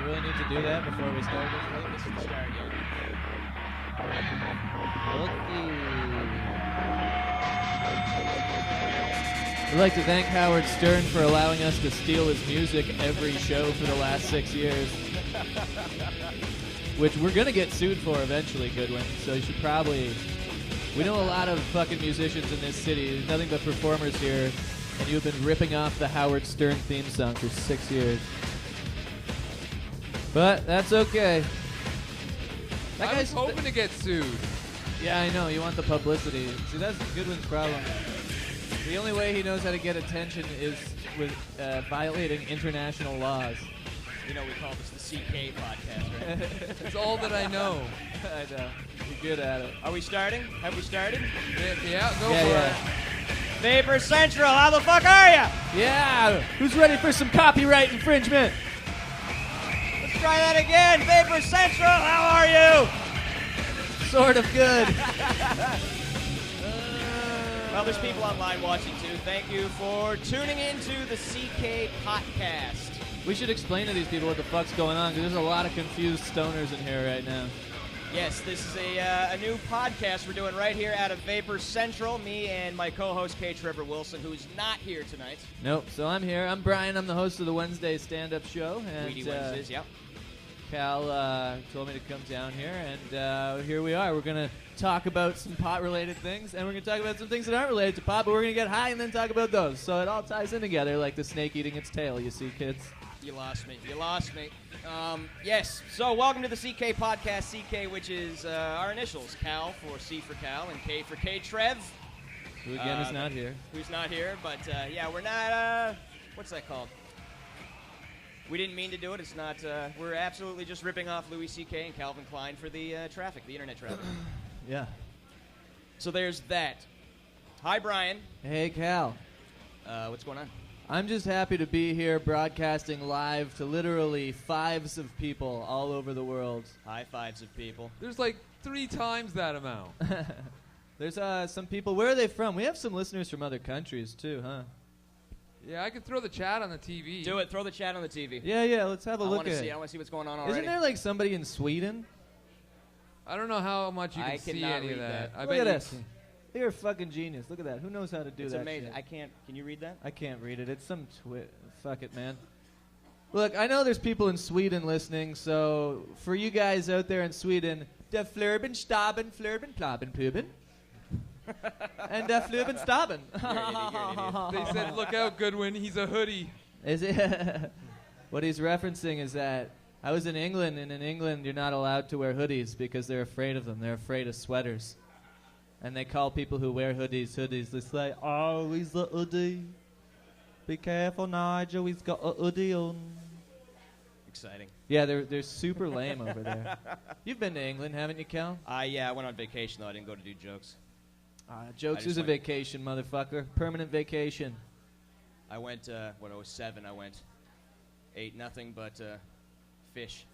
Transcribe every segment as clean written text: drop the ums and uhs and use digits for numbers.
really need to do that before we start this? I think this is the start, yeah. Okay. We'd like to thank Howard Stern for allowing us to steal his music every show for the last 6 years. Which we're going to get sued for eventually, Goodwin. So you should probably... We know a lot of fucking musicians in this city. There's nothing but performers here. And you've been ripping off the Howard Stern theme song for 6 years. But that's okay. I was hoping to get sued. Yeah, I know. You want the publicity. See, that's Goodwin's problem. The only way he knows how to get attention is with violating international laws. You know, we call this the CK podcast, right? It's all that I know. I know. You're good at it. Are we starting? Have we started? Yeah, go for it. Vapor Central, how the fuck are ya? Yeah! Who's ready for some copyright infringement? Let's try that again. Vapor Central, how are you? Sort of good. Well, there's people online watching, too. Thank you for tuning into the CK Potcast. We should explain to these people what the fuck's going on, because there's a lot of confused stoners in here right now. Yes, this is a new podcast we're doing right here out of Vapor Central. Me and my co-host, K. Trevor Wilson, who's not here tonight. Nope, so I'm here. I'm Bryan. I'm the host of the Wednesday stand-up show. And, Weedy Wednesdays, yep. Cal told me to come down here, and here we are. We're going to talk about some pot-related things, and we're going to talk about some things that aren't related to pot, but we're going to get high and then talk about those. So it all ties in together like the snake eating its tail, you see, kids. You lost me. You lost me. Yes, so welcome to the CK Podcast. CK, which is our initials. Cal for C for Cal and K for K Trev. Who again is not here. Who's not here, but yeah, we're not, what's that called? We didn't mean to do it. It's not, we're absolutely just ripping off Louis C.K. and Calvin Klein for the traffic, the internet traffic. Yeah. So there's that. Hi, Bryan. Hey, Cal. What's going on? I'm just happy to be here broadcasting live to literally fives of people all over the world. High fives of people. There's like 3 times that amount. There's some people. Where are they from? We have some listeners from other countries, too, huh? Yeah, I could throw the chat on the TV. Do it. Throw the chat on the TV. Yeah, let's have a look at it. I want to see what's going on already. Isn't there like somebody in Sweden? I don't know how much you can I see cannot any of read that. I Look bet at you this. You're a fucking genius. Look at that. Who knows how to do It's that amazing. shit? I can't. Can you read that? I can't read it. It's some fuck it, man. Look, I know there's people in Sweden listening, so for you guys out there in Sweden, der Flurben, Staben, Flurben, Plaben, Puben. And der Flurben, Staben. They said, look out, Goodwin, he's a hoodie. Is it? What he's referencing is that I was in England, and in England you're not allowed to wear hoodies because they're afraid of them. They're afraid of sweaters. And they call people who wear hoodies. They say, oh, he's a hoodie. Be careful, Nigel, he's got a hoodie on. Exciting. Yeah, they're super lame over there. You've been to England, haven't you, Cal? Yeah, I went on vacation, though. I didn't go to do jokes. Jokes is a vacation, motherfucker. Permanent vacation. I went, when I was 7, I went. Ate nothing but fish.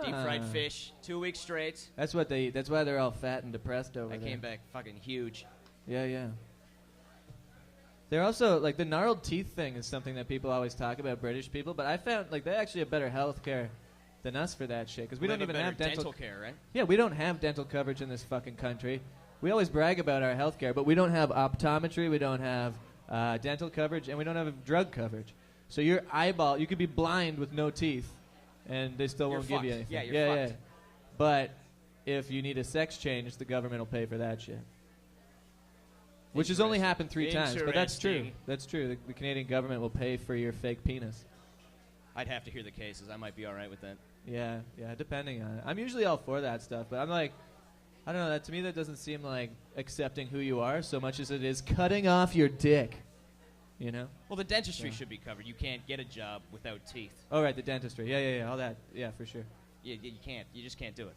Deep fried fish, 2 weeks straight. That's what they eat. That's why they're all fat and depressed over there. I came back fucking huge. Yeah. They're also, like, the gnarled teeth thing is something that people always talk about, British people, but I found, like, they actually have better health care than us for that shit, because we don't even have dental care, right? Yeah, we don't have dental coverage in this fucking country. We always brag about our health care, but we don't have optometry, we don't have dental coverage, and we don't have drug coverage. So your eyeball, you could be blind with no teeth, and they still won't give you anything. Yeah, you're fucked. But if you need a sex change, the government will pay for that shit. Which has only happened 3 times, but that's true. That's true. The Canadian government will pay for your fake penis. I'd have to hear the cases. I might be all right with that. Yeah, depending on it. I'm usually all for that stuff, but I'm like, I don't know. To me, that doesn't seem like accepting who you are so much as it is cutting off your dick. You know? Well, the dentistry should be covered. You can't get a job without teeth. Oh, right, the dentistry. Yeah, all that. Yeah, for sure. You can't. You just can't do it.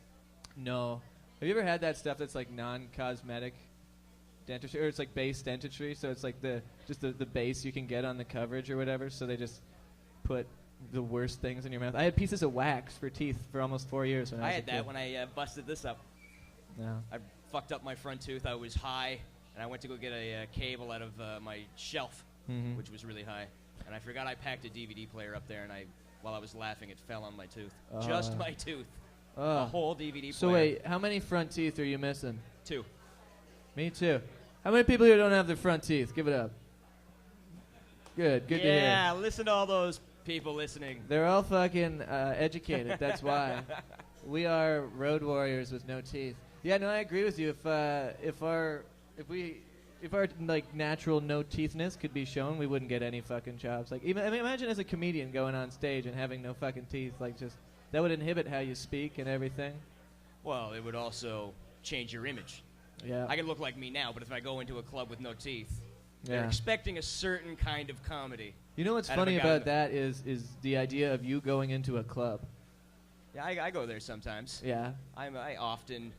No. Have you ever had that stuff that's like non-cosmetic dentistry, or it's like base dentistry, so it's like the base you can get on the coverage or whatever, so they just put the worst things in your mouth. I had pieces of wax for teeth for almost 4 years when I was a kid. I had that when I busted this up. No. I fucked up my front tooth. I was high, and I went to go get a cable out of my shelf, which was really high. And I forgot I packed a DVD player up there, and I while I was laughing, it fell on my tooth. Just my tooth. A Oh. whole DVD player. So wait, how many front teeth are you missing? 2. Me too. How many people here don't have their front teeth? Give it up. Good to hear. Yeah, listen to all those people listening. They're all fucking educated. That's why. We are road warriors with no teeth. Yeah, no, I agree with you. If our like natural no teethness could be shown, we wouldn't get any fucking jobs. Like imagine as a comedian going on stage and having no fucking teeth. Like just that would inhibit how you speak and everything. Well, it would also change your image. Yeah. I can look like me now, but if I go into a club with no teeth, they're Yeah. expecting a certain kind of comedy. You know what's out of a funny guy about who- that is the idea of you going into a club. Yeah, I go there sometimes. Yeah. I often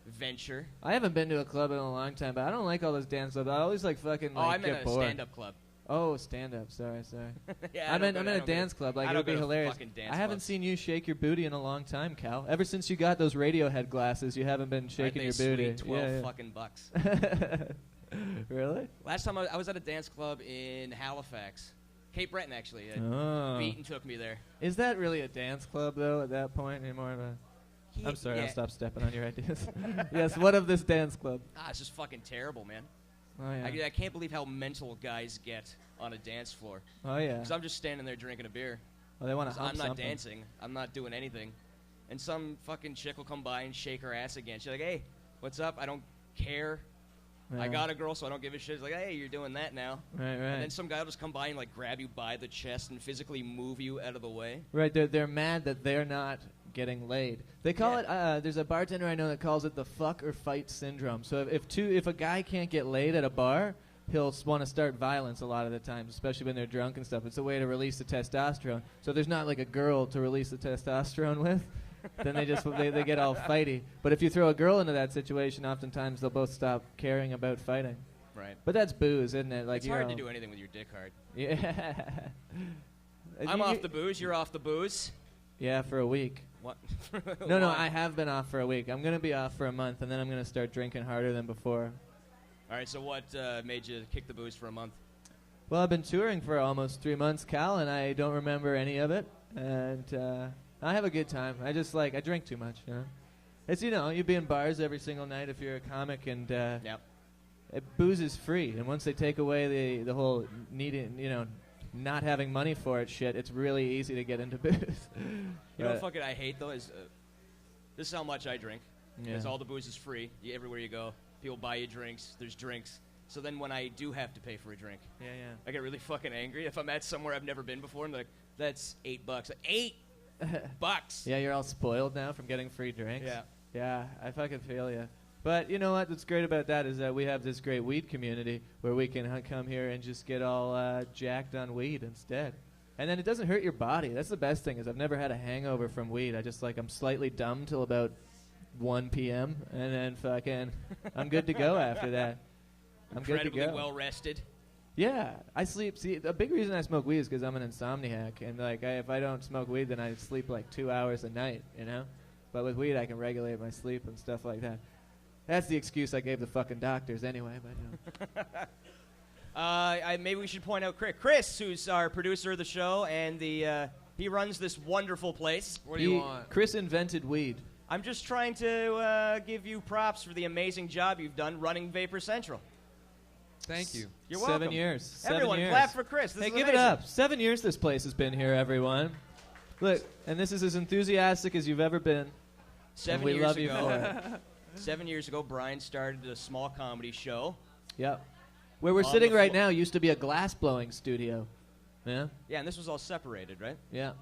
venture. I haven't been to a club in a long time, but I don't like all those dance clubs. I always like fucking Oh, like I'm in get a bored. stand-up club. Oh, stand up. Sorry. Yeah, I'm in a dance club. Like I it don't would be go to hilarious. fucking dance I haven't clubs. seen you shake your booty in a long time, Cal. Ever since you got those Radiohead glasses, you haven't been shaking your booty. Sweet 12 fucking bucks. Really? Last time I was at a dance club in Halifax. Cape Breton, actually. Oh. Beaton took me there. Is that really a dance club though? At that point, any more of a? I'm sorry. Yeah. I'll stop stepping on your ideas. Yes. What of this dance club? It's just fucking terrible, man. Oh yeah. I can't believe how mental guys get on a dance floor. Oh yeah. Because I'm just standing there drinking a beer. Oh, they want to 'Cause hump I'm not something. dancing. I'm not doing anything. And some fucking chick will come by and shake her ass again. She's like, hey, what's up? I don't care. I Yeah. got a girl, so I don't give a shit. It's like, hey, you're doing that now. Right. And then some guy will just come by and like grab you by the chest and physically move you out of the way. Right, they're mad that they're not getting laid. They call it. There's a bartender I know that calls it the fuck or fight syndrome. So if a guy can't get laid at a bar, he'll want to start violence a lot of the times, especially when they're drunk and stuff. It's a way to release the testosterone. So if there's not like a girl to release the testosterone with, then they just they get all fighty. But if you throw a girl into that situation, oftentimes they'll both stop caring about fighting. Right. But that's booze, isn't it? Like It's hard to do anything with your dick hard. Yeah. I'm off the booze. You're off the booze. Yeah, for a week. What? No, Why? I have been off for a week. I'm going to be off for a month, and then I'm going to start drinking harder than before. All right, so what made you kick the booze for a month? Well, I've been touring for almost 3 months, Cal, and I don't remember any of it. And I have a good time. I drink too much, you know? It's, you be in bars every single night if you're a comic, and Yep. booze is free. And once they take away the whole needing, not having money for it shit, it's really easy to get into booze. You know what fucking I hate, though, is this is how much I drink. Yeah. Because all the booze is free. Everywhere you go, people buy you drinks. There's drinks. So then when I do have to pay for a drink, Yeah. I get really fucking angry. If I'm at somewhere I've never been before, and they're like, that's $8. $8 Yeah, you're all spoiled now from getting free drinks. Yeah. Yeah, I fucking feel you. But you know what? What's great about that is that we have this great weed community where we can come here and just get all jacked on weed instead. And then it doesn't hurt your body. That's the best thing is I've never had a hangover from weed. I'm slightly dumb till about 1 p.m. and then fucking I'm good to go after that. I'm good to incredibly go. well rested. Yeah, I sleep. See, the big reason I smoke weed is because I'm an insomniac, and if I don't smoke weed, then I sleep like 2 hours a night, But with weed, I can regulate my sleep and stuff like that. That's the excuse I gave the fucking doctors anyway. But Maybe we should point out Chris, who's our producer of the show, and he runs this wonderful place. What do you want? Chris invented weed. I'm just trying to give you props for the amazing job you've done running Vapor Central. Thank you. You're welcome. 7 years. Everyone, 7 years. clap for Chris. This Hey, is give amazing. it up. 7 years this place has been here, everyone. Look, and this is as enthusiastic as you've ever been. 7 and we years love you ago, for it. 7 years ago, Bryan started a small comedy show. Yep. Where we're On sitting the right floor. now used to be a glass blowing studio. Yeah? Yeah, and this was all separated, right? Yeah.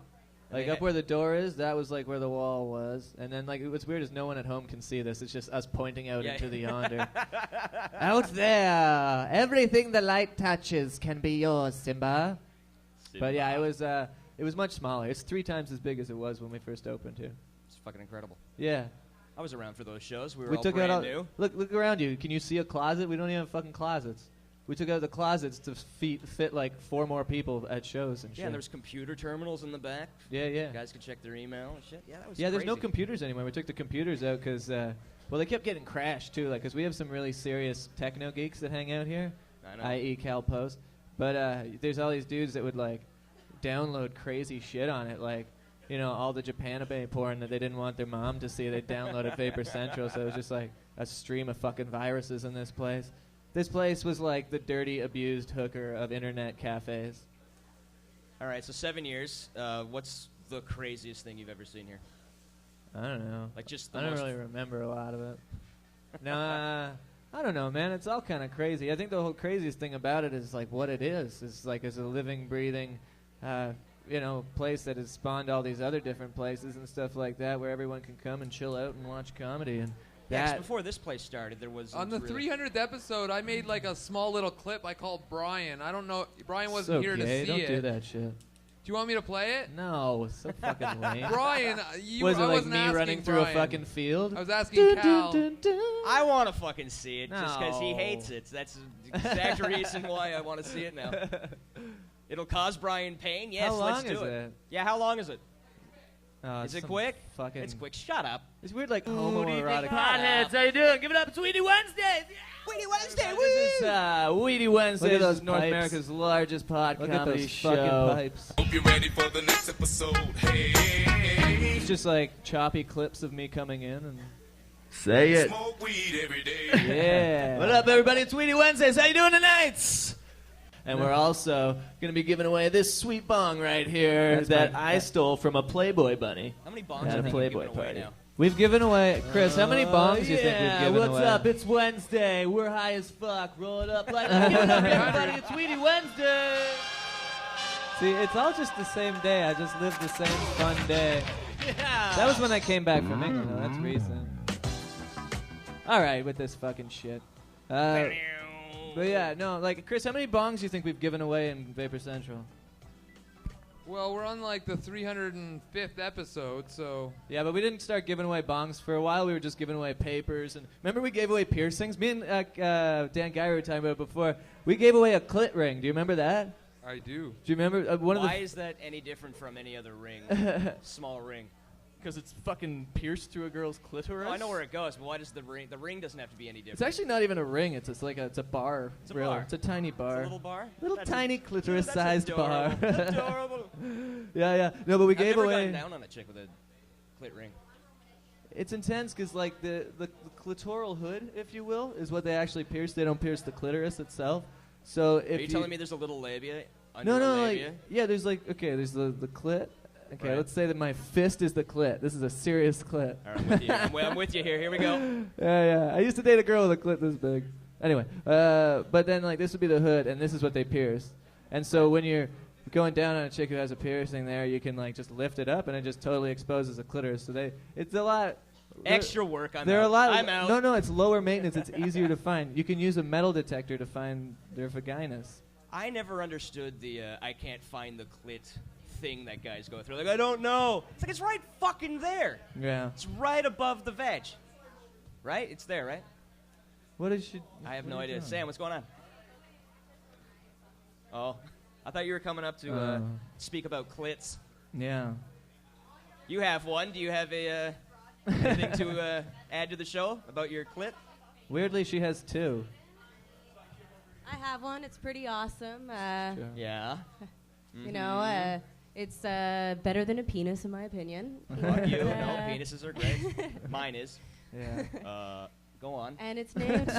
And Like they up where the door is, that was like where the wall was. And then like what's weird is no one at home can see this. It's just us pointing out Yeah. into the yonder. Out there. Everything the light touches can be yours, Simba. But yeah, it was much smaller. It's 3 times as big as it was when we first opened here. It's fucking incredible. Yeah. I was around for those shows. We were We all took brand out new. Look around you. Can you see a closet? We don't even have fucking closets. We took out the closets to fit like 4 more people at shows and shit. Yeah, and there was computer terminals in the back. Yeah. Guys could check their email and shit. Yeah, that was Yeah, there's no crazy. computers anymore. We took the computers out because, they kept getting crashed too. Like, because we have some really serious techno geeks that hang out here, I know. i.e. Cal Post. But there's all these dudes that would like download crazy shit on it, like, you know, all the Japanime porn that they didn't want their mom to see. They downloaded Vapor Central, so it was just like a stream of fucking viruses in this place. This place was like the dirty, abused hooker of internet cafes. All right, so 7 years. What's the craziest thing you've ever seen here? I don't know. Like just the I don't most really remember a lot of it. Nah, I don't know, man. It's all kind of crazy. I think the whole craziest thing about it is like what it is. It's like it's a living, breathing, you know, place that has spawned all these other different places and stuff like that, where everyone can come and chill out and watch comedy. And Yeah, 'cause that before this place started, there was On the really 300th episode, I made like a small little clip I called Bryan. I don't know. Brian wasn't so here gay. to see Don't it. do that shit. Do you want me to play it? No, it's so fucking lame. Brian, Was it I like wasn't me asking running through a Brian. fucking field? I was asking Cal. I want to fucking see it just because he No. hates it. That's the exact reason why I want to see it now. It'll cause Brian pain. Yes, How long let's do is it? Yeah, how long is it? Oh, Is it's it some quick? Fucking It's quick. Shut up. It's weird, like Homoerotic homoerotic. potheads, How you doing? Give it up, it's Weedy Wednesdays. Weedy Wednesday, This is Weedy Wednesdays. Look at those This is North pipes. America's largest pod Look at comedy those show. fucking pipes. Hope you're ready for the next episode. Hey, It's just like choppy clips of me coming in and Say it. smoke weed every day. yeah. What up, everybody? It's Weedy Wednesdays. How you doing tonight? And we're also going to be giving away this sweet bong right here that I stole from a Playboy bunny How many bongs at are a we Playboy giving away party. now? We've given away, Chris, how many bongs do you think we've given what's away? up? It's Wednesday. We're high as fuck. Roll it up like give it up, everybody. It's Weedy Wednesday. See, it's all just the same day. I just lived the same fun day. That was when I came back from England, though. That's recent. All right, with this fucking shit. But yeah, no, like, Chris, how many bongs do you think we've given away in Vapor Central? Well, we're on like the 305th episode, so Yeah, but we didn't start giving away bongs for a while. We were just giving away papers, and remember we gave away piercings. Me and Dan Guy were talking about it before. We gave away a clit ring. Do you remember that? I do. Do you remember one Why of is that any different from any other ring? Small ring. Because it's fucking pierced through a girl's clitoris. Oh, I know where it goes, but why does the ring? The ring doesn't have to be any different. It's actually not even a ring. It's like it's a bar. It's a really. bar. It's a tiny It's bar. a little bar. Little That's tiny clitoris-sized that's bar. adorable. Adorable. Yeah. No, but we I've gave never away. gotten down on a chick with a clit ring. It's intense because like the clitoral hood, if you will, is what they actually pierce. They don't pierce the clitoris itself. So if Are you telling me there's a little labia under No, a no, labia? like yeah. There's like there's the clit. Okay, Right. let's say that my fist is the clit. This is a serious clit. All right, I'm with you. I'm with you here. Here we go. Yeah. I used to date a girl with a clit this big. Anyway, but then like this would be the hood, and this is what they pierce. And so when you're going down on a chick who has a piercing there, you can like just lift it up, and it just totally exposes the clitoris. So it's a lot. Extra work. They're a lot. I'm out. No, it's lower maintenance. It's easier to find. You can use a metal detector to find their vaginas. I never understood the I can't find the clit thing that guys go through. Like, I don't know. It's like, it's right fucking there. Yeah. It's right above the veg. Right? It's there, right? What is she? I have what no are you idea. doing? Sam, what's going on? Oh, I thought you were coming up to speak about clits. Yeah. You have one. Do you have a anything to add to the show about your clit? Weirdly, she has two. I have one. It's pretty awesome. Sure. Yeah. You know, it's better than a penis, in my opinion. Fuck you. And, No, penises are great. Mine is. Yeah. Go on. And it's named.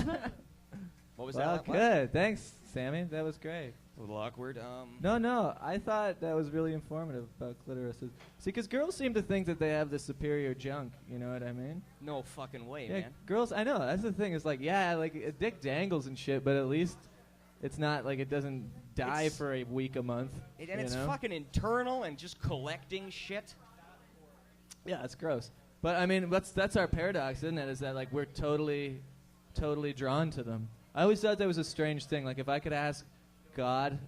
What was Well, that? What? good. Thanks, Sammy. That was great. A little awkward. No. I thought that was really informative about clitorises. See, because girls seem to think that they have the superior junk. You know what I mean? No fucking way, Yeah, man. girls. I know. That's the thing. It's like, yeah, like a dick dangles and shit, but at least it's not like it doesn't die It's- for a week, a month. And you it's know? fucking internal and just collecting shit. Yeah, it's gross. But I mean, that's our paradox, isn't it? Is that like we're totally drawn to them. I always thought that was a strange thing. Like if I could ask God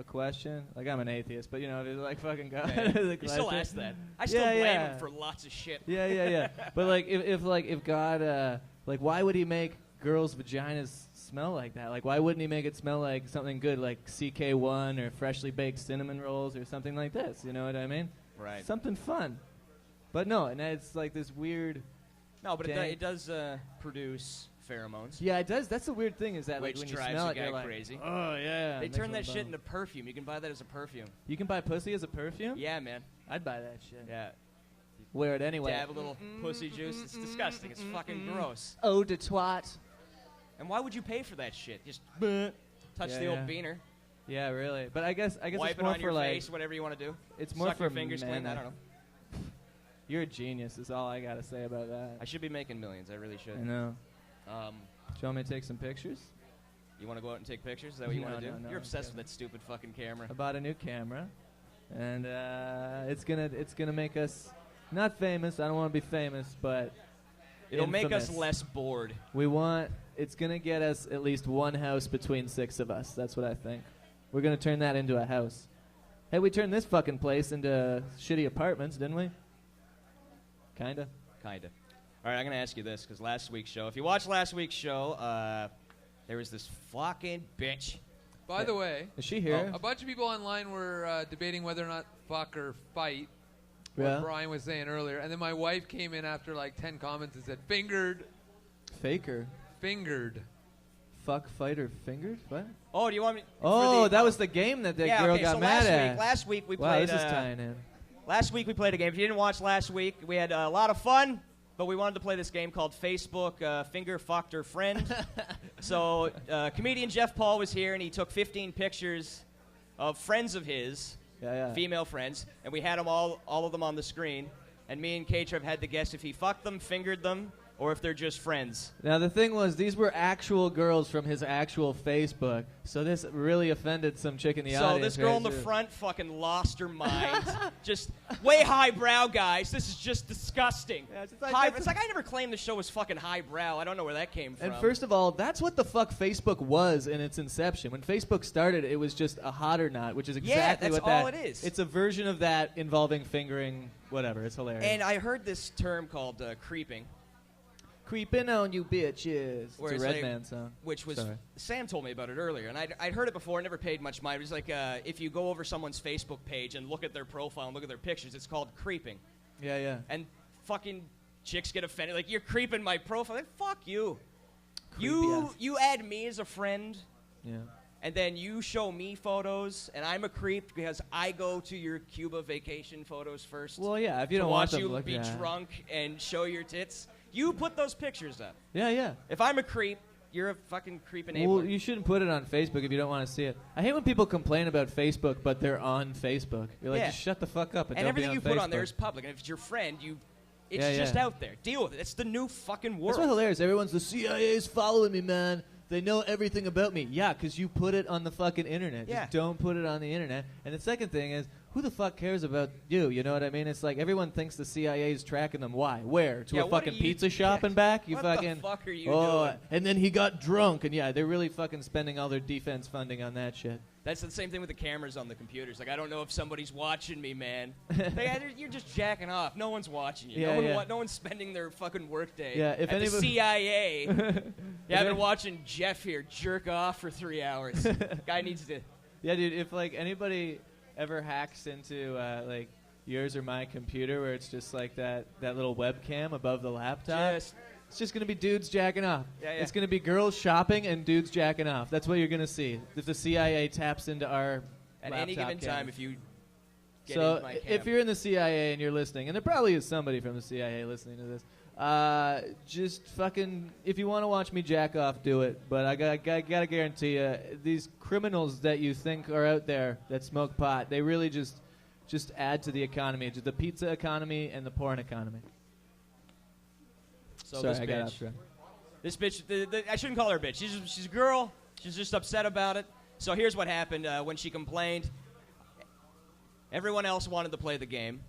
a question, like I'm an atheist, but you know, if it's like fucking God. Okay. the You still question- ask that. I still Yeah, blame yeah. him for lots of shit. Yeah. But like if God, like why would he make girls' vaginas smell like that? Like why wouldn't he make it smell like something good, like CK1 or freshly baked cinnamon rolls or something like this? You know what I mean? Right. Something fun. But no, and it's like this weird. No, but Dang. it does produce pheromones. Yeah, it does. That's the weird thing is that like Which when you drives smell a it, you're guy like, crazy. oh yeah. They makes turn me that shit bum. into perfume. You can buy that as a perfume. You can buy pussy as a perfume? Yeah, man. I'd buy that shit. Yeah. Wear it anyway. Dab a little pussy juice. It's disgusting. It's fucking gross. Oh, de twat. And why would you pay for that shit? Just touch Yeah, the old yeah. beaner. Yeah, really. But I guess Wipe it's it more on for your like face, whatever you want to do. it's more Suck for your fingers men. clean. I don't know. You're a genius. Is all I gotta say about that. I should be making millions. I really should. I know. Do Um, you want me to take some pictures? you want to go out and take pictures? Is that what you No, want to do? no, You're I'm obsessed with kidding. that stupid fucking camera. I bought a new camera, and it's gonna make us not famous. I don't want to be famous, but It'll make us infamous. less bored. It's gonna get us at least one house between 6 of us. That's what I think. We're gonna turn that into a house. Hey, we turned this fucking place into shitty apartments, didn't we? Kinda. Kinda. All right, I'm going to ask you this, because last week's show, if you watched last week's show, there was this fucking bitch. By the way, Is she here? a bunch of people online were debating whether or not fuck or fight. Yeah. What Bryan was saying earlier. And then my wife came in after like 10 comments and said, fingered. Faker. Fingered. Fuck, fight, or fingered? What? Oh, do you want me? Oh, that was the game that yeah, girl okay, got so mad at. Last week we Wow, played. this is tying in. Last week we played a game. If you didn't watch last week, we had a lot of fun, but we wanted to play this game called Facebook Finger Fucked or Friend. So comedian Jeff Paul was here, and he took 15 pictures of friends of his, female friends, and we had them all of them on the screen. And me and K-Trev had to guess if he fucked them, fingered them, or if they're just friends. Now, the thing was, these were actual girls from his actual Facebook, so this really offended some chick in the audience. So this girl in the front fucking lost her mind. Just way highbrow, guys. This is just disgusting. Yeah, it's It's like I never claimed the show was fucking highbrow. I don't know where that came from. And first of all, that's what the fuck Facebook was in its inception. When Facebook started, it was just a hot or not, which is exactly that's what that all it is. It's a version of that involving fingering, whatever. It's hilarious. And I heard this term called creeping. Creeping on you bitches. Where It's it's a like- Redman song. Which was Sorry. Sam told me about it earlier, and I'd heard it before, never paid much mind. It was like if you go over someone's Facebook page and look at their profile and look at their pictures, it's called creeping. Yeah, yeah. And fucking chicks get offended, like you're creeping my profile. Like, fuck you. Creepy ass. You add me as a friend, Yeah. and then you show me photos, and I'm a creep because I go to your Cuba vacation photos first. Well, yeah, if you to don't want watch them you to look be at. drunk and show your tits. You put those pictures up. Yeah, yeah. If I'm a creep, you're a fucking creep enabler. Well, you shouldn't put it on Facebook if you don't want to see it. I hate when people complain about Facebook, but they're on Facebook. You're like, Yeah. just shut the fuck up and and don't be everything on you Facebook. put on there is public. And if it's your friend, it's Yeah, just yeah. out there. Deal with it. It's the new fucking world. That's what hilarious. Everyone's the CIA's following me, man. They know everything about me. Yeah, because you put it on the fucking internet. Yeah. Just don't put it on the internet. And the second thing is, who the fuck cares about you? You know what I mean? It's like everyone thinks the CIA's tracking them. Why? Where? To Yeah, a what fucking are you- pizza shop and back? You what fucking. the fuck are you oh, doing? and then he got drunk. And yeah, they're really fucking spending all their defense funding on that shit. That's the same thing with the cameras on the computers. Like, I don't know if somebody's watching me, man. You're just jacking off. No one's watching you. Yeah, yeah. No one's spending their fucking workday Yeah, if at the anybody- CIA. Yeah, I've been any- watching Jeff here jerk off for 3 hours. Guy needs to... Yeah, dude, if like anybody ever hacks into like yours or my computer where it's just like that little webcam above the laptop, Just... it's just going to be dudes jacking off. Yeah, yeah. It's going to be girls shopping and dudes jacking off. That's what you're going to see if the CIA taps into our At laptop any given cam. time, if you get So into my cam. if you're in the CIA and you're listening, and there probably is somebody from the CIA listening to this, just fucking, if you want to watch me jack off, do it. But I gotta guarantee you, these criminals that you think are out there that smoke pot, they really just add to the economy, to the pizza economy and the porn economy. So Sorry, this I got bitch, off track. this bitch, I shouldn't call her a bitch. She's a girl. She's just upset about it. So here's what happened when she complained. Everyone else wanted to play the game,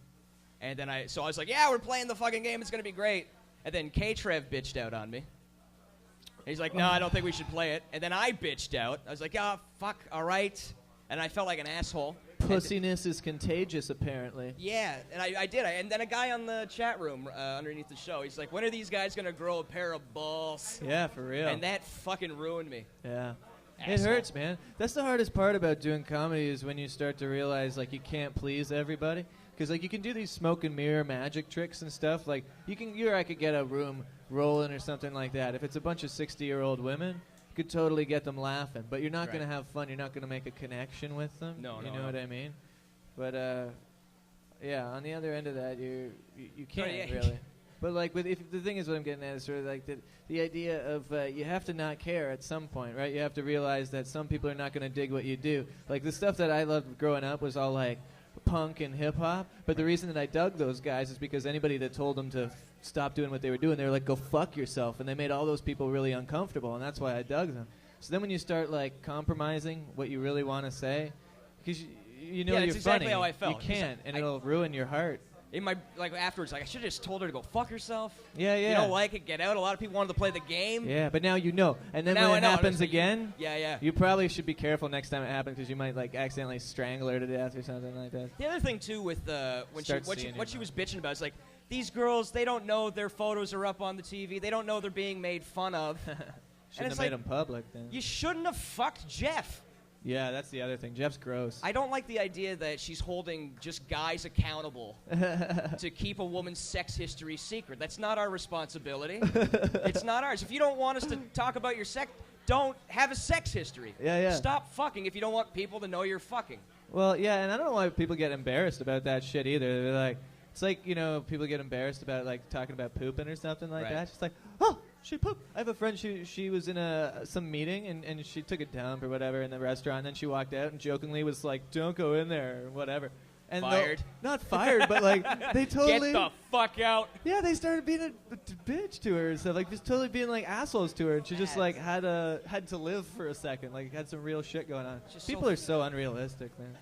and then I was like, yeah, we're playing the fucking game. It's gonna be great. And then K-Trev bitched out on me. And he's like, no, I don't think we should play it. And then I bitched out. I was like, oh, fuck, all right. And I felt like an asshole. Pussiness is contagious, apparently. Yeah, and I did. And then a guy on the chat room underneath the show, he's like, when are these guys going to grow a pair of balls? Yeah, for real. And that fucking ruined me. Yeah. It Asshole. hurts, man. That's the hardest part about doing comedy is when you start to realize, like, you can't please everybody. Because, like, you can do these smoke and mirror magic tricks and stuff. Like, you or I could get a room rolling or something like that. If it's a bunch of 60-year-old women, you could totally get them laughing. But you're not going to have fun. You're not going to make a connection with them. No, you know what I mean? But, yeah, on the other end of that, you can't really. But like, the thing is, what I'm getting at is sort of like the idea of you have to not care at some point, right? You have to realize that some people are not going to dig what you do. Like the stuff that I loved growing up was all like punk and hip hop. But the reason that I dug those guys is because anybody that told them to stop doing what they were doing, they were like, "Go fuck yourself," and they made all those people really uncomfortable, and that's why I dug them. So then when you start like compromising what you really want to say, because you know you're that's exactly funny, how I felt. you can't, and it'll ruin your heart. In my afterwards, like I should have just told her to go fuck herself. Yeah. You don't like it, get out. A lot of people wanted to play the game. Yeah, but now you know. And then Now when I it know, happens and it's like, again, yeah. you probably should be careful next time it happens because you might like accidentally strangle her to death or something like that. The other thing too with what she was bitching about is like these girls, they don't know their photos are up on the TV. They don't know they're being made fun of. Shouldn't have made them public then. You shouldn't have fucked Jeff. Yeah, that's the other thing. Jeff's gross. I don't like the idea that she's holding just guys accountable to keep a woman's sex history secret. That's not our responsibility. It's not ours. If you don't want us to talk about your sex, don't have a sex history. Yeah. Stop fucking if you don't want people to know you're fucking. Well, yeah, and I don't know why people get embarrassed about that shit either. They're like, it's like, you know, people get embarrassed about like talking about pooping or something like that. Just like, oh, she pooped. I have a friend, she was in some meeting and she took a dump or whatever in the restaurant, and then she walked out and jokingly was like, don't go in there or whatever. And fired. Not fired, but like they totally get the fuck out. Yeah, they started being a bitch to her and stuff, like just totally being like assholes to her, and she just like had to live for a second, like had some real shit going on. People are so unrealistic, man.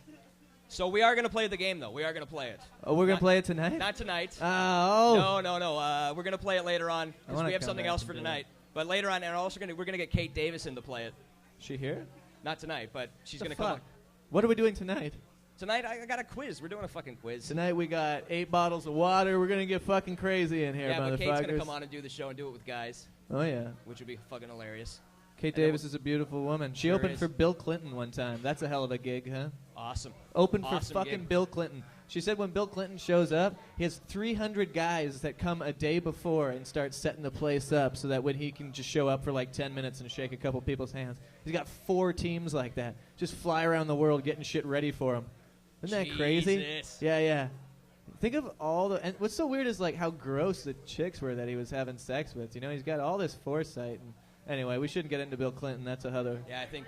So we are going to play the game, though. We are going to play it. Oh, we're going to play it tonight? Not tonight. Oh. No. We're going to play it later on because we have something else for tonight. But later on, and we're going to get Kate Davison to play it. Is she here? Not tonight, but she's going to come on. What are we doing tonight? Tonight, I got a quiz. We're doing a fucking quiz. Tonight we got 8 bottles of water. We're going to get fucking crazy in here, yeah, motherfuckers. but Kate's going to come on and do the show and do it with guys. Oh, yeah. Which would be fucking hilarious. Kate Davis is a beautiful woman. She opened for Bill Clinton one time. That's a hell of a gig, huh? Awesome. Opened for fucking Bill Clinton. She said when Bill Clinton shows up, he has 300 guys that come a day before and start setting the place up so that when he can just show up for like 10 minutes and shake a couple people's hands. He's got 4 teams like that. Just fly around the world getting shit ready for him. Isn't that crazy? Yeah. Think of all the... And what's so weird is like how gross the chicks were that he was having sex with. You know, he's got all this foresight. And anyway, we shouldn't get into Bill Clinton. That's a other... Yeah, I think...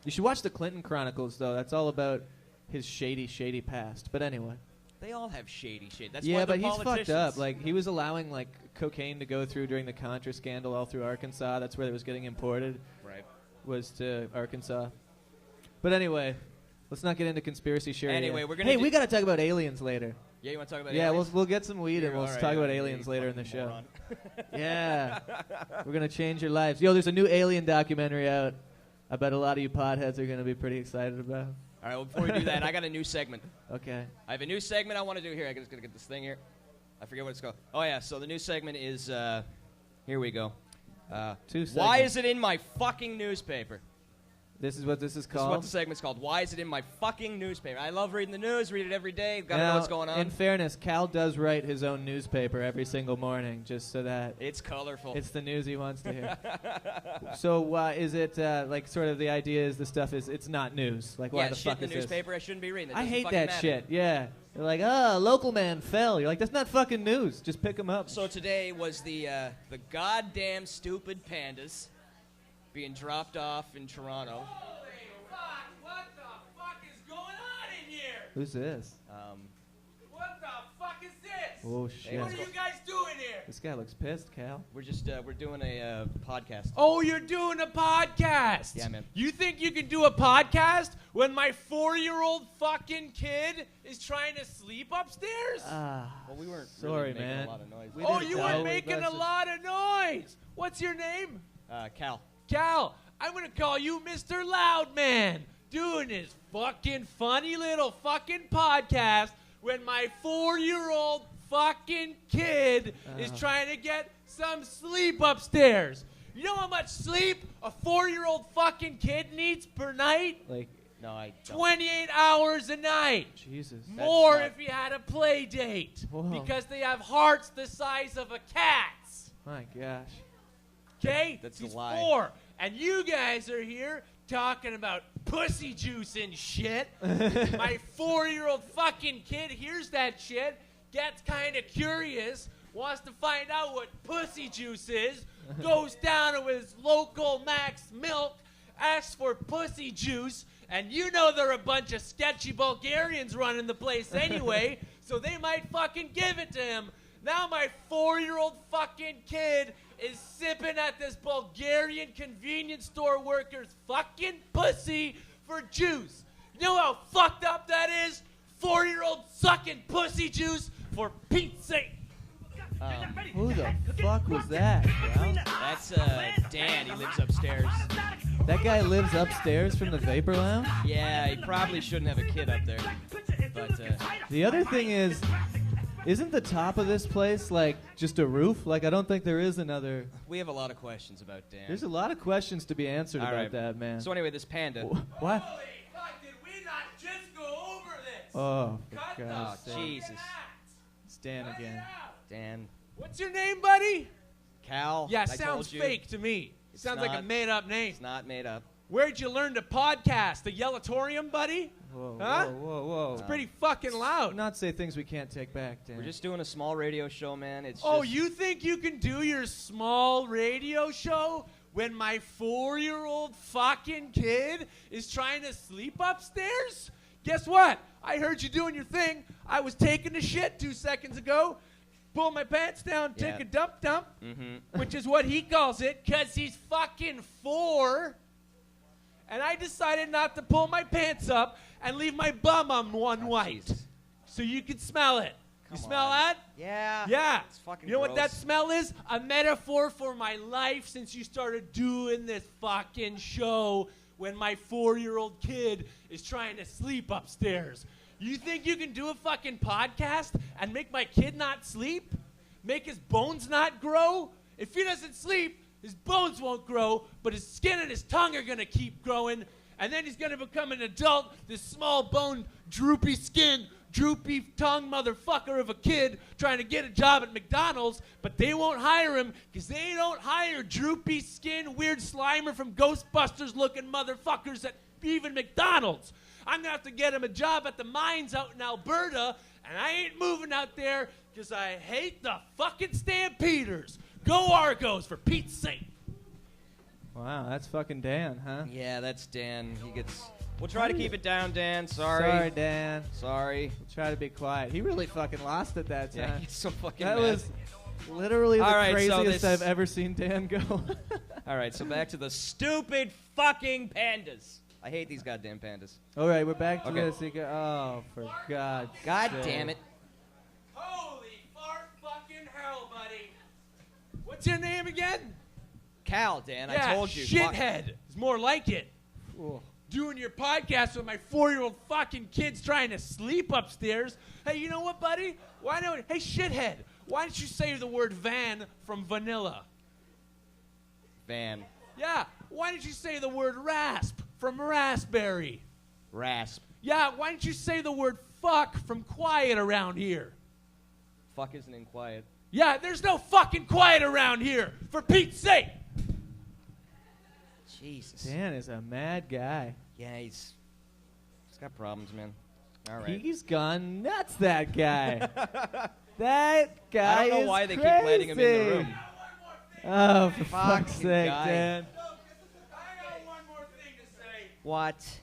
You should watch the Clinton Chronicles, though. That's all about his shady past. But anyway. They all have shady shit. That's yeah, why but they're he's fucked up. Like, he was allowing, like, cocaine to go through during the Contra scandal all through Arkansas. That's where it was getting imported. Right. Was to Arkansas. But anyway, let's not get into conspiracy theory. Anyway, we're gonna... Hey, we got to talk about aliens later. Yeah, you want to talk about aliens? Yeah, we'll get some weed and we'll talk about aliens later in the show. Moron. Yeah. We're going to change your lives. Yo, there's a new alien documentary out. I bet a lot of you potheads are going to be pretty excited about. All right, well, before we do that, I got a new segment. Okay. I have a new segment I want to do here. I'm just going to get this thing here. I forget what it's called. Oh, yeah, so the new segment is, here we go. Why is it in my fucking newspaper? This is what this is called? This is what the segment's called. Why is it in my fucking newspaper? I love reading the news, read it every day. Got to know what's going on. In fairness, Cal does write his own newspaper every single morning, just so that... It's colorful. It's the news he wants to hear. So is it, like, sort of the idea is the stuff is, it's not news? Like, why the fuck is this? Newspaper, I shouldn't be reading. I hate that shit, matter. yeah. They're like, local man fell. You're like, that's not fucking news. Just pick him up. So today was the goddamn stupid pandas being dropped off in Toronto. Who's this? What the fuck is this? Oh, shit. What are you guys doing here? This guy looks pissed, Cal. We're just, we're doing a podcast. Oh, you're doing a podcast? Yeah, man. You think you can do a podcast when my 4-year-old fucking kid is trying to sleep upstairs? Well, we weren't sorry, really making man. a lot of noise. Oh, you were making a lot of noise. What's your name? Cal. Cal. I'm going to call you Mr. Loudman. Doing his fucking funny little fucking podcast when my 4-year-old fucking kid is trying to get some sleep upstairs. You know how much sleep a 4-year-old fucking kid needs per night? Like, no, I don't. 28 hours a night. Jesus. More if he had a play date. Whoa. Because they have hearts the size of a cat's. My gosh. Okay? That's He's a lie. 4. And you guys are here talking about pussy juice and shit. My 4-year-old fucking kid hears that shit, gets kind of curious, wants to find out what pussy juice is, goes down to his local Max Milk, asks for pussy juice, and you know they're a bunch of sketchy Bulgarians running the place anyway, so they might fucking give it to him. Now my 4-year-old fucking kid is sipping at this Bulgarian convenience store worker's fucking pussy for juice. You know how fucked up that is? 4-year-old sucking pussy juice for Pete's sake. Who the fuck was that, bro? That's Dan. He lives upstairs. That guy lives upstairs from the Vapor Lounge? Yeah, he probably shouldn't have a kid up there. But The other thing is, isn't the top of this place like just a roof? Like, I don't think there is another. we have a lot of questions about Dan. There's a lot of questions to be answered All about right. that, man. So anyway, this panda. What? Holy fuck, did we not just go over this? Oh, for Cut God's the sake. Jesus. It's Dan Cut it again. out. Dan. What's your name, buddy? Cal. Yeah, I sounds told you. fake to me. It's Sounds like a not. made-up name. It's not made up. Where'd you learn to podcast? The Yellatorium, buddy? Whoa, Huh? whoa, whoa, It's whoa. pretty fucking loud. Not say things we can't take back, Dan. We're just doing a small radio show, man. It's Oh, just, you think you can do your small radio show when my 4-year-old fucking kid is trying to sleep upstairs? Guess what? I heard you doing your thing. I was taking a shit 2 seconds ago. Pull my pants down, take Yeah. a dump, Mm-hmm. which is what he calls it, because he's fucking 4. And I decided not to pull my pants up and leave my bum on one white. Jesus. So you can smell it. You Come smell on. that? Yeah. Yeah. It's fucking You know what that gross. smell is? A metaphor for my life since you started doing this fucking show when my 4-year-old kid is trying to sleep upstairs. You think you can do a fucking podcast and make my kid not sleep? Make his bones not grow? If he doesn't sleep, his bones won't grow, but his skin and his tongue are gonna keep growing, and then he's gonna become an adult, this small bone, droopy skin, droopy tongue motherfucker of a kid trying to get a job at McDonald's, but they won't hire him because they don't hire droopy skin, weird Slimer from Ghostbusters looking motherfuckers at even McDonald's. I'm gonna have to get him a job at the mines out in Alberta, and I ain't moving out there because I hate the fucking Stampeders. Go Argos, for Pete's sake. Wow, that's fucking Dan, huh? Yeah, that's Dan. He gets. We'll try to keep it down, Dan. Sorry. Sorry, Dan. Sorry. We'll try to be quiet. He really fucking lost it that Yeah, time. he's so fucking That mad. was literally All the right, so craziest this- I've ever seen Dan go. All right, so back to the stupid fucking pandas. I hate these goddamn pandas. All right, we're back to Okay. this. Oh, for God's God sake. damn it. Holy fart fucking hell, buddy. What's your name again? Cal, Dan, Yeah, I told you. shithead. It's more like it. Oh. Doing your podcast with my 4-year-old fucking kids trying to sleep upstairs. Hey, you know what, buddy? Why don't? Hey, shithead. Why don't you say the word van from vanilla? Van. Yeah. Why don't you say the word rasp from raspberry? Rasp. Yeah. Why don't you say the word fuck from quiet around here? Fuck isn't in quiet. Yeah. There's no fucking quiet around here. For Pete's sake. Jesus. Dan is a mad guy. Yeah, he's got problems, man. All right. He's gone nuts, that guy. That guy I don't know is why they crazy. keep letting him in the room. Oh, for Fucking fuck's sake, guy. Dan. I got one more thing to say. What?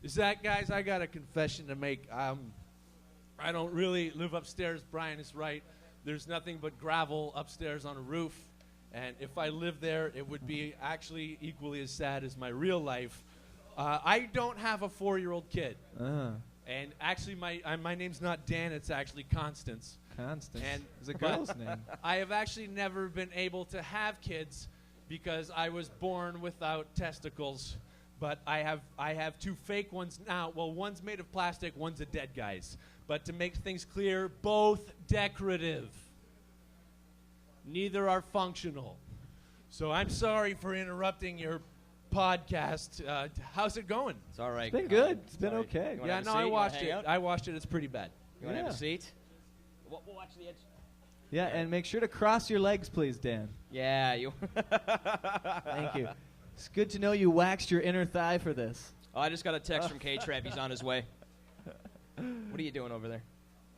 Is that, guys, I got a confession to make. I don't really live upstairs. Bryan is right. There's nothing but gravel upstairs on a roof. And if I lived there, it would be actually equally as sad as my real life. I don't have a 4-year-old kid. And actually, my name's not Dan. It's actually Constance. Constance. And It's a girl's name. I have actually never been able to have kids because I was born without testicles. But I have 2 fake ones now. Well, one's made of plastic, one's a dead guy's. But to make things clear, both decorative. Neither are functional. So I'm sorry for interrupting your podcast. How's it going? It's all right. It's been Colin. good. It's been Sorry. okay. You wanna Yeah, have a no, seat? I You wanna watched hang it. out? I watched it. It's pretty bad. You want to have Yeah. a seat? We'll watch the edge. Yeah, and make sure to cross your legs, please, Dan. Yeah, you. Thank you. It's good to know you waxed your inner thigh for this. Oh, I just got a text from K-Trap. He's on his way. What are you doing over there?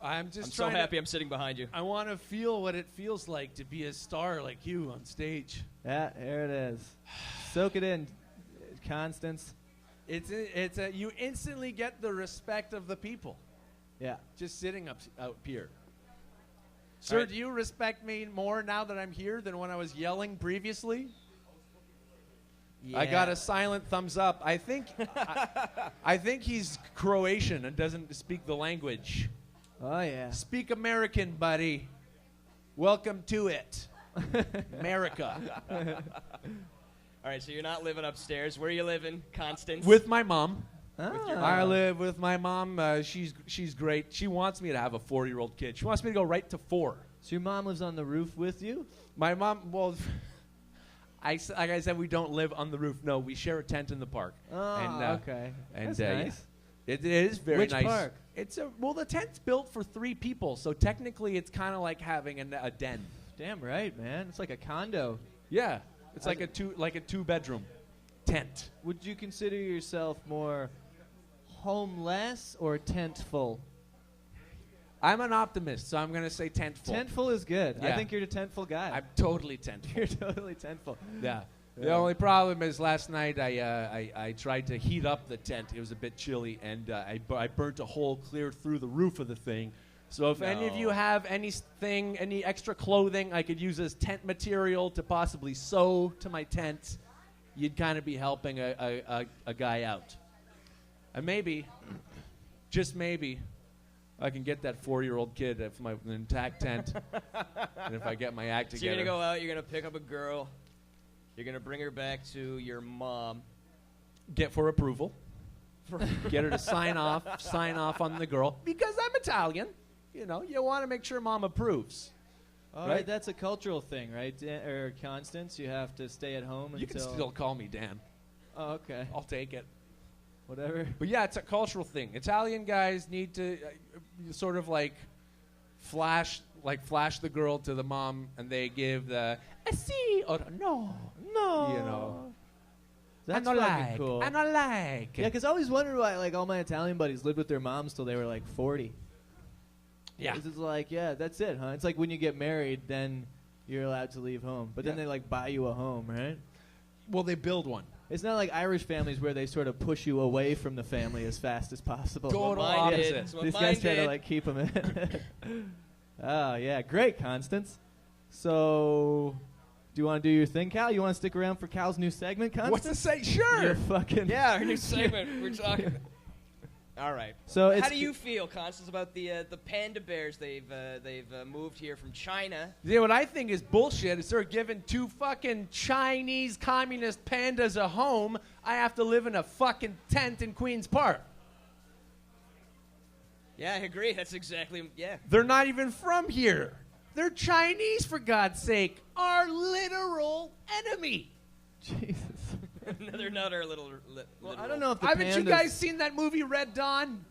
I'm so happy I'm sitting behind you. I want to feel what it feels like to be a star like you on stage. Yeah, there it is. Soak it in, Constance. You instantly get the respect of the people. Yeah. Just sitting up here. Sir, right. do you respect me more now that I'm here than when I was yelling previously? Yeah. I got a silent thumbs up. I think I think he's Croatian and doesn't speak the language. Oh, yeah. Speak American, buddy. Welcome to it. America. All right, so you're not living upstairs. Where are you living, Constance? With my mom. With your I live with my mom. She's great. She wants me to have a 4-year-old kid. She wants me to go right to 4. So your mom lives on the roof with you? My mom, well, like I said, we don't live on the roof. No, we share a tent in the park. Oh, okay. And That's nice. It is very Which nice. park? Well, the tent's built for 3 people, so technically it's kind of like having a den. Damn right, man. It's like a condo. Yeah, it's like a 2-bedroom tent. Would you consider yourself more homeless or tentful? I'm an optimist, so I'm going to say tentful. Tentful is good. I Yeah. think you're a tentful guy. I'm totally tentful. You're totally tentful. Yeah. The only problem is last night I tried to heat up the tent. It was a bit chilly, and I burnt a hole clear through the roof of the thing. So if any of you have any extra clothing I could use as tent material to possibly sew to my tent, you'd kind of be helping a guy out. And maybe, just maybe, I can get that 4-year-old kid with my intact tent. And if I get my act So together. you're going to go out, you're going to pick up a girl, you're going to bring her back to your mom. Get for approval. Get her to sign off on the girl. Because I'm Italian. You know, you want to make sure mom approves. All right, that's a cultural thing, right? Or Constance, you have to stay at home until... You can still call me Dan. Oh, okay. I'll take it. Whatever. But yeah, it's a cultural thing. Italian guys need to sort of like flash the girl to the mom, and they give the sì or no. No. You know. That's I don't fucking like. cool. I don't like. Yeah, because I always wondered why like all my Italian buddies lived with their moms till they were like 40. Yeah. It's like, yeah, that's it, huh? It's like when you get married, then you're allowed to leave home. But then they like buy you a home, right? Well, they build one. It's not like Irish families where they sort of push you away from the family as fast as possible. Total Mine did. opposite. That's what These mine guys try to did. like keep them in. Oh, yeah. Great, Constance. So, do you want to do your thing, Cal? You want to stick around for Cal's new segment, Constance? What's to say? Sure. You're fucking... Yeah, our new segment. We're talking. All right. So it's How do you feel, Constance, about the panda bears? They've moved here from China. Yeah, what I think is bullshit is they're giving 2 fucking Chinese communist pandas a home. I have to live in a fucking tent in Queen's Park. Yeah, I agree. That's exactly, yeah. They're not even from here. They're Chinese, for God's sake. Our literal enemy. Jesus. No, they're not our little... Well, I don't know if the Haven't you pandas- guys seen that movie Red Dawn?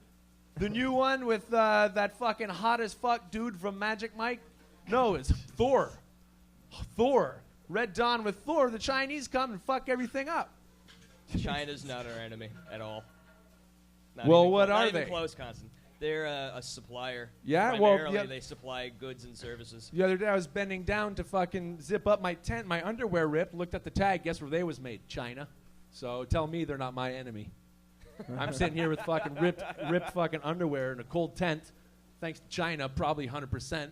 The new one with that fucking hot as fuck dude from Magic Mike? No, it's Thor. Thor. Red Dawn with Thor. The Chinese come and fuck everything up. China's not our enemy at all. Not Well, even what not are even they? Close, Constance. They're a supplier. Yeah, well, Primarily, yeah. they supply goods and services. The other day I was bending down to fucking zip up my tent. My underwear ripped. Looked at the tag. Guess where they was made? China. So tell me they're not my enemy. I'm sitting here with fucking ripped fucking underwear in a cold tent, thanks to China, probably 100%.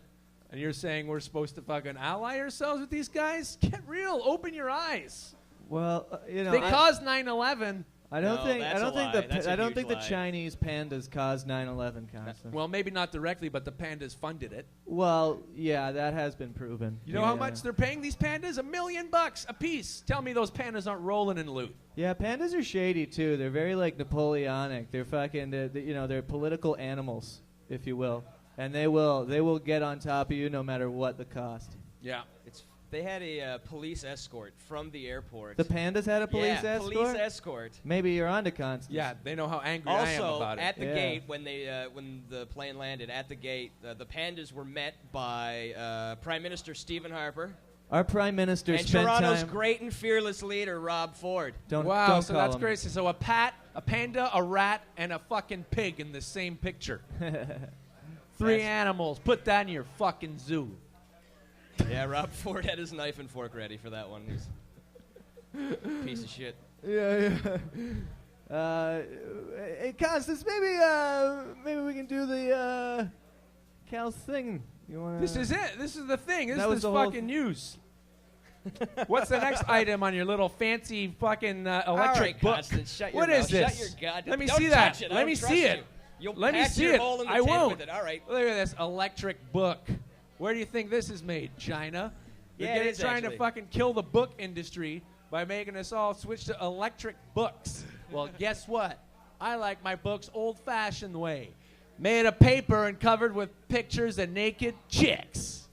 And you're saying we're supposed to fucking ally ourselves with these guys? Get real. Open your eyes. Well, you know, They caused 9/11. I don't No, think that's a lie. That's a I don't huge think the lie. Chinese pandas caused 9/11, Constance. Well, maybe not directly, but the pandas funded it. Well, yeah, that has been proven. You know how much they're paying these pandas? $1 million a piece. Tell me those pandas aren't rolling in loot. Yeah, pandas are shady too. They're very like Napoleonic. They're fucking, they're political animals, if you will, and they will get on top of you no matter what the cost. Yeah. They had a police escort from the airport. The Pandas had a police escort? Police escort. Maybe you're onto Constance. Yeah, they know how angry I am about it. Also, at the gate, when the plane landed, at the gate, the Pandas were met by Prime Minister Stephen Harper. Our Prime Minister and spent Toronto's time... great and fearless leader, Rob Ford. Don't so that's him. great. So a panda, a rat, and a fucking pig in the same picture. 3 animals. Put that in your fucking zoo. Yeah, Rob Ford had his knife and fork ready for that one. He's piece of shit. Yeah. Hey, Constance, maybe we can do the Cal's thing. You wanna? This is it. This is the thing. This was is the fucking news. What's the next item on your little fancy fucking electric All right, book? Constance, shut your What mouth. is this? Shut your goddamn. Let me Don't see touch that. it. I Let don't me trust see it. you. You'll Let me pack see your it. hole in the I tent won't. with it. All right. Look at this electric book. Where do you think this is made? China? Yeah, it is trying actually. to fucking kill the book industry by making us all switch to electric books. Well, guess what? I like my books old-fashioned way. Made of paper and covered with pictures of naked chicks.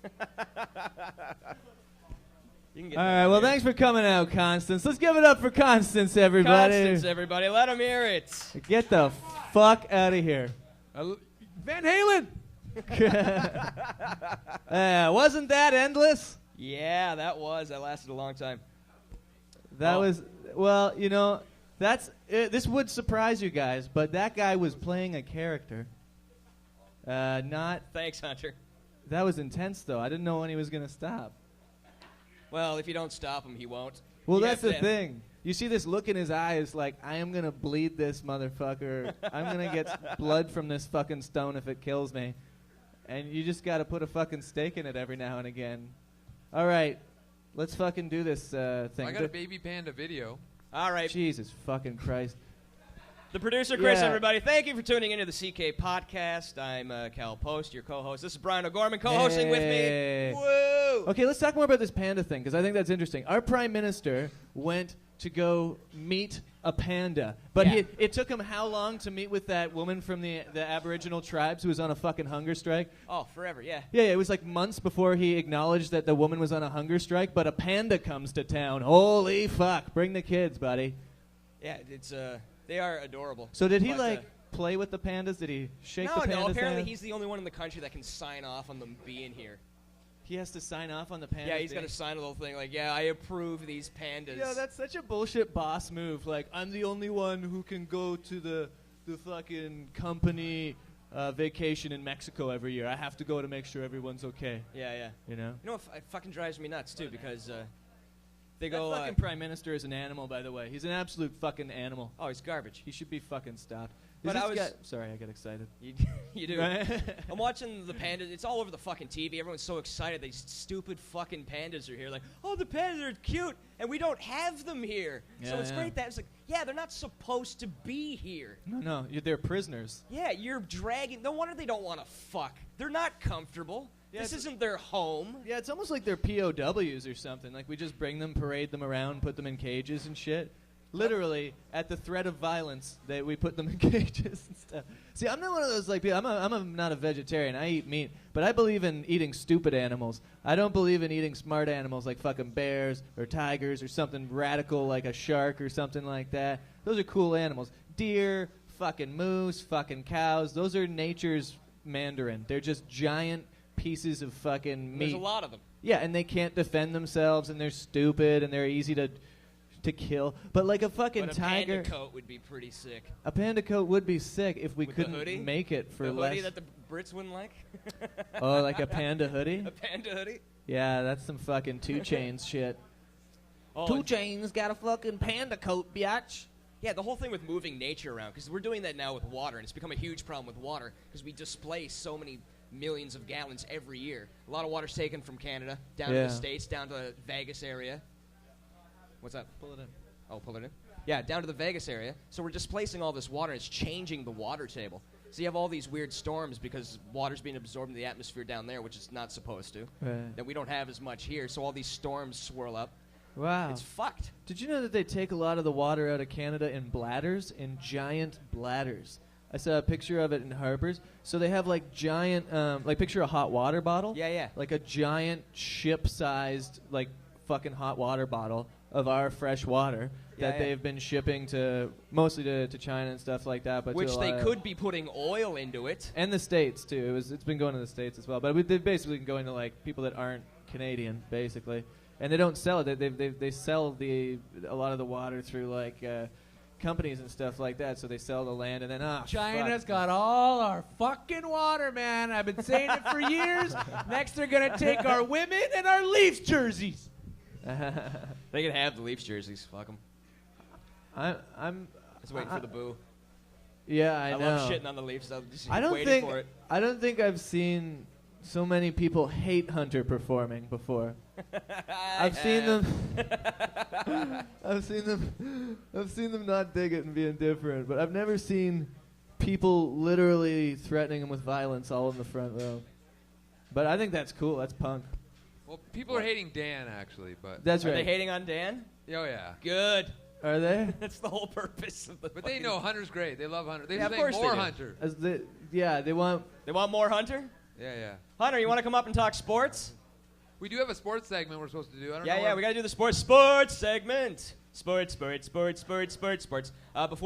You can get All that right, well, here. thanks for coming out, Constance. Let's give it up for Constance, everybody. Constance, everybody. Let them hear it. Get the fuck out of here. Van Halen! Wasn't that endless? Yeah, that lasted a long time. That was, well, you know, this would surprise you guys, but that guy was playing a character. Thanks, Hunter. That was intense, though. I didn't know when he was going to stop. Well, if you don't stop him, he won't. Well, You that's have the to- thing. You see this look in his eyes like, I am going to bleed this motherfucker. I'm going to get blood from this fucking stone if it kills me. And you just got to put a fucking stake in it every now and again. All right. Let's fucking do this thing. I got a baby panda video. All right. Jesus fucking Christ. The producer, Chris, Yeah. everybody. Thank you for tuning into the CK Podcast. I'm Cal Post, your co-host. This is Bryan Ogorman co-hosting with Hey. me. Woo! Okay, let's talk more about this panda thing, because I think that's interesting. Our prime minister went to go meet a panda, but Yeah. it took him how long to meet with that woman from the Aboriginal tribes who was on a fucking hunger strike? Oh, forever, yeah. Yeah, it was like months before he acknowledged that the woman was on a hunger strike, but a panda comes to town. Holy fuck. Bring the kids, buddy. Yeah, it's they are adorable. So did he, But, play with the pandas? Did he shake no, the pandas' no, apparently hand? he's the only one in the country that can sign off on them being here. He has to sign off on the pandas. Yeah, he's being- got to sign a little thing like, yeah, I approve these pandas. Yeah, that's such a bullshit boss move. Like, I'm the only one who can go to the fucking company vacation in Mexico every year. I have to go to make sure everyone's okay. Yeah, yeah. You know? You know what it fucking drives me nuts, too, because they That go... fucking prime minister is an animal, by the way. He's an absolute fucking animal. oh, he's garbage. He should be fucking stopped. But Is I this was- guy- sorry, I get excited. You do. Right? I'm watching the pandas. It's all over the fucking TV. Everyone's so excited. These stupid fucking pandas are here. Like, oh, the pandas are cute, and we don't have them here. So Yeah, it's yeah. great that it's like, yeah, they're not supposed to be here. No, they're prisoners. Yeah, you're dragging. No wonder they don't want to fuck. They're not comfortable. Yeah, This it's- isn't their home. Yeah, it's almost like they're POWs or something. Like, we just bring them, parade them around, put them in cages and shit. Literally, at the threat of violence, we put them in cages and stuff. See, I'm not one of those, like, people. I'm not a vegetarian. I eat meat. But I believe in eating stupid animals. I don't believe in eating smart animals like fucking bears or tigers or something radical like a shark or something like that. Those are cool animals. Deer, fucking moose, fucking cows. Those are nature's mandarin. They're just giant pieces of fucking meat. There's a lot of them. Yeah, and they can't defend themselves, and they're stupid, and they're easy to kill. But like a fucking But a tiger, panda coat would be pretty sick. a panda coat would be sick if we With the couldn't hoodie? make it for The less. hoodie that the Brits wouldn't like. Oh, like a panda hoodie? A panda hoodie. Yeah, that's some fucking 2 Chainz shit. Oh, 2 and- Chainz got a fucking panda coat, biatch. Yeah, the whole thing with moving nature around, because we're doing that now with water, and it's become a huge problem with water, because we displace so many millions of gallons every year. A lot of water's taken from Canada, down to Yeah. the States, down to the Vegas area. What's up? Pull it in. Oh, pull it in? Yeah, down to the Vegas area. So we're displacing all this water, and it's changing the water table. So you have all these weird storms because water's being absorbed in the atmosphere down there, which it's not supposed to. Right. That we don't have as much here, so all these storms swirl up. Wow. It's fucked. Did you know that they take a lot of the water out of Canada in bladders, in giant bladders? I saw a picture of it in Harper's. So they have like giant, like picture a hot water bottle. Yeah. Like a giant ship-sized, like fucking hot water bottle of our fresh water that they've been shipping to mostly to China and stuff like that. But which they could be putting oil into it. And the States too. It's been going to the States as well. But they've basically been going to like people that aren't Canadian, basically. And they don't sell it. They sell a lot of the water through like companies and stuff like that. So they sell the land and then China's got all our fucking water, man. I've been saying it for years. Next, they're gonna take our women and our Leafs jerseys. They can have the Leafs jerseys. Fuck them. I'm just waiting for the boo. Yeah, I know. love shitting on the Leafs. I'm just waiting for it. I don't think I've seen so many people hate Hunter performing before. I've seen them not dig it and be indifferent, but I've never seen people literally threatening him with violence all in the front row. But I think that's cool. That's punk. Well, people are hating Dan, actually, but... That's right. Are they hating on Dan? Oh, yeah. Good. Are they? That's the whole purpose of the But they know Hunter's great. They love Hunter. They of say course more they do. Hunter. They want... They want more Hunter? Yeah. Hunter, you want to come up and talk sports? We do have a sports segment we're supposed to do. I don't know. Yeah, we got to do the sports segment. Sports. Before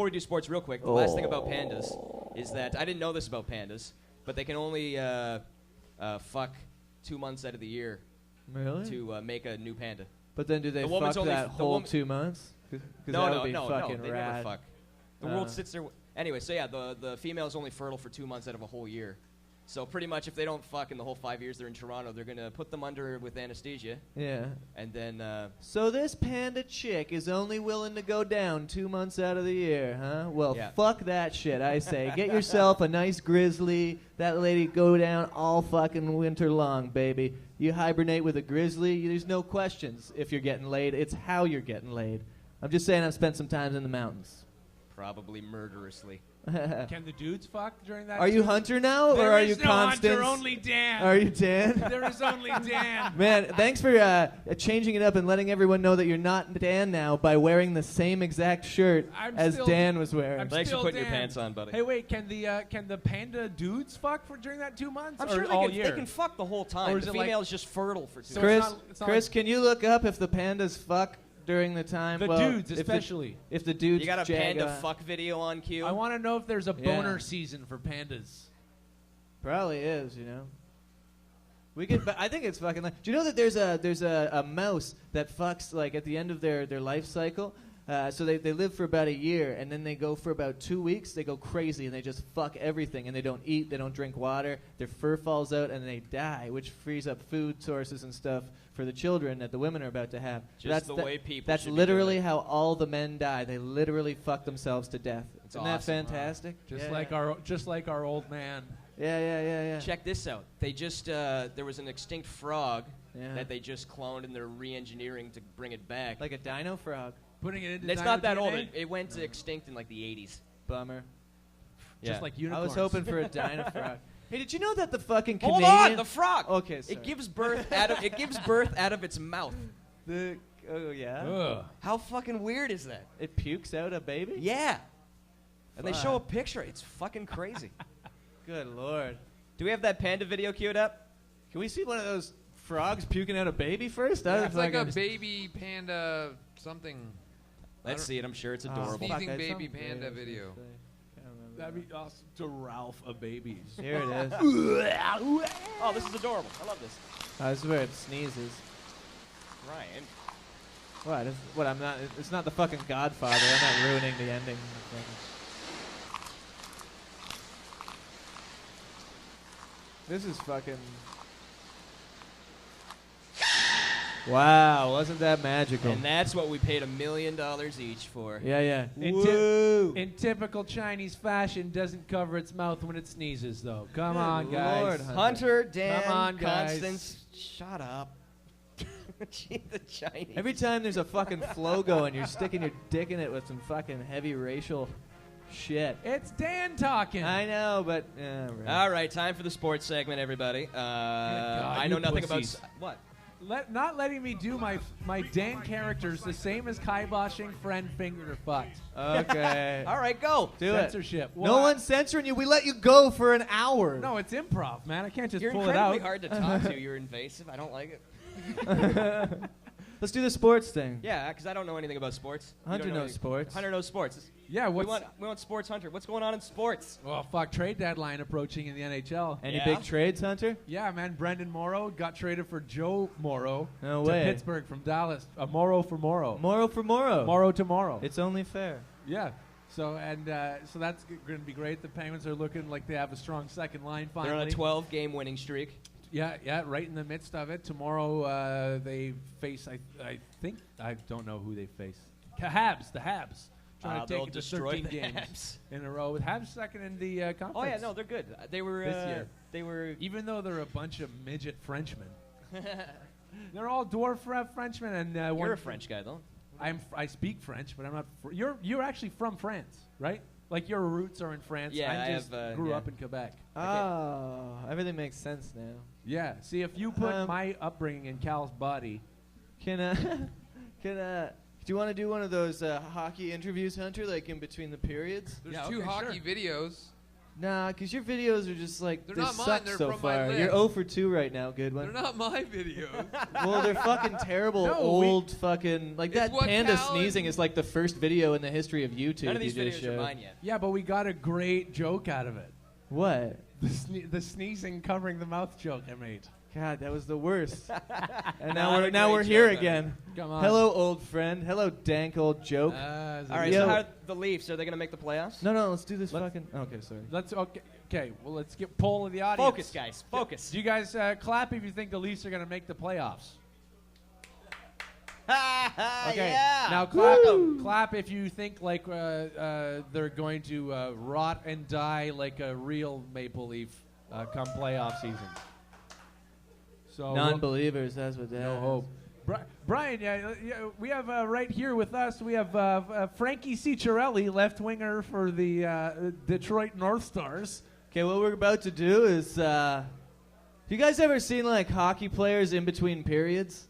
we do sports, real quick, the last thing about pandas is that I didn't know this about pandas, but they can only fuck 2 months out of the year. Really? To make a new panda. But then do they fuck that whole 2 months? No, they never rad. fuck. The world sits there. Anyway, so yeah, the female is only fertile for 2 months out of a whole year. So pretty much, if they don't fuck in the whole 5 years they're in Toronto, they're gonna put them under with anesthesia. Yeah. And then. So this panda chick is only willing to go down 2 months out of the year, huh? Well, fuck that shit, I say. Get yourself a nice grizzly. That lady go down all fucking winter long, baby. You hibernate with a grizzly. There's no questions if you're getting laid. It's how you're getting laid. I'm just saying I've spent some time in the mountains. Probably murderously. Can the dudes fuck during that? Are you Hunter now, or are you Constance? There is no Hunter, only Dan. Are you Dan? There is only Dan. Man, thanks for changing it up and letting everyone know that you're not Dan now by wearing the same exact shirt as Dan was wearing. Thanks for putting your pants on, buddy. Hey, wait, can the panda dudes fuck during that 2 months? I'm or sure all they year? can fuck the whole time. The female is just fertile for 2 months. So Chris, can you look up if the pandas fuck during the time? The dudes, especially. If the dudes you got a jag panda fuck video on cue? I want to know if there's a boner season for pandas. Probably is, you know. We could, but I think it's fucking. Do you know that there's a mouse that fucks like at the end of their life cycle? So they live for about a year, and then they go for about 2 weeks. They go crazy, and they just fuck everything, and they don't eat, they don't drink water. Their fur falls out, and they die, which frees up food sources and stuff for the children that the women are about to have. Just the way people That's should be literally doing it. how all the men die. They literally fuck themselves to death. It's Isn't that awesome. fantastic? Just like our old man. Yeah. Check this out. They just there was an extinct frog that they just cloned, and they're re-engineering to bring it back. Like a dino frog. Putting it into It's dino not that DNA? old. It went extinct in like the 80s. Bummer. Just like I unicorns. was hoping for a dino frog. Hey, did you know that the fucking Hold Canadian... on, the frog. Okay, sorry. It gives birth out of its mouth. Oh yeah. Ugh. How fucking weird is that? It pukes out a baby. Yeah. And they show a picture. It's fucking crazy. Good lord. Do we have that panda video queued up? Can we see one of those frogs puking out a baby first? Yeah, it's like a baby panda something. Let's see it. I'm sure it's adorable. Sneezing baby panda video. That'd be awesome to Ralph a babies. Here it is. Oh, this is adorable. I love this. This is where it sneezes. Bryan. What? I'm not. It's not the fucking Godfather. I'm not ruining the ending. This is fucking. Wow, wasn't that magical? And that's what we paid $1 million each for. Yeah. In typical Chinese fashion, doesn't cover its mouth when it sneezes, though. Come on, guys. Lord, Hunter, Dan, Come on, guys. Constance, shut up. Gee, the Chinese. Every time there's a fucking flow going, you're sticking your dick in it with some fucking heavy racial shit. It's Dan talking. I know, but All right, time for the sports segment, everybody. I know nothing about pussies. what. not letting me do my Dan characters the same as kiboshing friend fingered or fucked. Okay. All right, go. Do Censorship. it. No one's censoring you. We let you go for an hour. No, it's improv, man. I can't just You're pull it out. incredibly hard to talk to. You're invasive. I don't like it. Let's do the sports thing. Yeah, because I don't know anything about sports. Hunter knows sports. Hunter knows sports. Yeah, we want sports, Hunter. What's going on in sports? Well, fuck, trade deadline approaching in the NHL. Any big trades, Hunter? Yeah, man. Brendan Morrow got traded for Joe Morrow No to way. Pittsburgh from Dallas. Morrow for Morrow. Morrow for Morrow. Morrow to Morrow. It's only fair. Yeah. So so that's going to be great. The Penguins are looking like they have a strong second line finally. They're on a 12-game winning streak. Yeah, right in the midst of it. Tomorrow they face, I think, I don't know who they face. The Habs. Trying to They'll take it to destroy 13 the games Habs. in a row. With Habs second in the conference. Oh yeah, no, they're good. They were this year. They were even though they're a bunch of midget Frenchmen. They're all dwarf Frenchmen, and you're a French guy though. I speak French, but I'm not. You're actually from France, right? Like your roots are in France. Yeah, I just grew up in Quebec. Oh, everything makes sense now. Yeah. See, if you put my upbringing in Cal's body, do you want to do one of those hockey interviews, Hunter, like in between the periods? There's two hockey videos. Nah, because your videos are just like, They're they not mine, suck they're so from my far. list. You're 0 for 2 right now, good one. They're not my videos. Well, they're fucking terrible, old fucking... Like, It's that what panda Cal sneezing is like the first video in the history of YouTube. None of these you just videos are showed. mine yet. yeah, but we got a great joke out of it. What? The sneezing covering the mouth joke I made. God, that was the worst. And Not a now we're great here joke, again. Come on. Hello, old friend. Hello, dank old joke. All right, Yo. so how the Leafs, are they going to make the playoffs? No, let's do this fucking... Okay, sorry. Okay. Well, let's get poll of the audience. Focus, guys. Focus. Do you guys clap if you think the Leafs are going to make the playoffs? Okay. Yeah. Now clap if you think like they're going to rot and die like a real Maple Leaf come playoff season. So Non-believers, that's what that no is. hope. Bryan, yeah, we have right here with us. We have Frankie Ciccarelli, left winger for the Detroit North Stars. Okay, what we're about to do is, you guys ever seen like hockey players in between periods?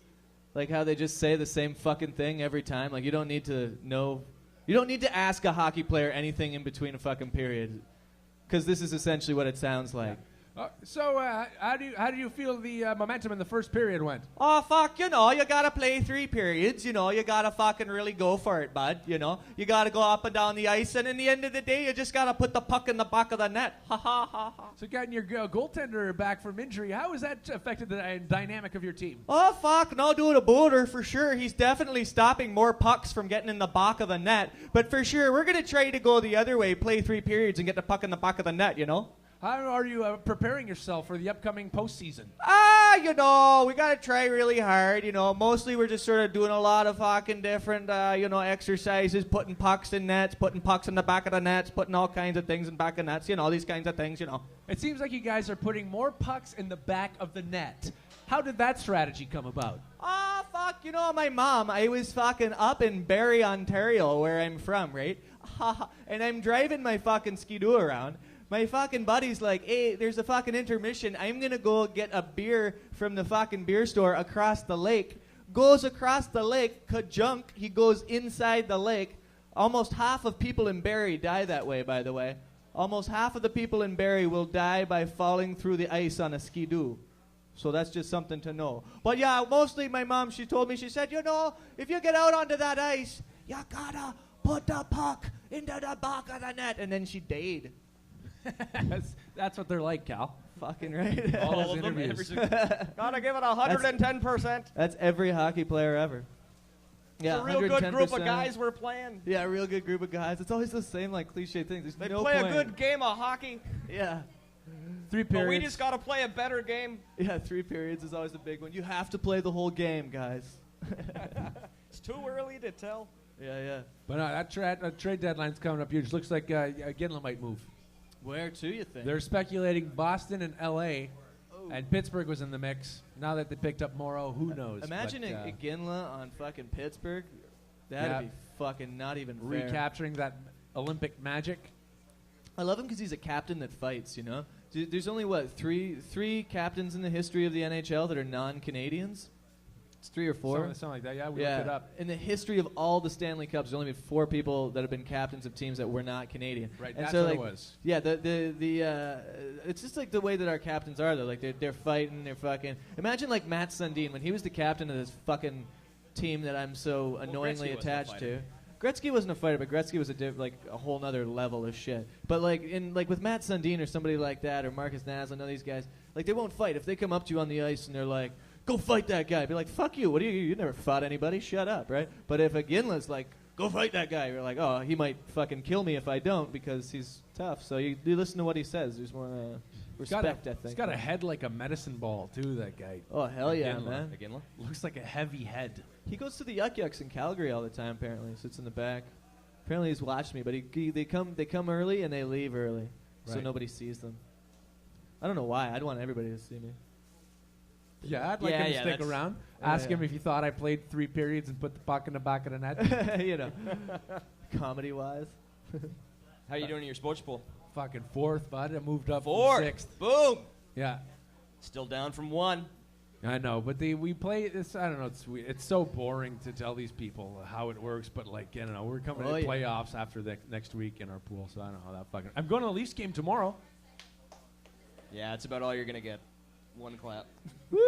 Like how they just say the same fucking thing every time? Like you don't need to ask a hockey player anything in between a fucking period. Because this is essentially what it sounds like. So how do you feel the momentum in the first period went? Oh, fuck, you gotta play 3 periods, you gotta fucking really go for it, bud, you gotta go up and down the ice, and in the end of the day, you just gotta put the puck in the back of the net. Ha ha ha ha. So getting your goaltender back from injury, how has that affected the dynamic of your team? Oh, fuck, no, do it a boulder for sure. He's definitely stopping more pucks from getting in the back of the net, but for sure, we're gonna try to go the other way, play 3 periods and get the puck in the back of the net, How are you preparing yourself for the upcoming postseason? We got to try really hard, Mostly we're just sort of doing a lot of fucking different, exercises, putting pucks in nets, putting pucks in the back of the nets, putting all kinds of things in back of nets, these kinds of things, It seems like you guys are putting more pucks in the back of the net. How did that strategy come about? Oh, fuck, my mom, I was fucking up in Barrie, Ontario, where I'm from, right? And I'm driving my fucking skidoo around. My fucking buddy's like, hey, there's a fucking intermission. I'm going to go get a beer from the fucking beer store across the lake. Goes across the lake, ka-junk, he goes inside the lake. Almost half of people in Barrie die that way, by the way. Almost half of the people in Barrie will die by falling through the ice on a skidoo. So that's just something to know. But yeah, mostly my mom, she told me, she said, if you get out onto that ice, you gotta put the puck into the back of the net. And then she died. That's what they're like, Cal. Fucking right. All those interviews. Gotta give it 110%. That's every hockey player ever. Yeah, It's a real good group of 110%. guys we're playing. Yeah, a real good group of guys. It's always the same cliche things. There's They no play point. a good game of hocky, Yeah. 3 but periods. we just gotta play a better game. Yeah, 3 periods is always the big one. You have to play the whole game, guys. It's too early to tell. Yeah. But no, that trade deadline's coming up huge. Looks like Ginla might move. Where to, you think? They're speculating Boston and L.A., and Pittsburgh was in the mix. Now that they picked up Morrow, who knows? Imagine a Ginla on fucking Pittsburgh. That'd be fucking not even fair. Recapturing that Olympic magic. I love him because he's a captain that fights, There's only, three captains in the history of the NHL that are non-Canadians? It's 3 or 4. Something like that. Yeah, we looked it up. In the history of all the Stanley Cups, there's only been 4 people that have been captains of teams that were not Canadian. Right, and that's so, what like, it was. Yeah, it's just like the way that our captains are, though. Like, they're fighting, they're fucking... Imagine, like, Matt Sundin, when he was the captain of this fucking team that I'm so annoyingly attached to. Gretzky wasn't a fighter, but Gretzky was a whole nother level of shit. But with Matt Sundin or somebody like that, or Marcus Naslund, none of these guys, like, they won't fight. If they come up to you on the ice and they're like, go fight that guy, be like, fuck you, what are you never fought anybody, shut up, right? But if a Ginla's like, go fight that guy, you're like, oh, he might fucking kill me if I don't because he's tough. So you listen to what he says. There's more respect, I think. He's got a head like a medicine ball, too, that guy. Oh, hell yeah, Ginla. man. A Ginla? Looks like a heavy head. He goes to the Yuck Yucks in Calgary all the time, apparently. Sits in the back. Apparently he's watched me, but they come early and they leave early, so Right. nobody sees them. I don't know why. I'd want everybody to see me. Yeah, I'd like him to stick around. Ask him if he thought I played 3 periods and put the puck in the back of the net. You know, comedy-wise. How you doing in your sports pool? Fucking 4th, bud. I moved up 4th. from 6th. Boom. Yeah. Still down from 1. I know, but we play this. I don't know. It's so boring to tell these people how it works. But like, I don't know. We're coming to playoffs after the next week in our pool, so I don't know how that fucking. I'm going to the Leafs game tomorrow. Yeah, that's about all you're gonna get. 1 clap. Woo!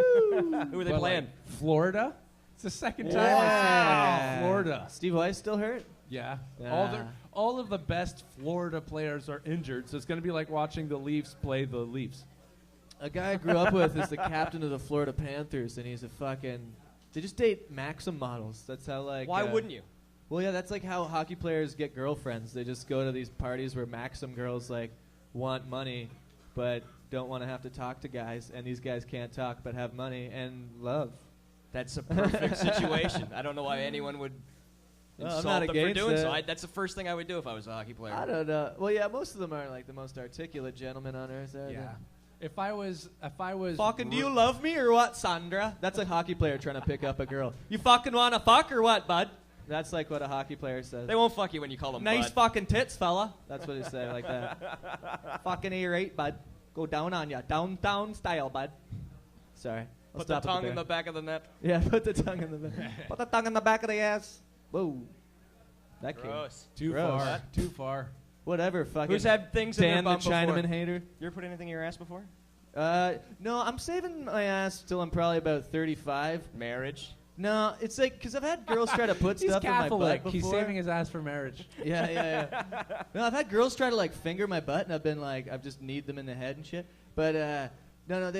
Who are they playing? Like, Florida. It's the second time I've seen Florida. Steve Weiss still hurt? Yeah. Ah. All of the best Florida players are injured, so it's going to be like watching the Leafs play the Leafs. A guy I grew up with is the captain of the Florida Panthers, and he's a fucking... They just date Maxim models. That's how, like... Why wouldn't you? Well, yeah, that's like how hockey players get girlfriends. They just go to these parties where Maxim girls, like, want money, but don't want to have to talk to guys, and these guys can't talk but have money and love. That's a perfect situation. I don't know why anyone would insult them for doing so. That's the first thing I would do if I was a hockey player. I don't know. Well, yeah, most of them aren't like the most articulate gentlemen on earth. Yeah. If I was fucking, do you love me or what, Sandra? That's a hockey player trying to pick up a girl. You fucking want to fuck or what, bud? That's like what a hockey player says. They won't fuck you when you call them nice bud. fucking tits, fella. That's what they say, like that. Fucking A8, bud. Go down on ya. Downtown style, bud. Sorry. Put the tongue in the back of the net. Yeah, put the tongue in the back. Put the tongue in the back of the ass. Whoa. That came. Gross. Too far. Too far. Whatever, fucking. Who's had things in their Dan the bum before? Chinaman hater. You ever put anything in your ass before? No, I'm saving my ass till I'm probably about 35. Marriage? No, it's like, because I've had girls try to put stuff in my butt before. He's saving his ass for marriage. Yeah. No, I've had girls try to, like, finger my butt, and I've been like, I've just kneed them in the head and shit. But, no,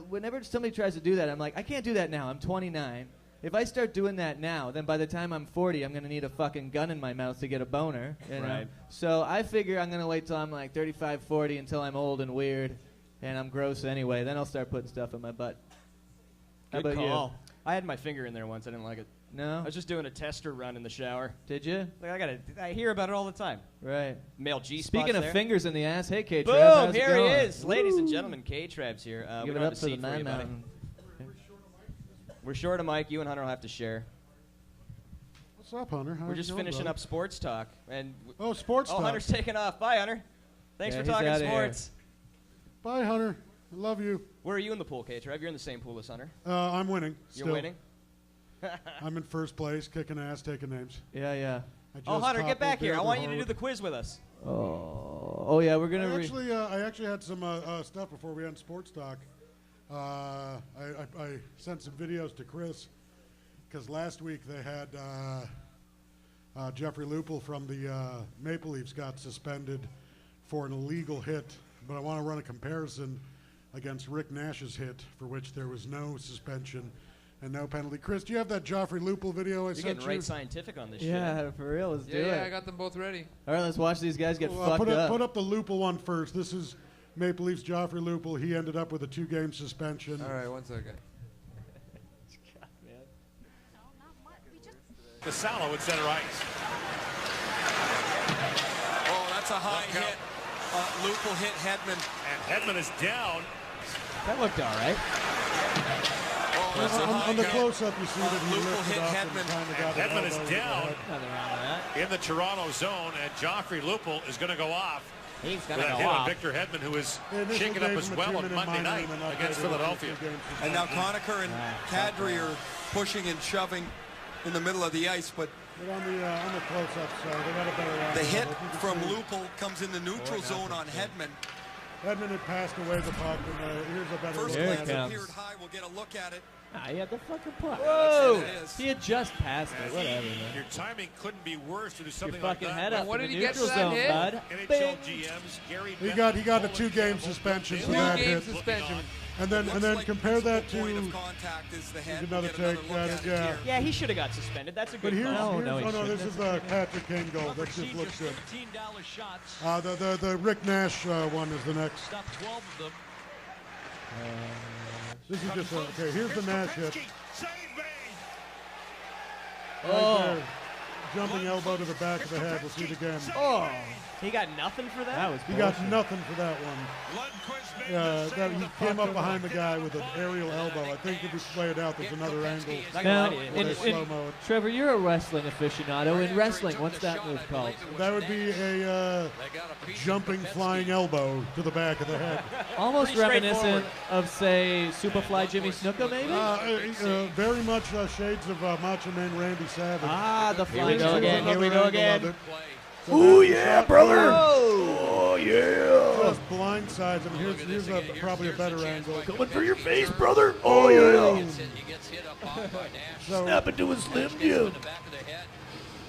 whenever somebody tries to do that, I'm like, I can't do that now. I'm 29. If I start doing that now, then by the time I'm 40, I'm going to need a fucking gun in my mouth to get a boner. You know? Right. So I figure I'm going to wait till I'm like 35, 40 until I'm old and weird, and I'm gross anyway. Then I'll start putting stuff in my butt. Good How about call. you? I had my finger in there once. I didn't like it. No? I was just doing a tester run in the shower. Did you? Like, I hear about it all the time. Right. Male G-spots Speaking of there. fingers in the ass, hey, K-Trav, Boom! how's it Here he going? is. Ladies and gentlemen, K-Trav's here. Give we it don't up have a for the seat for you, man buddy. mountain. We're short a mic. You and Hunter will have to share. What's up, Hunter? How We're you just doing, finishing brother? up sports talk. And sports talk. Hunter's taking off. Bye, Hunter. Thanks Yeah, for he's talking outta sports. Bye, Hunter. I love you. Where are you in the pool, K-Trav? You're in the same pool as Hunter. I'm winning. You're still. winning? I'm in first place, kicking ass, taking names. Yeah. Oh, Hunter, get back here. I want you to do the quiz with us. Oh yeah, we're going to... I actually had some stuff before we end sports talk. I sent some videos to Chris because last week they had Jeffrey Lupul from the Maple Leafs got suspended for an illegal hit, but I want to run a comparison against Rick Nash's hit, for which there was no suspension and no penalty. Chris, do you have that Joffrey Lupul video I You're sent getting you? right scientific on this shit. Yeah, for real, let's do it. Yeah, I got them both ready. All right, let's watch these guys get fucked put up. Put up the Lupul one first. This is Maple Leafs Joffrey Lupul. He ended up with a 2-game suspension. All right, 1 second. Casalo at center ice. Oh, that's a high hit. Lupul hit Hedman. And Hedman is down. That looked all right. Oh, that's a high On the hit. close-up, you see that he Lupul lifted hit up Hedman. and kind of And got an Hedman is elbow to the down head. Nothing wrong with that. in the Toronto zone, and Joffrey Lupul is going to go off He's gonna That go hit on off. Victor Hedman, who was Initial shaken up gave as him a well on 2-minute Monday minor night and then against upgraded Philadelphia. to 2 games And now suspension. Conacher and Kadri are pushing and shoving in the middle of the ice, but But on the close-ups, they got a better angle. the hit If you can from see, Lupul comes in the neutral zone on Hedman. Hedman had passed away the puck, and here's a better First look Here at it it. comes. appeared high. We'll get a look at it. He had the fucking puck. Whoa! it is. He had just passed it. Whatever, man. Your timing couldn't be worse to do Your something like fucking that. head up What in did the he get neutral for that zone, hit? bud. NHL GMs, Gary He Bettman, got a Polish 2-game Campbell, suspension for Two that game hit. suspension. And then Looks compare like that the point of to contact is the head. another We'll get take. look at it Yeah. here. Yeah, he should have got suspended. That's a But good here's, call. no, he this is the Patrick Kane goal. That just looks good. The Rick Nash one is the next. This is just okay. Here's the Nash hit. Right there. Jumping elbow to the back of the head. We'll see it again. Oh, he got nothing for that? That was He got nothing for that one. He came up behind the guy with an aerial elbow. I think if we play it out, there's another angle. Not gonna Now, lie to you. in, Slow-mo. Trevor, you're a wrestling aficionado. In wrestling, what's that move called? That would be a jumping flying elbow to the back of the head. Almost Pretty reminiscent of, say, Superfly Jimmy Snuka, maybe? Very much shades of Macho Man Randy Savage. Ah, the Here we flying go again. Here we go again. Oh yeah, brother! Oh, yeah! Just blindsides him. Here's probably a better angle. Coming for your face, brother! Oh yeah! Snap into his Slim Jim.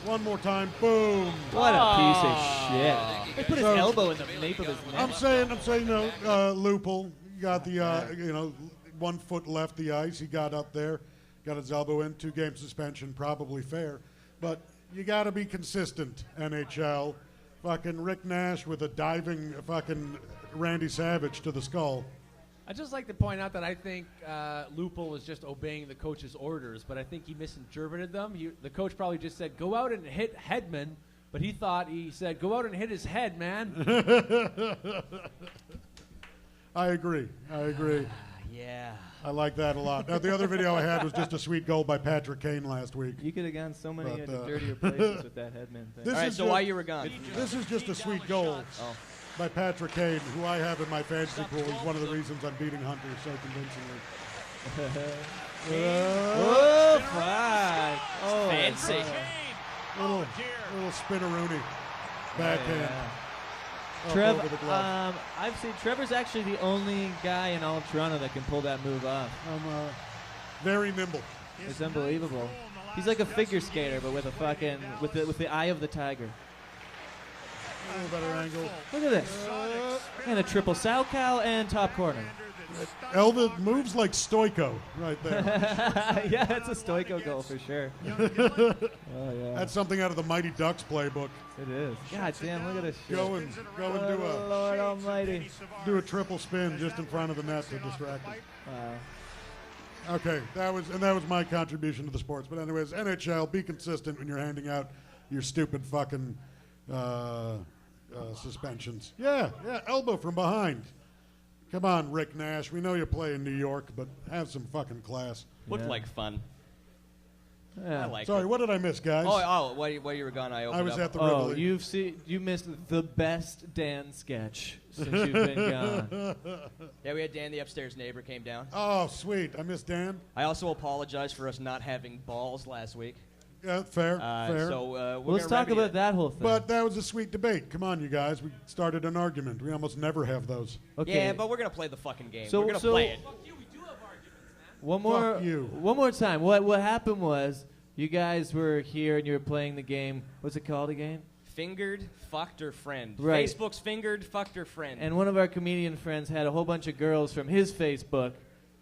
One more time, boom! What a piece of shit. He put his elbow in the nape of his neck. I'm saying, Lupul got the 1 foot left the ice. He got up there, got his elbow in. 2-game suspension, probably fair, but you got to be consistent. NHL, fucking Rick Nash with a diving fucking Randy Savage to the skull. I'd just like to point out that I think Lupul was just obeying the coach's orders, but I think he misinterpreted them. The coach probably just said, go out and hit Hedman, but he thought he said, go out and hit his head, man. I agree. Yeah. I like that a lot. Now, the other video I had was just a sweet goal by Patrick Kane last week. You could have gone so many But, dirtier places with that Headman thing. This All right, is so just- while you were gone. This is just a sweet goal by Patrick Kane, who I have in my fantasy pool. He's one of the reasons I'm beating Hunter so convincingly. Oh, fuck. Oh, Fancy. Little spinneroonie. Backhand. Up Trev, over the glove. I've seen Trevor's actually the only guy in all of Toronto that can pull that move off. I'm very nimble. It's unbelievable. He's like a figure skater, but with a fucking with the eye of the tiger. A little better angle. Look at this, and a triple sow cow and top corner. Elva moves like Stoico right there. Yeah, that's a Stoico goal for sure. Oh yeah, That's something out of the Mighty Ducks playbook. it is. God damn, look at this shit. Go and Oh, Lord Almighty. do a triple spin just in front of the net to distract him. Wow. Okay, that was my contribution to the sports. But anyways, NHL, be consistent when you're handing out your stupid fucking suspensions. Yeah, elbow from behind. Come on, Rick Nash. We know you play in New York, but have some fucking class. Looked Yeah. like fun. Yeah. I like Sorry, it. what did I miss, guys? While you were gone, I opened I was up. at the Oh, Rivoli. you missed the best Dan sketch since you've been gone. Yeah, we had Dan, the upstairs neighbor, came down. Oh, sweet. I missed Dan. I also apologize for us not having balls last week. Yeah, fair. So Well, let's talk about that whole thing. But that was a sweet debate. Come on, you guys. We started an argument. We almost never have those. Okay. Yeah, but we're gonna play the fucking game. So- we're gonna so- play it. One more, Fuck you. one more time. What happened was you guys were here and you were playing the game. What's it called again? Fingered, fucked, or friend. Right. Facebook's fingered, fucked, or friend. And one of our comedian friends had a whole bunch of girls from his Facebook,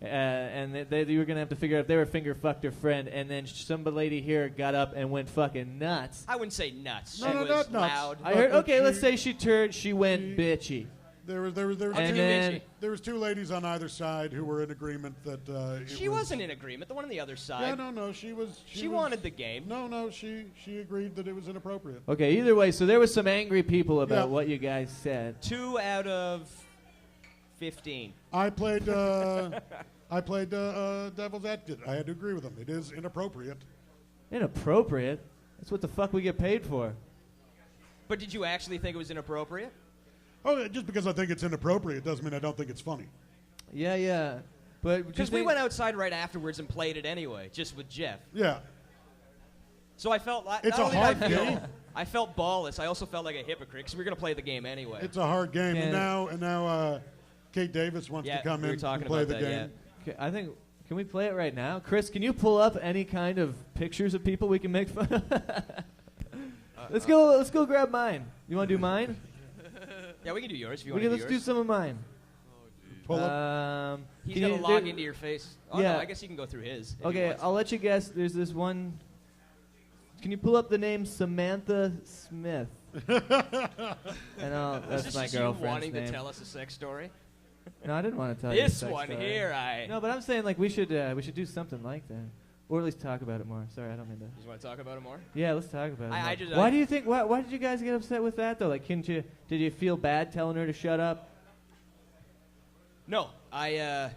and you were gonna have to figure out if they were finger fucked or friend. And then some lady here got up and went fucking nuts. I wouldn't say nuts. No, She no, was not nuts. loud. I heard. Okay, she- let's say she went bitchy. There was And two, then there was two ladies on either side who were in agreement that it She was, wasn't in agreement. The one on the other side. Yeah, no, she was. She was- wanted the game. No, she agreed that it was inappropriate. okay. Either way, so there was some angry people about Yeah. what you guys said. 2 out of 15. I played devil's advocate. I had to agree with them. It is inappropriate. Inappropriate. That's what the fuck we get paid for. But did you actually think it was inappropriate? Oh, just because I think it's inappropriate doesn't mean I don't think it's funny. Yeah. But Because we went outside right afterwards and played it anyway, just with Jeff. Yeah. So I felt like It's a hard game. I felt ballless. I also felt like a hypocrite because we were going to play the game anyway. It's a hard game, and now Kate Davis wants to come in and play the game. Okay, I think. Can we play it right now, Chris? Can you pull up any kind of pictures of people we can make fun of? Let's go grab mine. You want to do mine? Yeah, we can do yours if you want to do Let's yours. do some of mine. Pull up. He's got to log into your face. Oh, yeah. no, I guess you can go through his. Okay, I'll let you guess. There's this one. Can you pull up the name Samantha Smith? That's my girlfriend's you wanting name. to tell us a sex story? No, I didn't want to tell you. This a sex one story. here, No, but I'm saying like we should do something like that, or at least talk about it more. Sorry, I don't mean to. You just want to talk about it more? Yeah, let's talk about it. more. Why do you think? Why did you guys get upset with that though? Like, did you feel bad telling her to shut up? No, Yeah.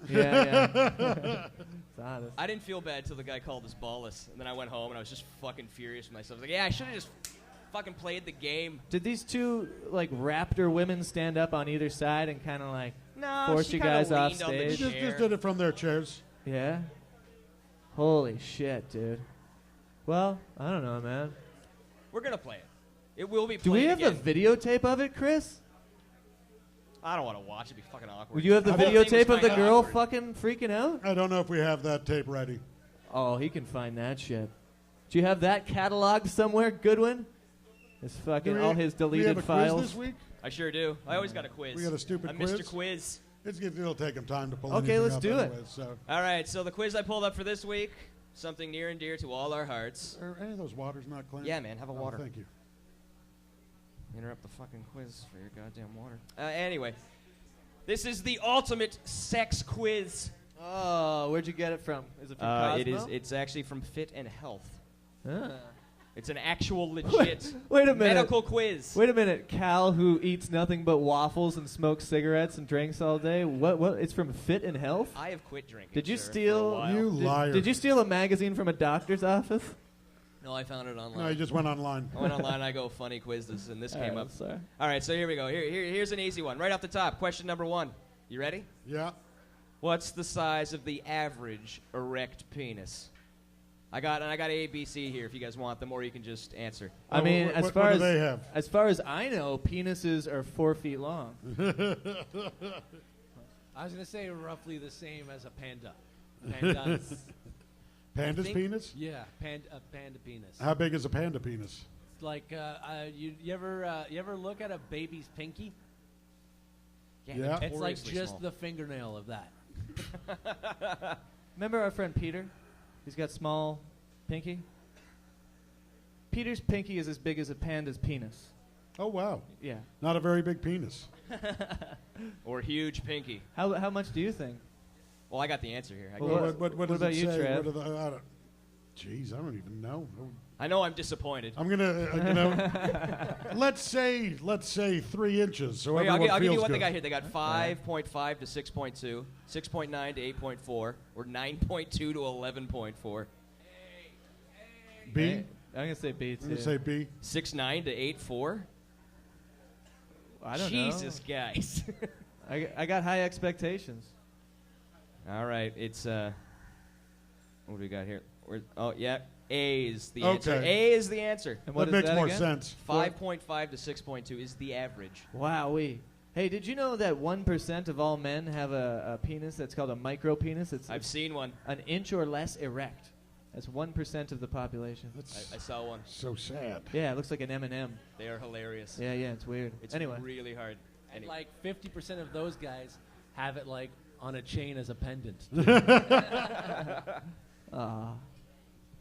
Yeah. It's honest. I didn't feel bad till the guy called us ballless, and then I went home and I was just fucking furious with myself. I was like, yeah, I should have just fucking played the game. Did these two like raptor women stand up on either side and kind of like force she you kinda guys off leaned on the stage? Just did it from their chairs. Yeah. Holy shit, dude. Well, I don't know, man. We're gonna play it. It will be. Do we have again. the videotape of it, Chris? I don't want to watch it. It'd be fucking awkward. Would you have the whole thing was videotape of the kinda girl awkward. fucking freaking out? I don't know if we have that tape ready. Oh, he can find that shit. Do you have that cataloged somewhere, Goodwin? It's fucking all his Do we deleted have a files. quiz this week? I sure do. I always got a quiz. We got a stupid I'm quiz? Mr. Quiz. It'll take him time to pull Okay, anything let's up do it. anyways, so. All right, so the quiz I pulled up for this week, something near and dear to all our hearts. Are any of those waters not clean? Yeah, man, have a water. Thank you. Interrupt the fucking quiz for your goddamn water. Anyway, this is the ultimate sex quiz. Oh, where'd you get it from? Is it from Cosmo? It's actually from Fit and Health. Ah. It's an actual legit Wait a minute. medical quiz. Wait a minute. Cal, who eats nothing but waffles and smokes cigarettes and drinks all day. What? It's from Fit and Health? I have quit drinking. Did you sir, for a steal? while. You liar. Did you steal a magazine from a doctor's office? No, I found it online. No, he just went online. I went online. I go funny quizzes, and this came up. Sorry. All right, so here we go. Here's an easy one, right off the top. Question number 1. You ready? Yeah. What's the size of the average erect penis? I got A, B, C here if you guys want them, or you can just answer. I mean, what- as what far do as they have? as far as I know, penises are 4 feet long. I was going to say roughly the same as a panda. Pandas. Panda's penis? Yeah, panda penis. How big is a panda penis? It's like you ever look at a baby's pinky? Yeah. It's like notoriously just small. the fingernail of that. Remember our friend Peter? He's got small pinky. Peter's pinky is as big as a panda's penis. Oh, wow. Yeah. Not a very big penis. Or huge pinky. How much do you think? Well, I got the answer here. What does about it you, say? Trev? What are the, I don't, Jeez, I don't even know. I know I'm disappointed. I'm gonna, let's say 3 inches. So Wait, everyone I'll give you feels what they good. got here. They got 5.5 to 6.2, 6.9 to 8.4, or 9.2 to 11.4. B. I'm gonna say B too. I'm gonna say B. 6.9 to 8.4. I don't Jesus, guys. know. I got high expectations. All right, it's what do we got here? Oh yeah, A is the answer. Okay. A is the answer. And what That is makes more again? sense. 5.5 to 6.2 is the average. Wowee. Hey, did you know that 1% of all men have a penis that's called a micro penis? I've seen one. An inch or less erect. That's 1% of the population. That's I saw one. so sad. Yeah, it looks like an M&M. They are hilarious. Yeah, it's weird. It's anyway. really hard. And like 50% of those guys have it like on a chain as a pendant.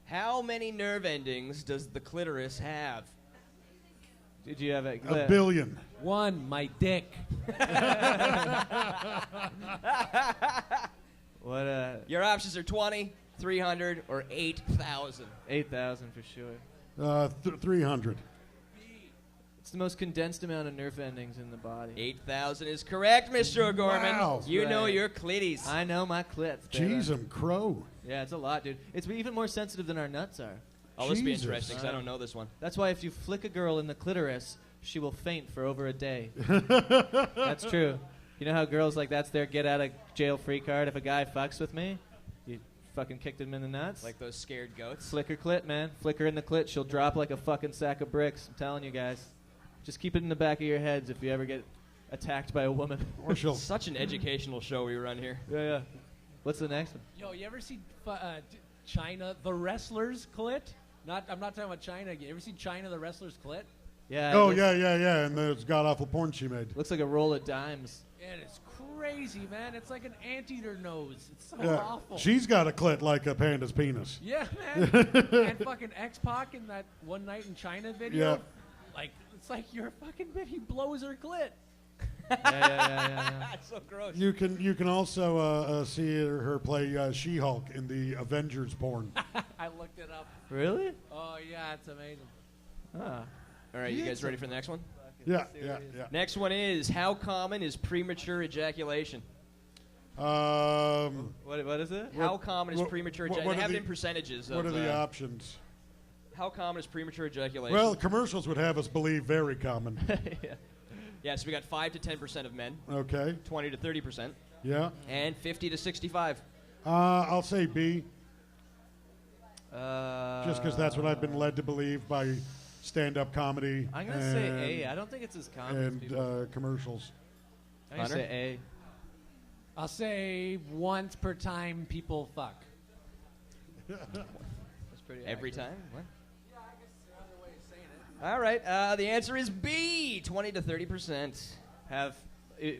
How many nerve endings does the clitoris have? Did you have A billion. 1, my dick. What? Your options are 20, 300, or 8,000. 8,000 for sure. 300. It's the most condensed amount of nerve endings in the body. 8,000 is correct, Mr. O'Gorman. Wow. You know Right. your clitties. I know my clits. baby. Jeez, I'm crow. Yeah, it's a lot, dude. It's even more sensitive than our nuts are. Oh, this will be Jesus. interesting because I don't know this one. That's why if you flick a girl in the clitoris, she will faint for over a day. That's true. You know how girls like that's their get out of jail free card? If a guy fucks with me, you fucking kicked him in the nuts. Like those scared goats. Flicker clit, man. Flicker in the clit. She'll drop like a fucking sack of bricks. I'm telling you guys. Just keep it in the back of your heads if you ever get attacked by a woman. Or she'll. Such an educational show we run here. Yeah. What's the next one? Yo, you ever see China the wrestler's clit? I'm not talking about China. You ever seen China the wrestler's clit? Yeah. Oh yeah. And there's god awful porn she made. Looks like a roll of dimes. And it's crazy, man. It's like an anteater nose. It's so Yeah. awful. She's got a clit like a panda's penis. Yeah, man. And fucking X-Pac in that One Night in China video. Yeah. Like, it's like you're a fucking bitch. He blows her clit. Yeah. That's so gross. You can also see her play She-Hulk in the Avengers porn. I looked it up. Really? Oh, yeah, it's amazing. Ah. All right, you guys ready for the next one? Yeah. Next one is, how common is premature ejaculation? What is it? How common is premature ejaculation? They have it in percentages. What are the options? How common is premature ejaculation? Well, commercials would have us believe very common. Yeah, so we got 5 to 10% of men. Okay. 20 to 30%. Yeah. And 50 to 65. I'll say B. Just because that's what I've been led to believe by stand-up comedy. I'm going to say A. I don't think it's as common as commercials. I'm going to say A. I'll say once per time people fuck. That's pretty Every accurate. time? What? Yeah, I guess another way of saying it. All right, the answer is B. 20 to 30% have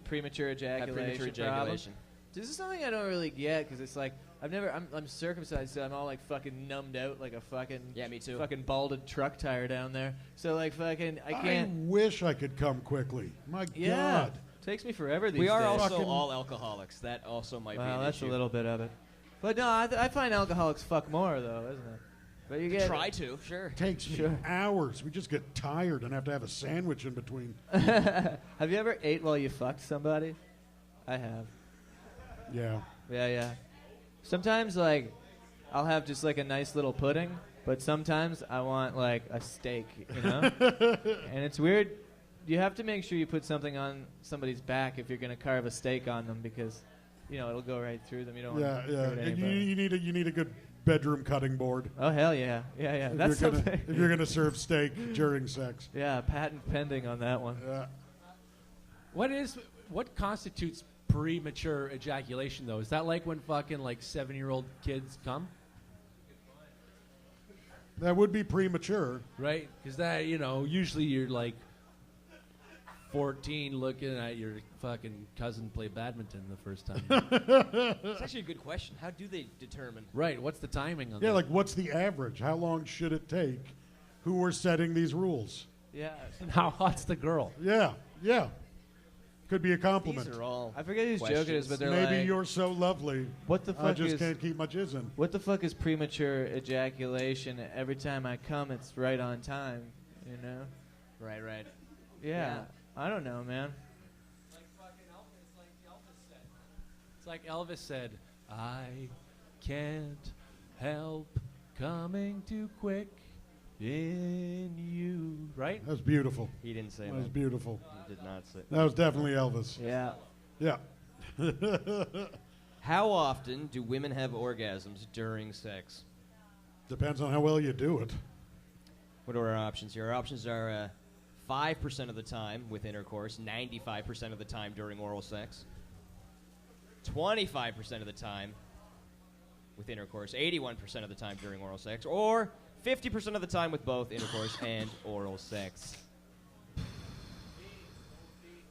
premature ejaculation. ejaculation. This is something I don't really get because it's like I'm circumcised, so I'm all like fucking numbed out like a fucking me too. Fucking balded truck tire down there. So like fucking I I can't. wish I could come quickly. My Yeah, God. takes me forever these We are days. also all alcoholics. That also might be an that's issue. a little bit of it. But no, I find alcoholics fuck more though, isn't it? But you get Try to, sure. Takes me hours. We just get tired and have to have a sandwich in between. Have you ever ate while you fucked somebody? I have. Yeah. Yeah. Sometimes, like, I'll have just, like, a nice little pudding, but sometimes I want, like, a steak, you know? And it's weird. You have to make sure you put something on somebody's back if you're going to carve a steak on them because, you know, it'll go right through them. You don't want to hurt And anybody. you need a good bedroom cutting board. Oh, hell yeah. Yeah. If That's you're gonna, something. if you're going to serve steak during sex. Yeah, patent pending on that one. Yeah. What constitutes premature ejaculation, though? Is that like when fucking like 7-year-old kids come? That would be premature. Right? Because that, usually you're like 14 looking at your fucking cousin play badminton the first time. It's actually a good question. How do they determine? Right. What's the timing on that? Yeah, like what's the average? How long should it take? Who are setting these rules? Yeah. And how hot's the girl? Yeah. Could be a compliment. These are all I forget whose joke it is, but they're Maybe like, you're so lovely. what the fuck I just is can't keep my jizz in. What the fuck is premature ejaculation? Every time I come, it's right on time, you know? Right. Yeah. I don't know, man. Like fucking Elvis, it's like Elvis said, I can't help coming too quick in you. Right? That was beautiful. He didn't say That that. was beautiful. He did not say That was definitely Elvis. Yeah. Yeah. How often do women have orgasms during sex? Depends on how well you do it. What are our options here? Our options are 5% of the time with intercourse, 95% of the time during oral sex, 25% of the time with intercourse, 81% of the time during oral sex, or 50% of the time with both intercourse and oral sex.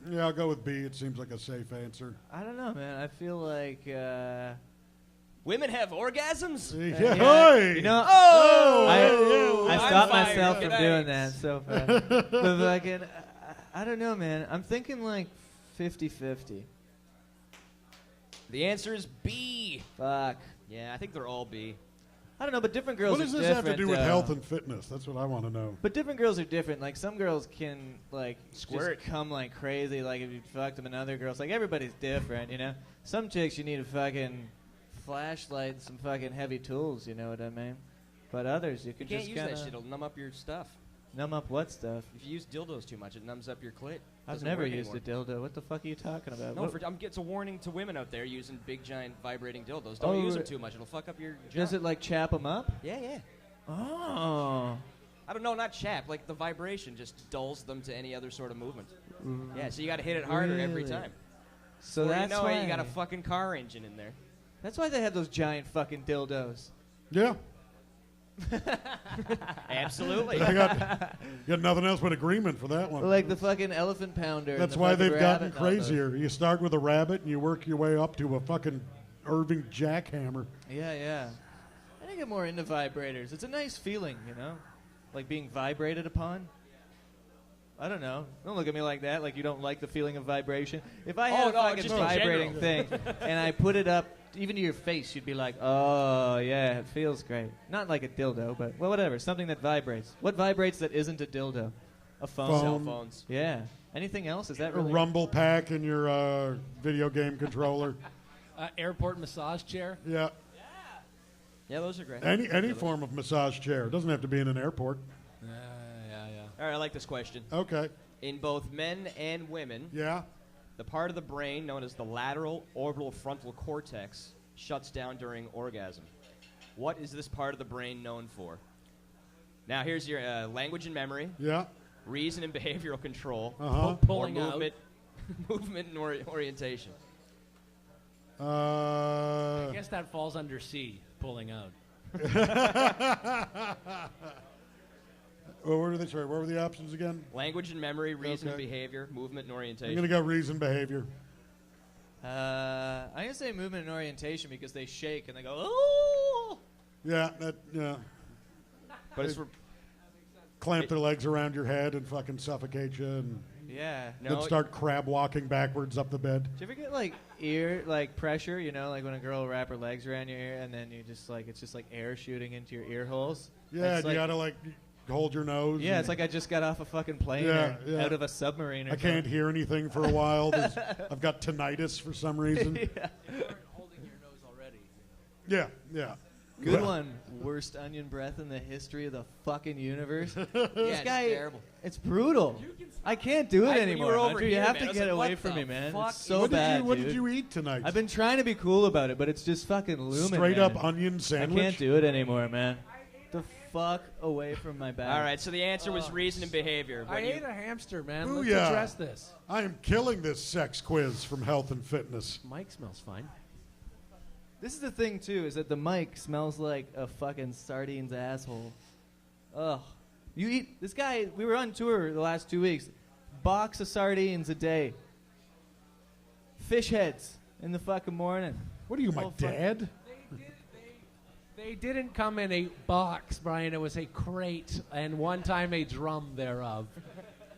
Yeah, I'll go with B. It seems like a safe answer. I don't know, man. I feel like Women have orgasms? Yeah. Hey! You know, I I'm stopped fired. myself Good from doing night. that so fast. But fucking, I don't know, man. I'm thinking like 50-50. The answer is B. Fuck. Yeah, I think they're all B. I don't know, but different girls What does are this different. have to do with health and fitness? That's what I want to know. But different girls are different. Like some girls can like Squirt. just come like crazy. Like if you fucked them, and other girls like everybody's different. You know, some chicks you need a fucking flashlight and some fucking heavy tools. You know what I mean? But others you You can can't just use kinda that shit. It'll numb up your stuff. Numb up what stuff? If you use dildos too much, it numbs up your clit. I've Doesn't never work used anymore. a dildo. What the fuck are you talking about? No, What- it's a warning to women out there using big, giant, vibrating dildos. Don't use them too much. It'll fuck up your job. Does it like chap them up? Yeah. Oh. I don't know, not chap. Like the vibration just dulls them to any other sort of movement. Yeah, so you got to hit it harder every Really? time. So Before that's you know why it, you got a fucking car engine in there. That's why they have those giant fucking dildos. Yeah. Absolutely. They got nothing else but agreement for that one. Like the fucking elephant pounder. and That's the why fucking they've gotten rabbit and all those. crazier. You start with a rabbit and you work your way up to a fucking Irving jackhammer. Yeah. I think I'm more into vibrators. It's a nice feeling, you know? Like being vibrated upon. I don't know. Don't look at me like that, like you don't like the feeling of vibration. If I had a fucking just in vibrating general. thing and I put it up even to your face, you'd be like, oh, yeah, it feels great. Not like a dildo, but, well, whatever. Something that vibrates. What vibrates that isn't a dildo? A phone? Cell phones. Yeah. Anything else? Is that A really... rumble pack in your video game controller. Airport massage chair. Yeah. Yeah, those are great. Any form of massage chair. It doesn't have to be in an airport. Yeah. All right, I like this question. Okay. In both men and women, Yeah. the part of the brain known as the lateral orbital frontal cortex shuts down during orgasm. What is this part of the brain known for? Now, here's your language and memory, Yeah. reason and behavioral control, Uh-huh. Pulling or out. movement, movement and orientation. I guess that falls under C, pulling out. What were the options again? Language and memory, reason and Okay. behavior, movement and I'm orientation. going to go reason behavior. I'm going to say movement and orientation because they shake and they go, oh! Yeah. But it's Clamp their legs around your head and fucking suffocate you and Yeah. then start crab walking backwards up the bed. Do you ever get like ear pressure? You know, like when a girl will wrap her legs around your ear, and then you just like it's just like air shooting into your ear holes. Yeah, It's and you like- got to hold your nose. Yeah, and it's like I just got off a fucking plane Yeah, or yeah. out of a submarine. Or I can't hear anything for a while. I've got tinnitus for some reason. Yeah. Holding your nose already. Yeah. Good one. Worst onion breath in the history of the fucking universe. This it's guy, terrible. it's brutal. I can't do it when you anymore. were over Andrew, you here, have man, I to was get like, away what from the me, man. fuck? It's so what bad, What dude. did you eat tonight? I've been trying to be cool about it, but it's just fucking looming. Straight man. up onion I sandwich. can't do it anymore, man. The fuck away from my back. All right, so the answer was reason and behavior. I When you- ate a hamster, man. Booyah. Let's address this. I am killing this sex quiz from Health and Fitness. Mike smells fine. This is the thing too, is that the mic smells like a fucking sardines asshole. Ugh. You eat this guy. We were on tour the last 2 weeks. Box of sardines a day. Fish heads in the fucking morning. What are you, my Oh, fuck. dad? They didn't come in a box, Brian. It was a crate, and one time a drum thereof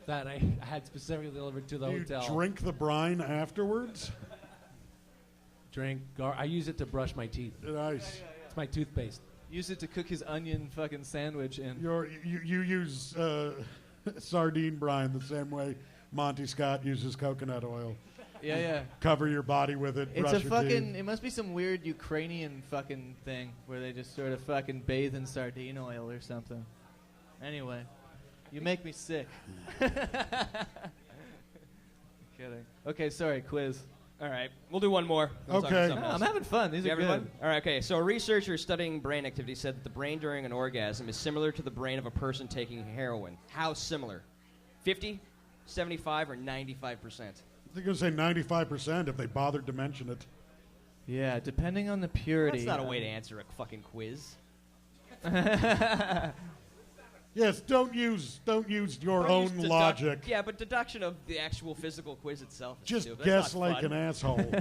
that I had specifically delivered to the Do you hotel. drink the brine afterwards? I use it to brush my teeth. Nice. It's my toothpaste. Use it to cook his onion fucking sandwich in. You use sardine brine the same way Monty Scott uses coconut oil. Yeah. Cover your body with it. It's brush a your fucking. teeth. It must be some weird Ukrainian fucking thing where they just sort of fucking bathe in sardine oil or something. Anyway, you make me sick. Kidding. Okay, sorry. Quiz. All right, we'll do one more. We'll talk about Okay. something No, else. I'm having fun. These You are having good. fun? All right, okay. So a researcher studying brain activity said that the brain during an orgasm is similar to the brain of a person taking heroin. How similar? 50, 75, or 95%? They're going to say 95% if they bothered to mention it. Yeah, depending on the purity. That's not a way to answer a fucking quiz. Yes, don't use your Don't own use logic. Yeah, but deduction of the actual physical quiz itself is Just stupid. guess That's not like fun. an asshole.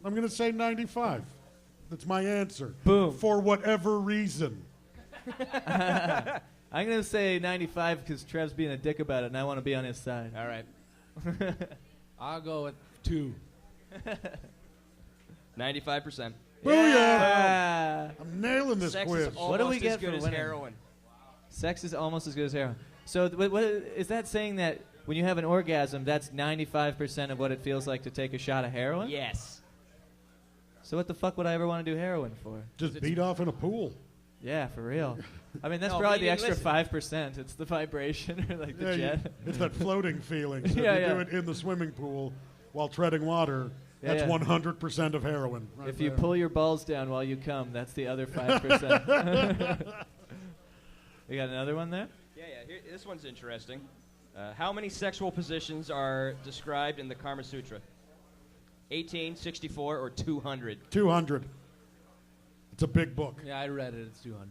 I'm going to say 95. That's my answer. Boom. For whatever reason. I'm going to say 95 because Trev's being a dick about it, and I want to be on his side. All right. I'll go with 2. 95%. Booyah! Yeah. I'm nailing this Sex quiz. is What do we almost get as good for as winning? heroin. Sex is almost as good as heroin. So what is that saying that when you have an orgasm, that's 95% of what it feels like to take a shot of heroin? Yes. So what the fuck would I ever want to do heroin for? Just beat off in a pool. Yeah, for real. I mean, that's No, probably but the you didn't extra 5%. It's the vibration or like the jet. It's that floating feeling. So Yeah, if you yeah. do it in the swimming pool while treading water, Yeah, that's yeah. 100% of heroin. Right If you there. pull your balls down while you come, that's the other 5%. You got another one there? Yeah. Here, this one's interesting. How many sexual positions are described in the Kama Sutra? 18, 64, or 200? 200. It's a big book. Yeah, I read it. It's 200.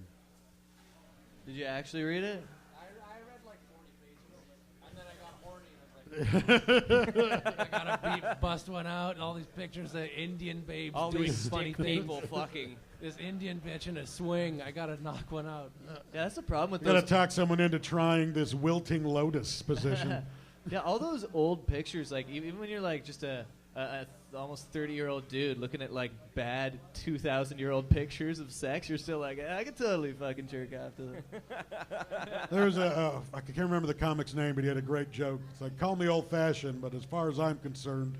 Did you actually read it? I read like 40 pages, and then I got horny. I was like, I gotta bust one out. And all these pictures of Indian babes All doing these funny stick things. people fucking. This Indian bitch in a swing. I gotta knock one out. Yeah, that's the problem with Gotta those. talk someone into trying this wilting lotus position. Yeah, all those old pictures, like even when you're like just a almost 30-year-old dude looking at like bad 2,000-year-old pictures of sex, you're still like, I could totally fucking jerk off to that. There's I can't remember the comic's name, but he had a great joke. It's like, call me old-fashioned, but as far as I'm concerned,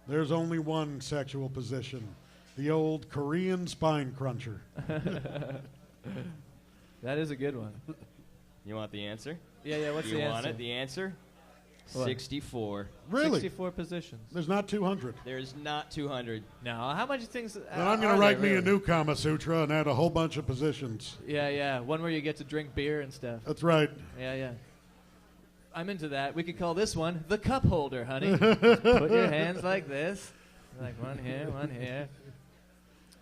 there's only one sexual position. The old Korean spine cruncher. That is a good one. You want the answer? Yeah, what's you the want answer? it? The answer? What? 64. Really? 64 positions. There's not 200. There's not 200. No, how much things? Then I'm going to write me a new Kama Sutra and add a whole bunch of positions. Yeah, one where you get to drink beer and stuff. That's right. Yeah. I'm into that. We could call this one the cup holder, honey. Just put your hands like this, like one here, one here.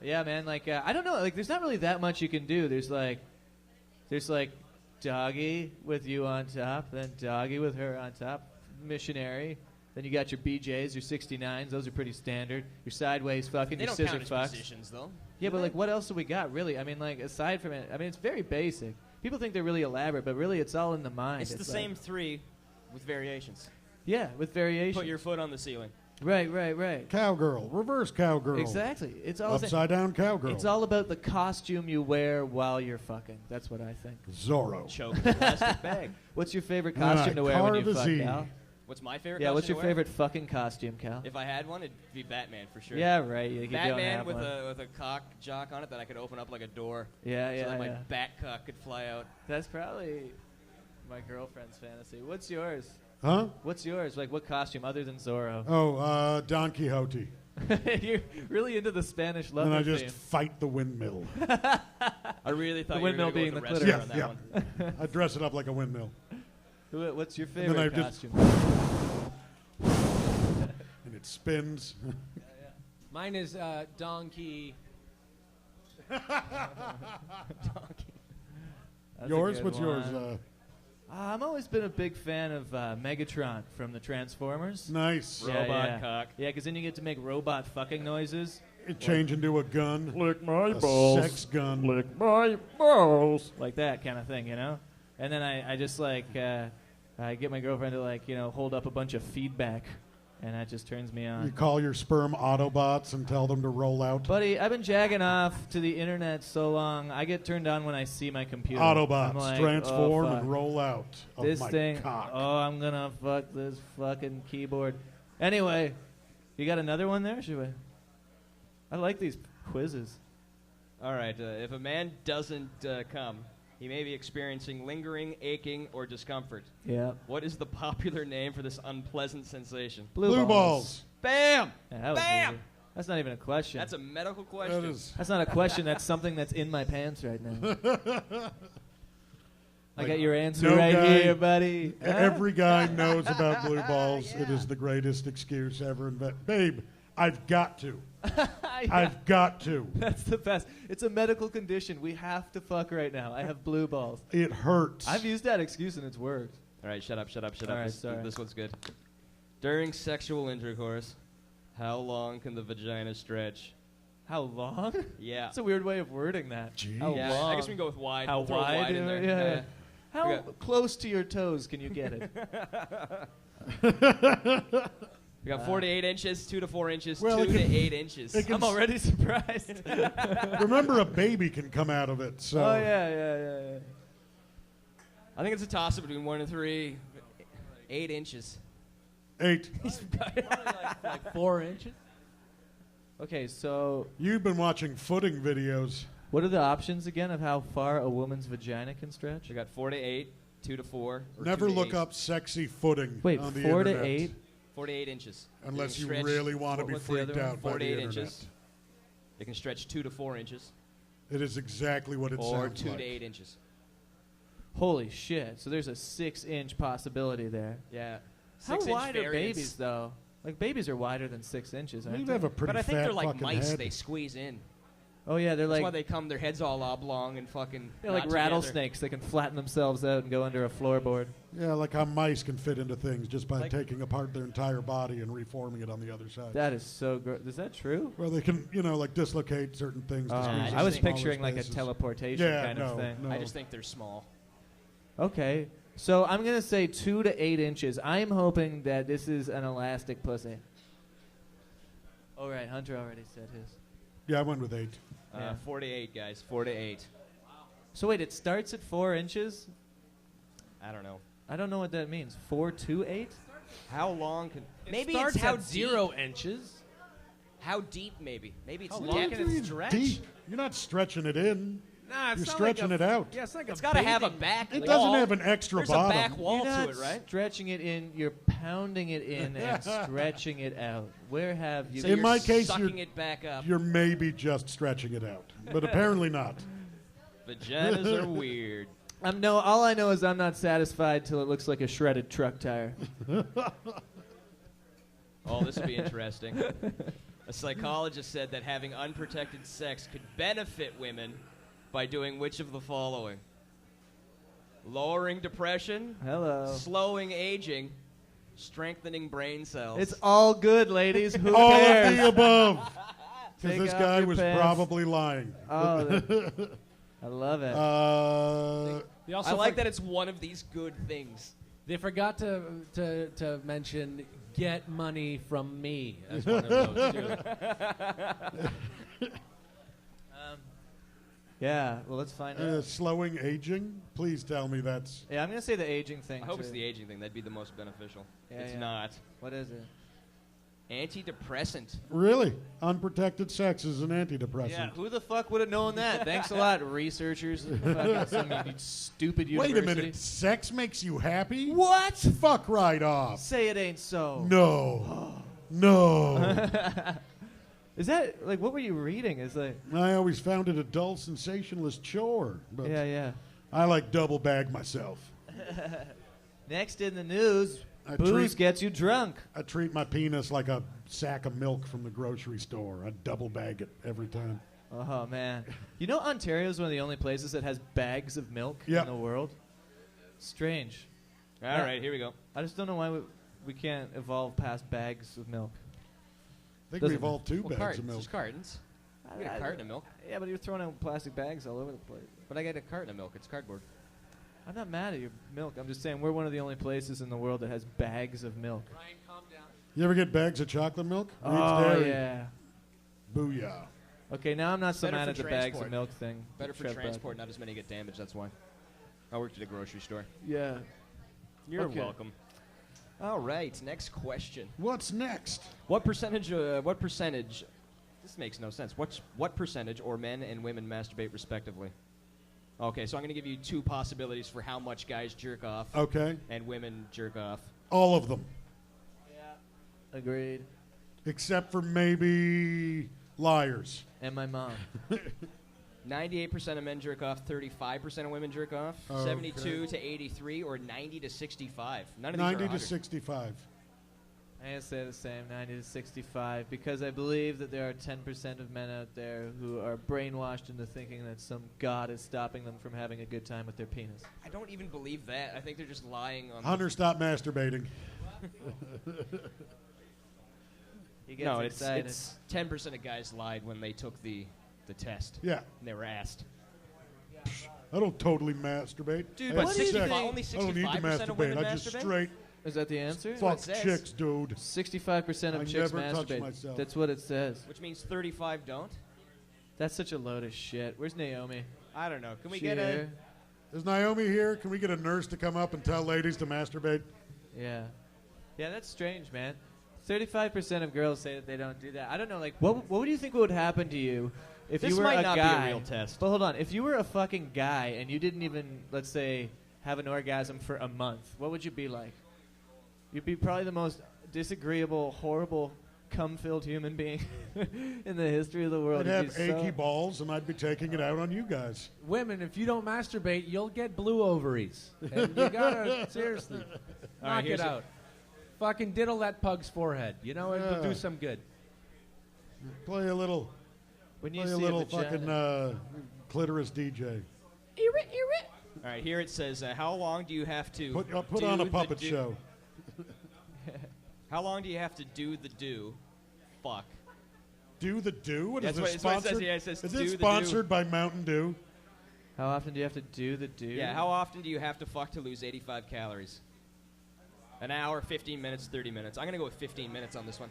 Yeah, man. Like I don't know. Like there's not really that much you can do. There's like doggy with you on top, then doggy with her on top, missionary. Then you got your BJs, your 69s. Those are pretty standard. Your sideways fucking, They your don't scissor count as fucks. positions, though. Yeah, but like, what else have we got, really? I mean, like, aside from it, I mean, it's very basic. People think they're really elaborate, but really, it's all in the mind. It's the like- same three with variations. Yeah, with variation. Put your foot on the ceiling. Right. Cowgirl, reverse cowgirl. Exactly. It's all Upside down cowgirl. It's all about the costume you wear while you're fucking. That's what I think. Zorro. Choke the plastic bag. What's your favorite And then costume I to wear when you carve a fuck, Z. Cal? What's my favorite Yeah, costume what's your to wear? favorite fucking costume, Cal? If I had one, it'd be Batman for sure. Yeah, right. You don't Batman have with one. a cock jock on it that I could open up like a door. Yeah, So that my yeah. bat cock could fly out. That's probably my girlfriend's fantasy. What's yours? Huh? What's yours? Like, what costume other than Zorro? Oh, Don Quixote. You're really into the Spanish love And I just theme. fight the windmill. I really thought The you were windmill gonna go being with the the clitoris. wrestler on that one. I dress it up like a windmill. What's your And then I favorite just- costume? And it spins. Mine is donkey. That's a Yours? good What's yours? one. I've always been a big fan of Megatron from the Transformers. Nice. Robot cock. Yeah, because then you get to make robot fucking noises. It change into a gun. Lick my A balls. sex gun. Lick my balls. Like that kind of thing, you know? And then I just like, I get my girlfriend to like, hold up a bunch of feedback. And that just turns me on. You call your sperm Autobots and tell them to roll out. Buddy, I've been jagging off to the internet so long, I get turned on when I see my computer. Autobots, I'm like, transform oh, fuck. and roll out of This my thing, cock. oh, I'm gonna fuck this fucking keyboard. Anyway, you got another one there? Should we? I like these quizzes. All right. If a man doesn't come, he may be experiencing lingering, aching, or discomfort. Yeah. What is the popular name for this unpleasant sensation? Blue balls. Bam! Yeah, that was Bam! easy. That's not even a question. That's a medical question. That is. That's not a question. That's something that's in my pants right now. I got your answer no right guy- here, buddy. Huh? Every guy knows about blue balls. It is the greatest excuse ever invented. Babe, I've got to. Yeah. I've got to. That's the best. It's a medical condition. We have to fuck right now. I have blue balls. It hurts. I've used that excuse and it's worked. All right, shut up. All right, sorry. This one's good. During sexual intercourse, how long can the vagina stretch? How long? Yeah. That's a weird way of wording that. Jeez. How Yeah, long? I guess we can go with wide. How We'll throw wide? in there. Yeah. How We got- close to your toes can you get it? We got 4 to 8 inches, 2 to 4 inches, Well, 2 it to can- 8 inches. it can- I'm already surprised. Remember, a baby can come out of it. So Oh yeah. I think it's a toss up between 1 and 3. 8 inches. 8. Like 4 inches. Okay, so You've been watching footing videos. What are the options again of how far a woman's vagina can stretch? We got 4 to 8, 2 to 4. Or Never 2 to look 8. up sexy footing Wait, on the 4 to internet. 8? 4 to 8 inches. Unless you stretch- really want to be what's the other freaked one? out 4 by to the 8 internet. inches. They can stretch 2 to 4 inches. It is exactly what it Or sounds 2 like. to 8 inches. Holy shit! So there's a 6-inch possibility there. Yeah. How 6-inch wide are variance. babies though? Like babies are wider than 6 inches. You'd Aren't have they? a pretty But I think fat they're like fucking mice. head. They squeeze in. Oh yeah, they're That's why like they come. Their heads all oblong and fucking. they're like not together. rattlesnakes. They can flatten themselves out and go under a floorboard. Yeah, like how mice can fit into things just by Like- taking apart their entire body and reforming it on the other side. That is so gross. Is that true? Well, they can, like dislocate certain things. to squeeze into I was smaller picturing like a spaces. teleportation Yeah, kind of thing. no. I just think they're small. Okay, so I'm gonna say 2 to 8 inches. I'm hoping that this is an elastic pussy. All right, Hunter already said his. Yeah, I went with 8. Yeah. 4 to 8, guys. 4 to 8. So wait, it starts at 4 inches? I don't know. I don't know what that means. 4 to 8? How long can? Maybe starts it's how at 0 inches. How deep? Maybe. Maybe it's How long. long can it stretch? Deep. You're not stretching it in. Nah, it's You're not stretching like it out. Yeah, it's like It's a got to have a bathing- back It wall. doesn't have an extra There's bottom. a back wall You're not to it, right? stretching it in, you're pounding it in and stretching it out. Where have you... So In you're my case, sucking it back up. You're maybe just stretching it out, but apparently not. Vaginas are weird. all I know is I'm not satisfied till it looks like a shredded truck tire. Oh, this will be interesting. A psychologist said that having unprotected sex could benefit women by doing which of the following? Lowering depression, Hello. slowing aging, strengthening brain cells. It's all good, ladies. Who All cares? of the above. Because Take this off guy your was pants. probably lying. Oh, I love it. They I also like that it's one of these good things. They forgot to mention get money from me as one of those too. Yeah, well, let's find out. Slowing aging? Please tell me that's... Yeah, I'm going to say the aging thing, I hope too. it's the aging thing. That'd be the most beneficial. Yeah, It's yeah. not. What is it? Antidepressant. Really? Unprotected sex is an antidepressant. Yeah, who the fuck would have known that? Thanks a lot, researchers. Fucking some stupid university. Wait a minute. Sex makes you happy? What? Fuck right off. Say it ain't so. No. No. Is that, like, what were you reading? Is like... I always found it a dull, sensationalist chore. But Yeah. I like double bag myself. Next in the news, I booze treat- gets you drunk. I treat my penis like a sack of milk from the grocery store. I double bag it every time. Oh, man. You know Ontario is one of the only places that has bags of milk Yeah. in the world? Strange. All right, here we go. I just don't know why we can't evolve past bags of milk. I think Doesn't we've all 2 bags cartons. of milk. There's cartons. You get a carton of milk. Yeah, but you're throwing out plastic bags all over the place. But I get a carton of milk. It's cardboard. I'm not mad at your milk. I'm just saying we're one of the only places in the world that has bags of milk. Bryan, calm down. You ever get bags of chocolate milk? Reed's Oh, Dairy. yeah. Booyah. Okay, now I'm not so Better mad for at the bags transport. of milk thing. Better for Trev brought transport. Not as many get damaged. That's why. I worked at a grocery store. up. Yeah. You're Okay. welcome. All right, next question. What's next? What percentage? This makes no sense. What percentage, or men and women, masturbate respectively? Okay, so I'm going to give you 2 possibilities for how much guys jerk off Okay. and women jerk off. All of them. Agreed. Except for maybe liars. And my mom. 98% of men jerk off, 35% of women jerk off, Okay. 72 to 83, or 90 to 65. None of these 90 are to 100. 65. I'm going to say the same, 90 to 65, because I believe that there are 10% of men out there who are brainwashed into thinking that some god is stopping them from having a good time with their penis. I don't even believe that. I think they're just lying on. Hunter, stop masturbating. He gets No, it's excited. 10% of guys lied when they took the test. Yeah. And they were asked. I don't totally masturbate. Dude, I but have 65 sex. only I don't need to 65% of women masturbate. I just masturbate? straight Is that the answer? fuck it says. chicks, dude. 65% of I chicks never touch masturbate. myself. That's what it says. Which means 35 don't? That's such a load of shit. Where's Naomi? I don't know. Can we She get a... here? Is Naomi here? Can we get a nurse to come up and tell ladies to masturbate? Yeah. Yeah, that's strange, man. 35% of girls say that they don't do that. I don't know, like, what would you think would happen to you if This you were might a not be a guy, real test. But hold on, if you were a fucking guy and you didn't even, let's say, have an orgasm for a month, what would you be like? You'd be probably the most disagreeable, horrible, cum-filled human being in the history of the world. I'd You'd have be achy balls, and I'd be taking it out on you guys. Women, if you don't masturbate, you'll get blue ovaries. And you gotta, seriously, knock it out. Fucking diddle that pug's forehead. You know, it'll do some good. Play a little, when you play see a little vagina. fucking clitoris DJ. All right, here it says, how long do you have to Put do on a the puppet do- show. How long do you have to do the do? Fuck. Do the do? What That's is what- this that's what it says sponsored? here. It says Is do it the do. sponsored by Mountain Dew? How often do you have to do the do? Yeah, how often do you have to fuck to lose 85 calories? An hour, 15 minutes, 30 minutes. I'm going to go with 15 minutes on this one.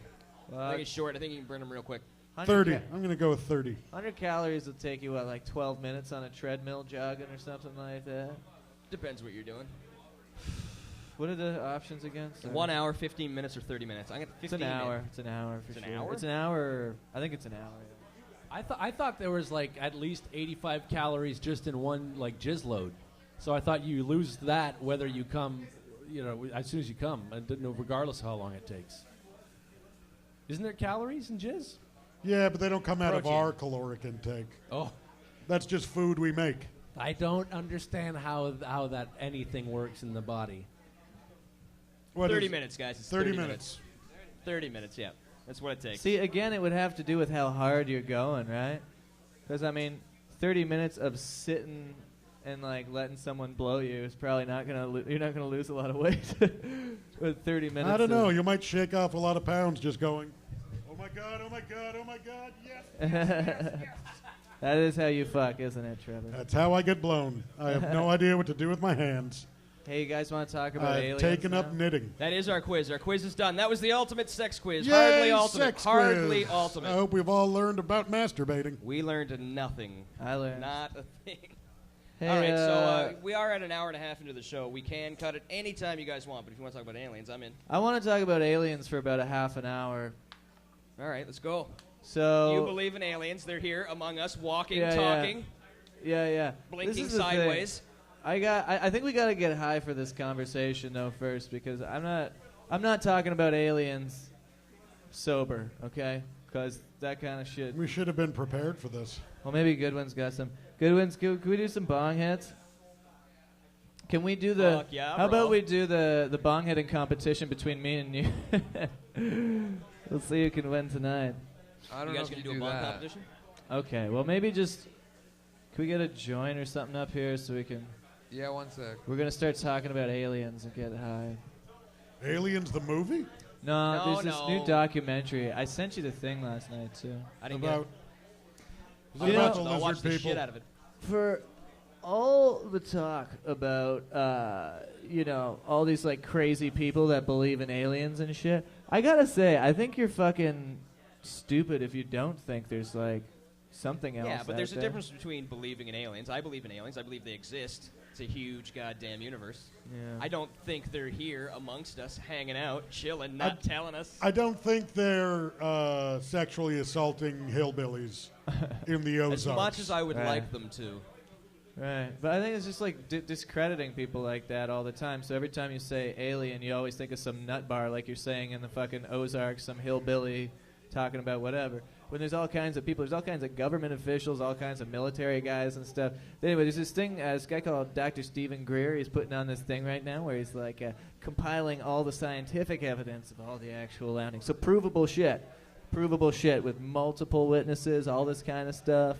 I think it's short. I think you can burn them real quick. 30. I'm going to go with 30. 100 calories will take you, what, like 12 minutes on a treadmill jogging or something like that? Depends what you're doing. What are the options again? Sorry. 1 hour, 15 minutes, or 30 minutes. I'm going to 15 It's an hour. minutes. It's an hour for It's sure. an hour? It's an hour. I think it's an hour. I thought there was like at least 85 calories just in one like jizz load. So I thought you lose that whether you come, you know, as soon as you come, and didn't know regardless of how long it takes. Isn't there calories in jizz? Yeah, but they don't come out of Protein. our caloric intake. Oh, That's just food we make. I don't understand how that anything works in the body. What 30 is- minutes, guys. It's 30 30 minutes. 30 minutes, yeah. That's what it takes. See, again, it would have to do with how hard you're going, right? Because, I mean, 30 minutes of sitting and, like, letting someone blow you is probably not going to you're not going to lose a lot of weight with 30 minutes. I don't know. You might shake off a lot of pounds just going, oh, my God, oh, my God, oh, my God, yes. That is how you fuck, isn't it, Trevor? That's how I get blown. I have no idea what to do with my hands. Hey, you guys want to talk about I've aliens taken now? up knitting. That is our quiz. Our quiz is done. That was the ultimate sex quiz. Yay, Hardly ultimate. sex Hardly quiz. ultimate. I hope we've all learned about masturbating. We learned nothing. I learned. Not a thing. Hey, all right, so we are at an hour and a half into the show. We can cut it any time you guys want, but if you want to talk about aliens, I'm in. I want to talk about aliens for about a half an hour. All right, let's go. So You believe in aliens. They're here among us, walking, Yeah, talking, yeah. blinking This is the thing. sideways. I think we got to get high for this conversation though first, because I'm not talking about aliens sober, okay? Because that kind of shit. We should have been prepared for this. Well, maybe Goodwin's got some. Goodwin's, can we do some bong hits? Can we do the? Fuck yeah, how bro. about we do the bong hitting competition between me and you? We'll see who can win tonight. I don't You guys know if gonna you do a do bong that. competition? Okay, well maybe just. Can we get a joint or something up here so we can? Yeah, one sec. We're gonna start talking about aliens and get high. Aliens the movie? No, No, there's this new documentary. I sent you the thing last night too. I didn't About, is get it it. about the I'll watch lizard the people? shit out of it. For all the talk about, all these like crazy people that believe in aliens and shit, I gotta say, I think you're fucking stupid if you don't think there's like something else. Yeah, but out there's a there. difference between believing in aliens. I believe in aliens. I believe they exist. It's a huge goddamn universe. Yeah. I don't think they're here amongst us, hanging out, chilling, not telling us. I don't think they're sexually assaulting hillbillies in the Ozarks. As much as I would Right. like them to. Right, but I think it's just like discrediting people like that all the time. So every time you say alien, you always think of some nut bar, like you're saying in the fucking Ozarks, some hillbilly talking about whatever. When there's all kinds of people, there's all kinds of government officials, all kinds of military guys and stuff. But anyway, there's this thing, this guy called Dr. Stephen Greer. He's putting on this thing right now where he's like compiling all the scientific evidence of all the actual landings. So provable shit with multiple witnesses, all this kind of stuff.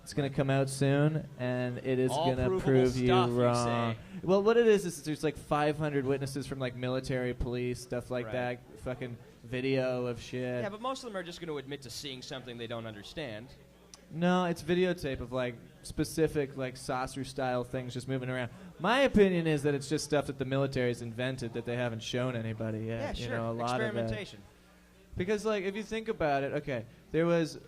It's going to come out soon, and it is All going to provable prove you stuff, you wrong. say. Well, what it is there's like 500 witnesses from like military, police, stuff like Right. that, fucking video of shit. Yeah, but most of them are just going to admit to seeing something they don't understand. No, it's videotape of like specific like saucer-style things just moving around. My opinion is that it's just stuff that the military's invented that they haven't shown anybody yet. Yeah, sure. You know, a lot of that. Experimentation. Because like if you think about it, okay, there was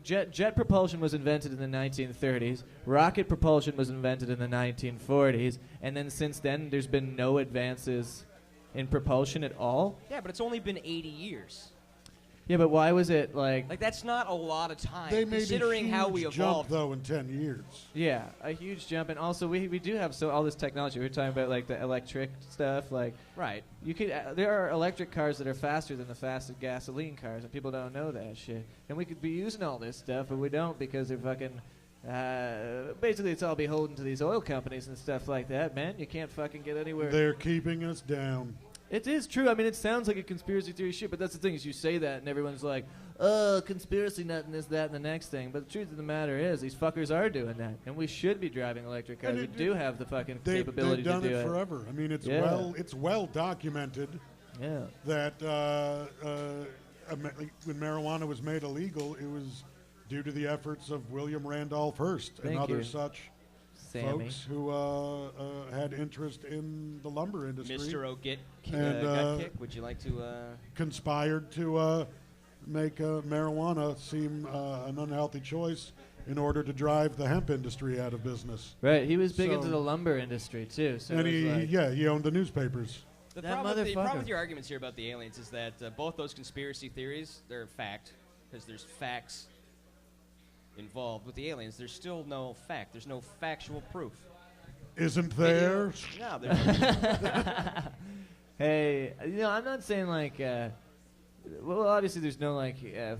jet propulsion was invented in the 1930s. Rocket propulsion was invented in the 1940s, and then since then there's been no advances in propulsion at all. Yeah, but it's only been 80 years. Yeah, but why was it like... Like, that's not a lot of time, They made considering a huge how we jump, evolved. though, in 10 years. Yeah, a huge jump, and also we do have all this technology. We were talking about like the electric stuff, like Right. you could there are electric cars that are faster than the fastest gasoline cars, and people don't know that shit. And we could be using all this stuff, but we don't because they're fucking. Basically, it's all beholden to these oil companies and stuff like that, man. You can't fucking get anywhere. They're keeping us down. It is true. I mean, it sounds like a conspiracy theory shit, but that's the thing is you say that and everyone's like, oh, conspiracy nut and this, that, and the next thing. But the truth of the matter is these fuckers are doing that, and we should be driving electric cars. We do have the fucking capability to do it. They've done it forever. I mean, it's well documented that when marijuana was made illegal, it was due to the efforts of William Randolph Hearst and other such folks who had interest in the lumber industry. Mr. Gutkick, would you like to... conspired to make marijuana seem an unhealthy choice in order to drive the hemp industry out of business. Right, he was big into the lumber industry, too. So and he owned the newspapers. The problem with your arguments here about the aliens is that both those conspiracy theories, they're a fact, because there's facts involved. With the aliens, there's still no fact. There's no factual proof. Isn't there? No, there's Hey, I'm not saying like... well, obviously there's no like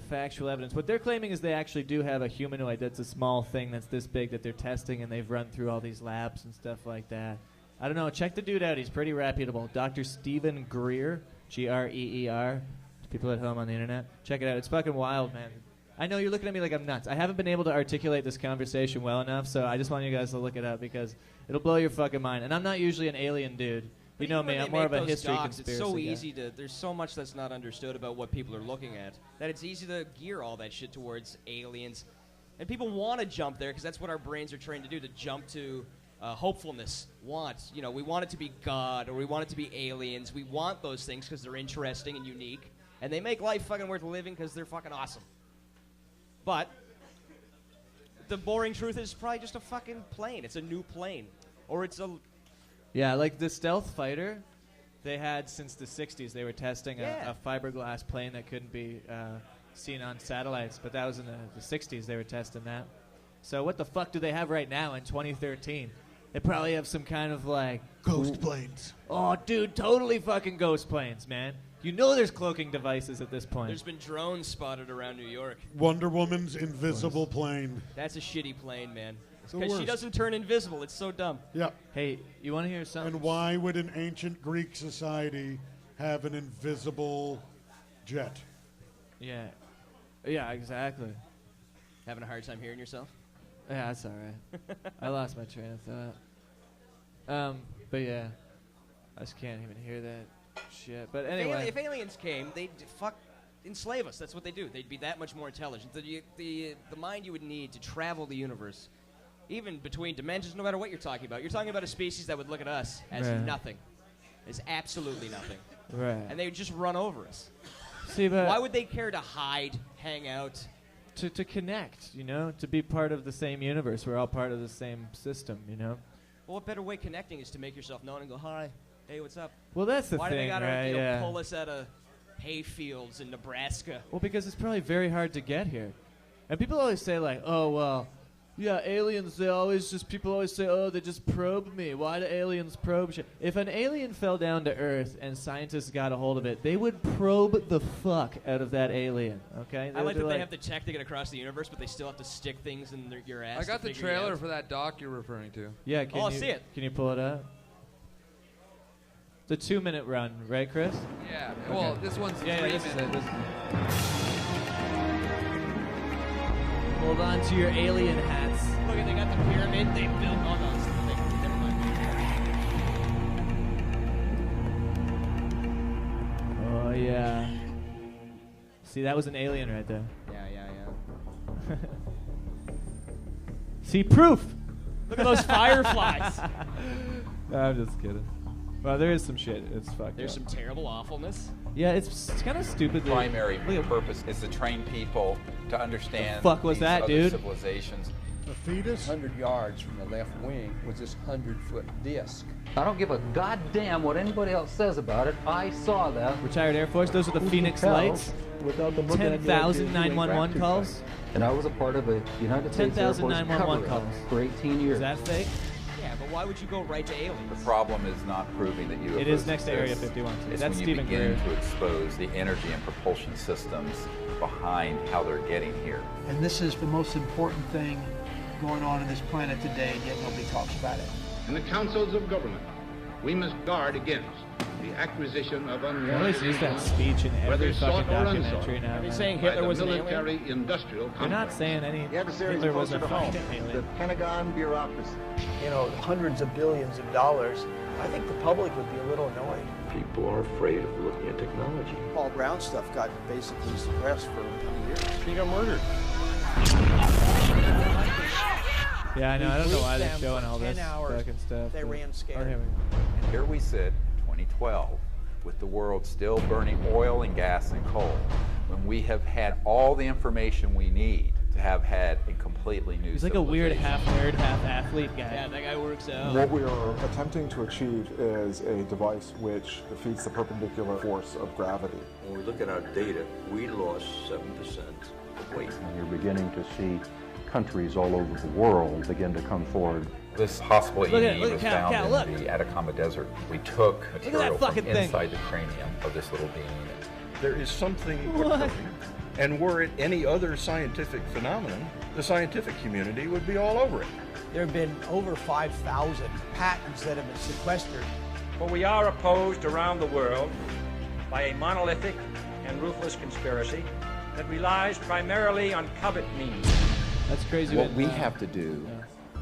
factual evidence. What they're claiming is they actually do have a humanoid that's a small thing that's this big that they're testing, and they've run through all these labs and stuff like that. I don't know. Check the dude out. He's pretty reputable. Dr. Stephen Greer, Greer. People at home on the internet, check it out. It's fucking wild, man. I know you're looking at me like I'm nuts. I haven't been able to articulate this conversation well enough, so I just want you guys to look it up because it'll blow your fucking mind. And I'm not usually an alien dude. You know me, I'm more of a history conspiracy It's so guy. easy to... There's so much that's not understood about what people are looking at that it's easy to gear all that shit towards aliens. And people want to jump there because that's what our brains are trained to do, to jump to hopefulness, want. You know, we want it to be God or we want it to be aliens. We want those things because they're interesting and unique. And they make life fucking worth living because they're fucking awesome. But the boring truth is probably just a fucking plane. It's a new plane. Or it's a... Yeah, like the stealth fighter they had since the 60s. They were testing a fiberglass plane that couldn't be seen on satellites. But that was in the 60s they were testing that. So what the fuck do they have right now in 2013? They probably have some kind of like... Ghost planes. Oh, dude, totally fucking ghost planes, man. You know there's cloaking devices at this point. There's been drones spotted around New York. Wonder Woman's invisible plane. That's a shitty plane, man. The Because she worst. doesn't turn invisible. It's so dumb. Yeah. Hey, you want to hear something? And why would an ancient Greek society have an invisible jet? Yeah. Yeah, exactly. Having a hard time hearing yourself? Yeah, that's all right. I lost my train of thought. But yeah, I just can't even hear that shit. But anyway. If aliens came, they'd enslave us. That's what they do. They'd be that much more intelligent. The mind you would need to travel the universe, even between dimensions, no matter what you're talking about. You're talking about a species that would look at us as nothing. As absolutely nothing. Right. And they would just run over us. See, but why would they care to hide, hang out? To connect, you know, to be part of the same universe. We're all part of the same system, you know. Well, what better way connecting is to make yourself known and go, hi, hey, what's up? Well, that's the Why thing, do they gotta right? pull us out of hay fields in Nebraska? Well, because it's probably very hard to get here. And people always say, like, oh, well, yeah, aliens, people always say, oh, they just probed me. Why do aliens probe shit? If an alien fell down to Earth and scientists got a hold of it, they would probe the fuck out of that alien, okay? I like that they have the tech to get across the universe, but they still have to stick things in your ass. I got the trailer for that doc you're referring to. Yeah, I'll see it. Can you pull it up? It's a 2-minute run, right, Chris? Yeah. Okay. Well, this one's 3 minutes. Hold on to your alien hats. Look at, they got the pyramid they built. Oh, no, it's the thing. Never mind. Oh, yeah. See, that was an alien right there. Yeah. See, proof! Look at those fireflies. No, I'm just kidding. Well, there is some shit. It's fucked There's up. some terrible awfulness. Yeah, it's kind of stupid. Primary purpose is to train people to understand the fuck was these that, other dude? civilizations. The fetus? 100 yards from the left wing was this 100-foot disc. I don't give a goddamn what anybody else says about it. I saw that. Retired Air Force, those are the Phoenix Lights. 10,000 911 calls. And I was a part of a United States Air 10,000 Force 911 calls for 18 years. Is that fake? Yeah, but why would you go right to aliens? The problem is not proving that UFOs It is next to Area exist. 51. It's That's when you Stephen begin Greer. to expose the energy and propulsion systems behind how they're getting here. And this is the most important thing going on this planet today, yet nobody talks about it. In the councils of government, we must guard against the acquisition of They always use that speech in every fucking documentary now. Are they saying Hitler was an alien? military-industrial They're not saying any. The adversaries Hitler was closer a to home. fucking alien. The Pentagon bureaucracy. You know, hundreds of billions of dollars. I think the public would be a little annoyed. People are afraid of looking at technology. Paul Brown stuff got basically suppressed for 20 years. He got murdered. Yeah, I know. I don't know why they're them showing for all this 10 hours. fucking stuff. They but- ran scared. Oh, here we go. And here we sit, 2012, with the world still burning oil and gas and coal, when we have had all the information we need to have had a completely new He's like a weird civilization. half nerd, half athlete guy. Yeah, that guy works out. What we are attempting to achieve is a device which defeats the perpendicular force of gravity. When we look at our data, we lost 7% of weight. And you're beginning to see countries all over the world begin to come forward. This possible Look at- EE look was at Cal, found Cal, in look. the Atacama Desert. We took that material from fucking thing. inside the cranium of this little being. There is something What? occurring. And were it any other scientific phenomenon, the scientific community would be all over it. There have been over 5,000 patents that have been sequestered. For we are opposed around the world by a monolithic and ruthless conspiracy that relies primarily on covert means. That's crazy. What we have to do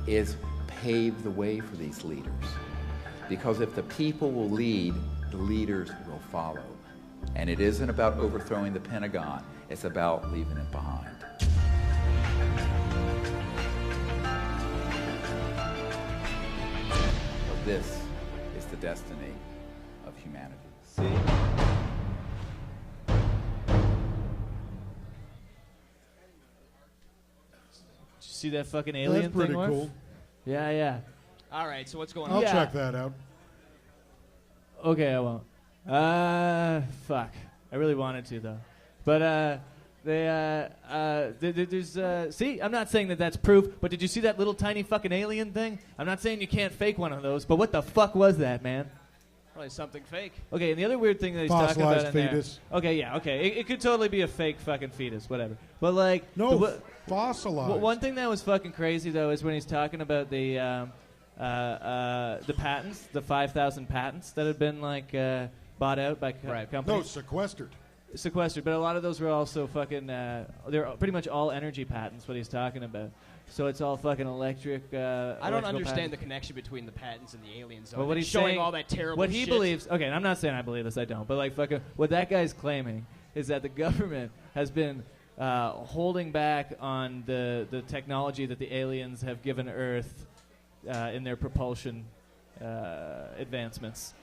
is pave the way for these leaders. Because if the people will lead, the leaders will follow. And it isn't about overthrowing the Pentagon, it's about leaving it behind. So this is the destiny of humanity. See? Did you see that fucking alien That's pretty thing, Orf? cool. Yeah, yeah. All right, so what's going I'll on? check that out. Okay, I won't. Fuck. I really wanted to though, but there's see, I'm not saying that that's proof, but did you see that little tiny fucking alien thing? I'm not saying you can't fake one of those, but what the fuck was that, man? Probably something fake. Okay, and the other weird thing that he's talking about Fossilized in fetus. there. Okay, yeah, okay, it could totally be a fake fucking fetus, whatever. But like, No, fossilized. one thing that was fucking crazy though is when he's talking about the patents, the 5,000 patents that had been like bought out by companies. No, sequestered. Sequestered, but a lot of those were also fucking. They're pretty much all energy patents. What he's talking about. So it's all fucking electric. I don't understand the connection between the patents and the aliens. But what he's showing saying, all that terrible what he shit. believes. Okay, and I'm not saying I believe this. I don't. But like fucking, what that guy's claiming is that the government has been holding back on the technology that the aliens have given Earth in their propulsion advancements.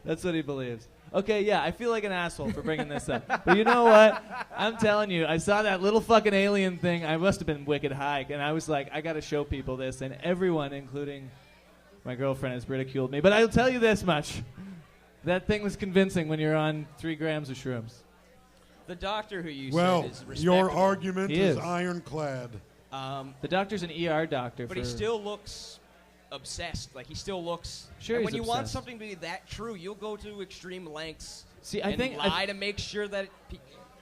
That's what he believes. Okay, yeah, I feel like an asshole for bringing this up. But you know what? I'm telling you, I saw that little fucking alien thing. I must have been wicked high. And I was like, I got to show people this. And everyone, including my girlfriend, has ridiculed me. But I'll tell you this much. That thing was convincing when you're on 3 grams of shrooms. The doctor who you Well, said is your respectable. argument He is is. ironclad. The doctor's an ER doctor. But he still looks obsessed. Like, he still looks... Sure, and he's when you want obsessed. something to be that true, you'll go to extreme lengths See, I and think lie to make sure that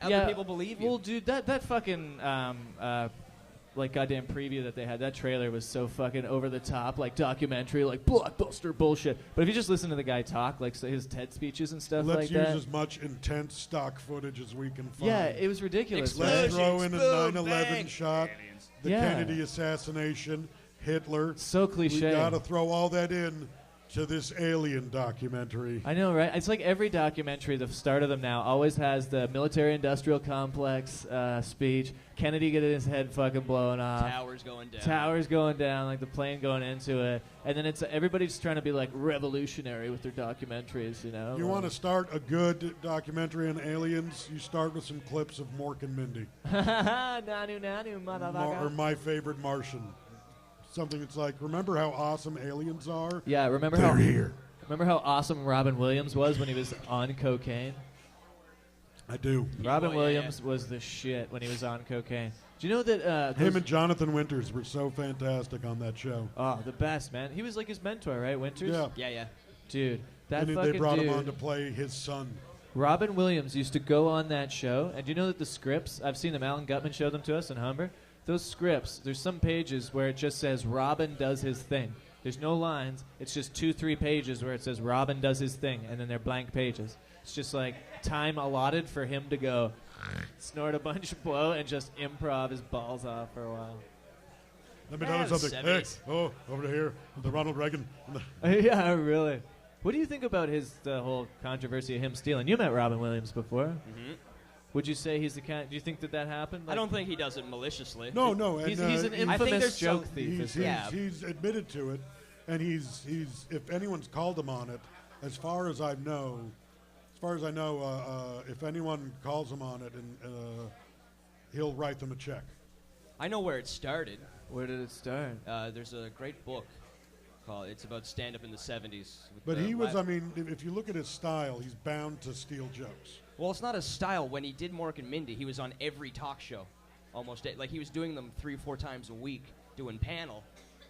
other people believe you. Well, dude, that fucking like goddamn preview that they had, that trailer was so fucking over the top, like documentary, like blockbuster bullshit. But if you just listen to the guy talk, like his TED speeches and stuff Let's like use that. as much intense stock footage as we can find. Yeah, it was ridiculous. Let's right? throw in a 9/11 shot, the Yeah. Kennedy assassination, Hitler. So cliche. We got to throw all that in to this alien documentary. I know, right? It's like every documentary, the start of them now, always has the military-industrial complex speech, Kennedy getting his head fucking blown off. Towers going down. Like the plane going into it. And then it's everybody's trying to be like revolutionary with their documentaries, you know? You want to start a good documentary on aliens, you start with some clips of Mork and Mindy. Nanu, motherfucker. Or My Favorite Martian. Something that's like, remember how awesome aliens are? Yeah, remember They're how here. Remember how awesome Robin Williams was when he was on cocaine? I do. Robin Williams was the shit when he was on cocaine. Do you know that him and Jonathan Winters were so fantastic on that show? Oh, the best, man. He was like his mentor, right, Winters? Yeah. Dude, that and fucking they brought dude, him on to play his son. Robin Williams used to go on that show, and do you know that the scripts, I've seen them, Alan Gutman showed them to us in Humber, those scripts, there's some pages where it just says Robin does his thing. There's no lines. It's just 2-3 pages where it says Robin does his thing, and then they're blank pages. It's just like time allotted for him to go snort a bunch of blow and just improv his balls off for a while. Let me tell you something. Hey, over here, the Ronald Reagan. Yeah, really. What do you think about the whole controversy of him stealing? You met Robin Williams before. Mm-hmm. Would you say he's the kind? Do you think that happened? I don't think he does it maliciously. No. And, he's an infamous joke thief. He's admitted to it, and he's if anyone's called him on it, as far as I know, if anyone calls him on it, and he'll write them a check. I know where it started. Where did it start? There's a great book called. It's about stand-up in the '70s. But he was. I mean, if you look at his style, he's bound to steal jokes. Well, it's not a style. When he did Mork and Mindy, he was on every talk show, almost. Like he was doing them 3 or 4 times a week, doing panel,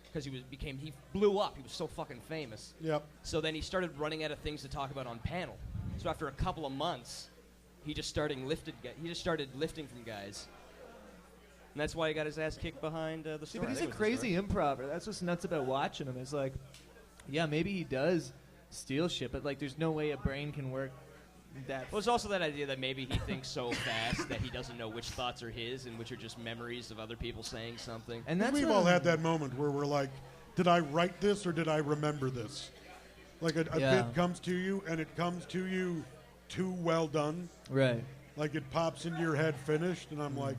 because he blew up. He was so fucking famous. Yep. So then he started running out of things to talk about on panel. So after a couple of months, he just started lifting from guys, and that's why he got his ass kicked behind the story. But he's a crazy improver. That's what's nuts about watching him. It's like, yeah, maybe he does steal shit, but like, there's no way a brain can work. Well, there's also that idea that maybe he thinks so fast that he doesn't know which thoughts are his and which are just memories of other people saying something. And we've all had that moment where we're like, did I write this or did I remember this? Like a bit comes to you, and it comes to you too well done. Right. Like it pops into your head finished, and I'm like,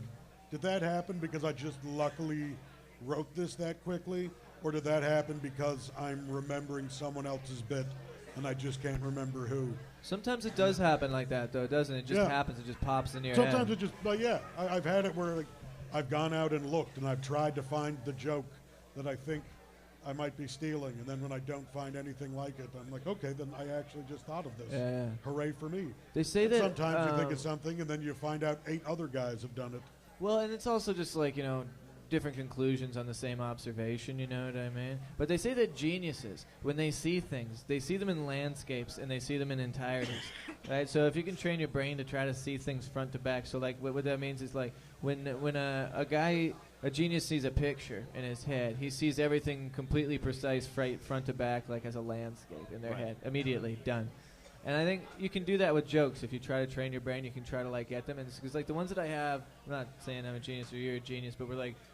did that happen because I just luckily wrote this that quickly? Or did that happen because I'm remembering someone else's bit and I just can't remember who? Sometimes it does happen like that, though, doesn't it? It just happens. It just pops into your head. Sometimes it just, but yeah, I've had it where like, I've gone out and looked, and I've tried to find the joke that I think I might be stealing, and then when I don't find anything like it, I'm like, okay, then I actually just thought of this. Yeah. Hooray for me. They say that sometimes you think of something, and then you find out 8 other guys have done it. Well, and it's also just like, different conclusions on the same observation, you know what I mean? But they say that geniuses, when they see things, they see them in landscapes and they see them in entireties, right? So if you can train your brain to try to see things front to back, so like what that means is like when a genius sees a picture in his head, he sees everything completely precise front to back, like as a landscape in their head, immediately done. And I think you can do that with jokes. If you try to train your brain, you can try to like get them. And because like the ones that I have, I'm not saying I'm a genius or you're a genius, but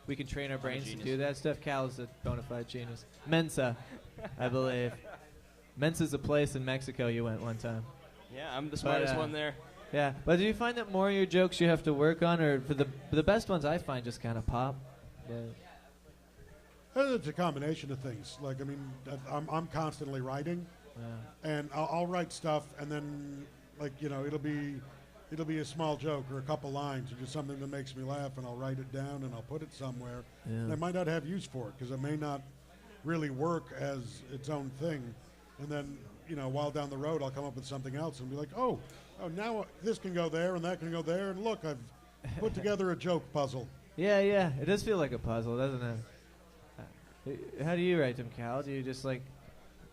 we can train our brains to do that stuff. Cal is a bona fide genius. Mensa, I believe. Mensa's a place in Mexico you went one time. Yeah, I'm the smartest one there. Yeah, but do you find that more of your jokes you have to work on, or for the best ones I find just kind of pop? Yeah. It's a combination of things. Like, I mean, I'm constantly writing. Yeah. And I'll write stuff, and then, like, it'll be a small joke or a couple lines or just something that makes me laugh, and I'll write it down and I'll put it somewhere. Yeah. And I might not have use for it because it may not really work as its own thing. And then, while down the road, I'll come up with something else and be like, oh, now this can go there and that can go there, and look, I've put together a joke puzzle. Yeah, it does feel like a puzzle, doesn't it? How do you write them, Cal? Do you just like...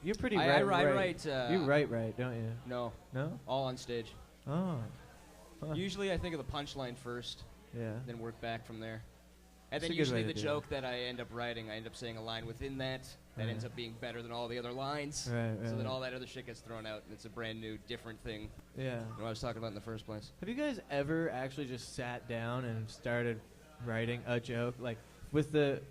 You're pretty right. I write. You write, don't you? No. No? All on stage. Oh. Huh. Usually I think of the punchline first. Yeah. Then work back from there. And then usually the joke that I end up writing, I end up saying a line within that ends up being better than all the other lines. Right. So then all that other shit gets thrown out, and it's a brand new, different thing. Yeah. Than what I was talking about in the first place. Have you guys ever actually just sat down and started writing a joke? Like, with the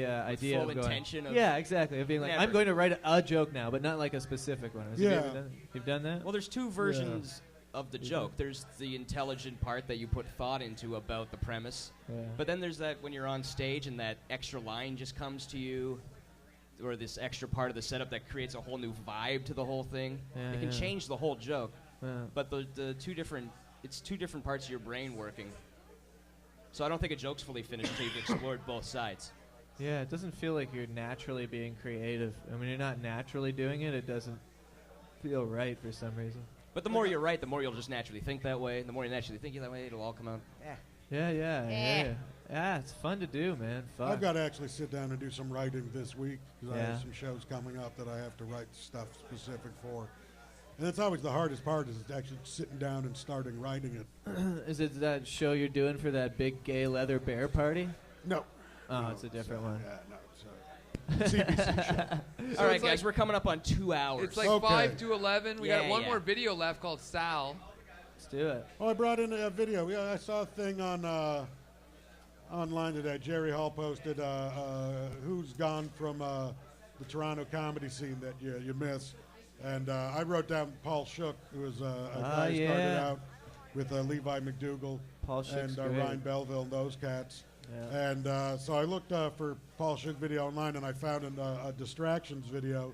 idea full of going. intention of Yeah, exactly. Of being like, Never. I'm going to write a joke now, but not like a specific one. Have you ever done, you've done that? Well, there's two versions of the joke. There's the intelligent part that you put thought into about the premise. Yeah. But then there's that when you're on stage and that extra line just comes to you, or this extra part of the setup that creates a whole new vibe to the whole thing. Yeah, it can yeah. change the whole joke. Yeah. But the two different parts of your brain working. So I don't think a joke's fully finished until you've explored both sides. Yeah, it doesn't feel like you're naturally being creative. And when you're not naturally doing it, it doesn't feel right for some reason. But the more you're right, the more you'll just naturally think that way. And the more you naturally think that way, it'll all come out. Yeah, it's fun to do, man. Fun. I've got to actually sit down and do some writing this week because I Yeah. have some shows coming up that I have to write stuff specific for. And that's always the hardest part is actually sitting down and starting writing it. Is it that show you're doing for that big gay leather bear party? No. Oh, No, it's a different one. Yeah, no, it's a CBC show. All right, guys, we're coming up on 2 hours. It's like 5 to 11. We got one yeah. more video left called Sal. Let's do it. Oh, I brought in a video. Yeah, I saw a thing on online today. Jerry Hall posted who's gone from the Toronto comedy scene that you miss. And I wrote down Paul Shook, who was a guy who started out with Levi McDougall Paul Shook's and great. Ryan Belleville and those cats. Yeah. And so I looked for Paul Shook video online, and I found a Distractions video,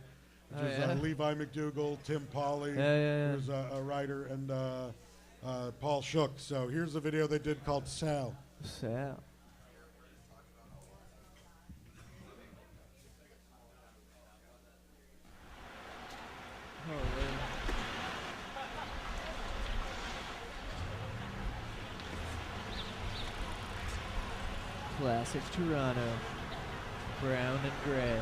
which is Levi McDougall, Tim Pauly, who's a writer, and Paul Shook. So here's the video they did called Sal. Sal. Classic Toronto. Brown and gray.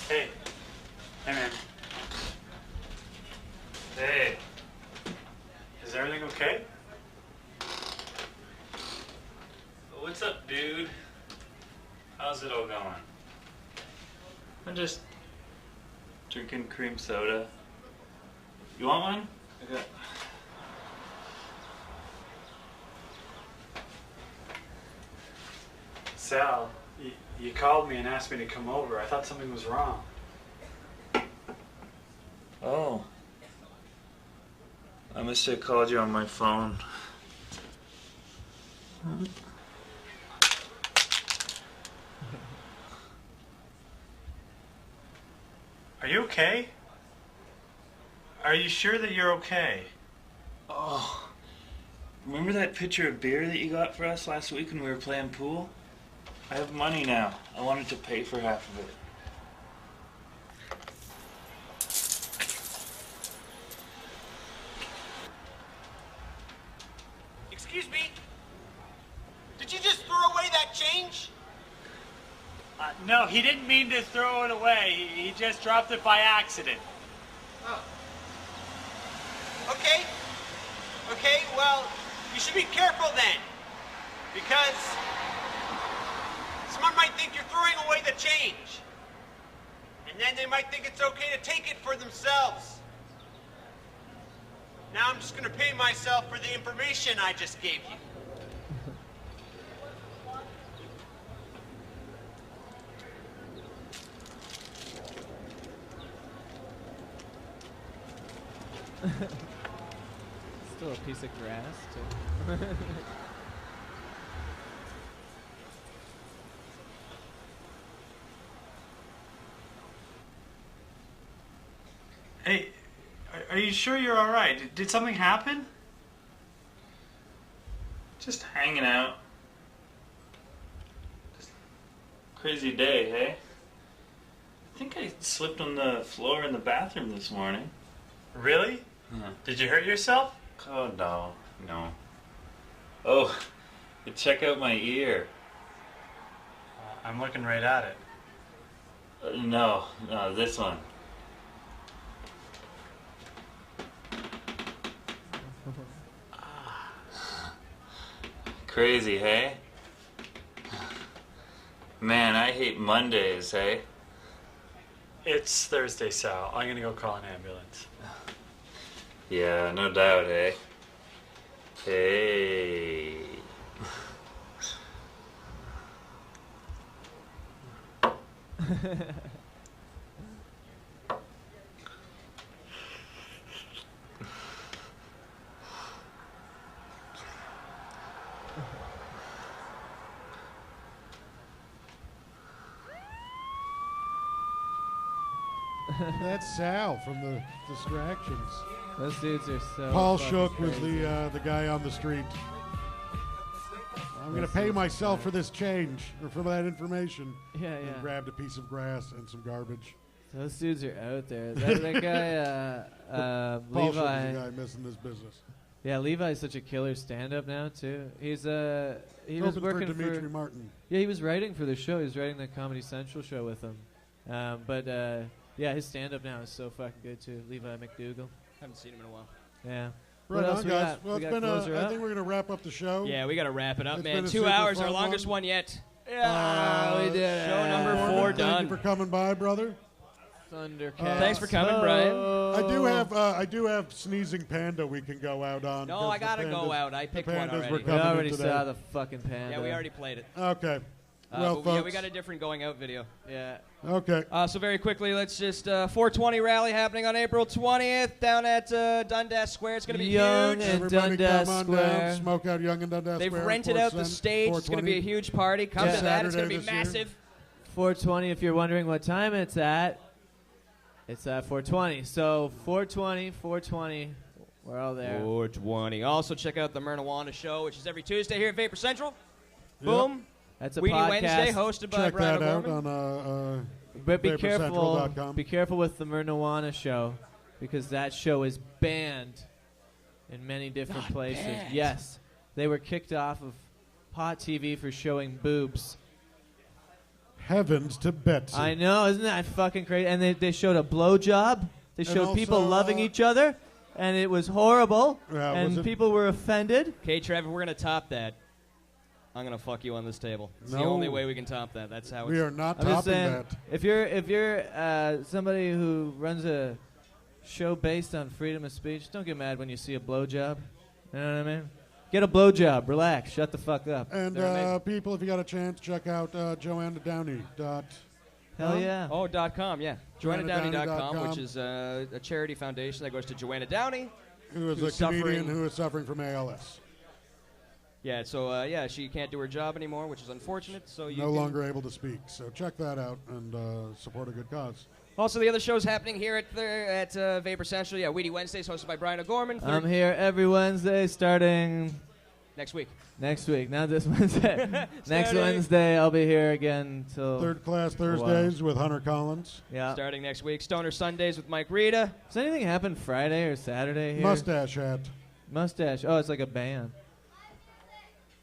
Hey. Hey, man. Hey. Is everything okay? What's up, dude? How's it all going? I'm just drinking cream soda. You want one? I got... Sal, you called me and asked me to come over. I thought something was wrong. Oh. I must have called you on my phone. Are you okay? Are you sure that you're okay? Oh. Remember that pitcher of beer that you got for us last week when we were playing pool? I have money now. I wanted to pay for half of it. Excuse me? Did you just throw away that change? No, he didn't mean to throw it away. He just dropped it by accident. Oh. Okay. Okay, well, you should be careful then. Because someone might think you're throwing away the change. And then they might think it's okay to take it for themselves. Now I'm just going to pay myself for the information I just gave you. Still a piece of grass, too. Hey, are you sure you're all right? Did something happen? Just hanging out. Just crazy day, hey? I think I slipped on the floor in the bathroom this morning. Really? Did you hurt yourself? Oh, no. Oh, check out my ear. I'm looking right at it. No, this one. Crazy, hey? Man, I hate Mondays, hey? It's Thursday, Sal. I'm gonna go call an ambulance. Yeah, no doubt, hey? Hey. That's Sal from the Distractions. Those dudes are so. Paul fucking Shook was crazy. the guy on the street. I'm gonna pay myself for this change or for that information. Yeah, and yeah. grabbed a piece of grass and some garbage. Those dudes are out there. That guy, Paul Shook Levi. is the guy missing this business. Yeah, Levi's such a killer stand-up now too. He was Open for working Dimitri Martin. Yeah, he was writing for the show. He was writing the Comedy Central show with him. Yeah, his stand-up now is so fucking good too. Levi McDougal. Haven't seen him in a while. Yeah. Right What on, else we guys. got? Well, We it's got been closer I up? think we're gonna wrap up the show. Yeah, we got to wrap it up, It's man. been a 2 super hours, our fun longest one yet. Yeah, we did it. Show number 4 Thank done. you for coming by, brother. Thundercats. Thanks for coming, Bryan. I do have sneezing panda we can go out on. No, 'cause I gotta the go pandas- out. I picked the one pandas already. were We coming in already today. saw the fucking panda. Yeah, we already played it. Okay. Well, Yeah, folks. we got a different going out video. Yeah. Okay. So very quickly, let's just 420 rally happening on April 20th down at Dundas Square. It's going to be Young huge. and Everybody Dundas come on Square. down, smoke out Young and Dundas They've Square. rented out the stage. It's going to be a huge party. Come to that. It's going to be Saturday this year. massive. 420. If you're wondering what time it's at 420. So 420. We're all there. 420. Also check out the Myrnawana Show, which is every Tuesday here at Vapor Central. Yep. Boom. That's a Weedy podcast. Wednesday, hosted by Check Bryan that out Ogorman. on But be careful. vaporcentral.com. Be careful with the Myrnawana Show, because that show is banned in many different places. banned. Yes, they were kicked off of Pot TV for showing boobs. Heavens to Betsy. I know, isn't that fucking crazy? And they showed a blowjob. They showed people also, loving each other, and it was horrible. Yeah, and was it- people were offended. Okay, Trevor, we're going to top that. I'm going to fuck you on this table. It's the No. only way we can top that. That's how We it's... are not I'm just topping saying, that. if you're somebody who runs a show based on freedom of speech, don't get mad when you see a blowjob. You know what I mean? Get a blowjob. Relax. Shut the fuck up. And They're amazing. people, if you got a chance, check out JoannaDowney.com. Hell yeah. Oh, .com, yeah. JoannaDowney.com, JoannaDowney.com. which is a charity foundation that goes to Joanna Downey. Who is who's a comedian suffering- who is suffering from ALS. Yeah, so, she can't do her job anymore, which is unfortunate. So you No can- longer able to speak. So check that out and support a good cause. Also, the other shows happening here at Vapor Central. Yeah, Weedy Wednesdays, hosted by Bryan Ogorman. I'm here every Wednesday starting Next week. next week. Not this Wednesday. Next Saturday. Wednesday, I'll be here again till Third Class a while. Thursdays with Hunter Collins. Yeah. Starting next week. Stoner Sundays with Mike Rita. Does anything happen Friday or Saturday here? Mustache Hat. Mustache. Oh, it's like a band.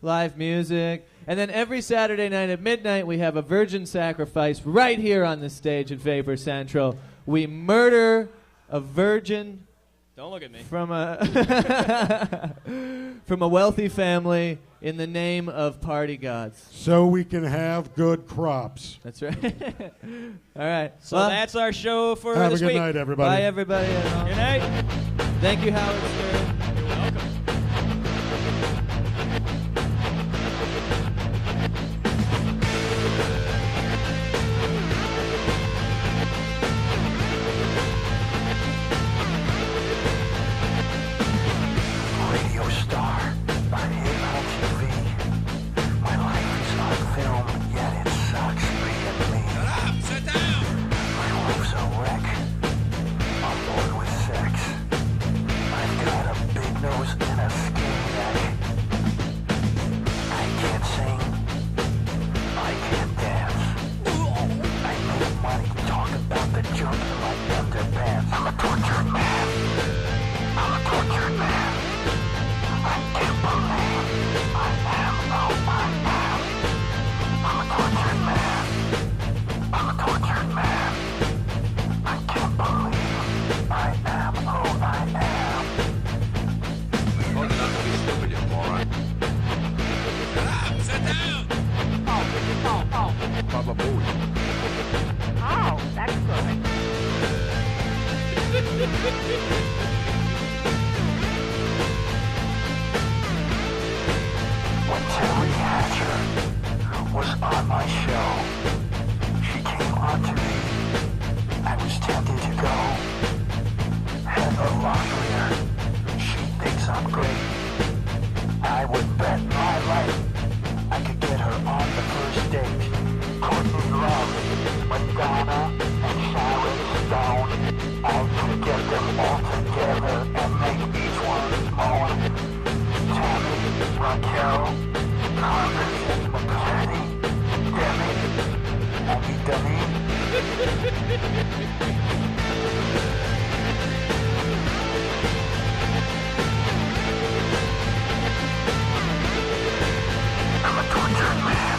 Live music. And then every Saturday night at midnight, we have a virgin sacrifice right here on the stage at Vapor Central. We murder a virgin Don't look at me. from a from a wealthy family in the name of party gods. So we can have good crops. That's right. All right. So Well, that's our show for Have a this good week. night, everybody. bye, everybody. Good night. Thank you, Howard Stern. You're welcome. Radio star on hip-hop TV. My life is on film, yet it sucks being me. Shut up! Sit down! My life's a wreck. I'm bored with sex. I've got a big nose and a skinny neck. I can't sing. I can't dance. I make money, talk about the junk in my underpants. I'm a tortured man. was on my show. She came onto me. I was tempted to go. Head of laundry. She thinks I'm great. I would bet my life I could get her on the first date. Courtney Love, Madonna, and Sharon Stone. I could get them all together and make each one moan. Tammy, Raquel, Carmen, McCartney, Demi, Abby Dummy. I'm a tortured man.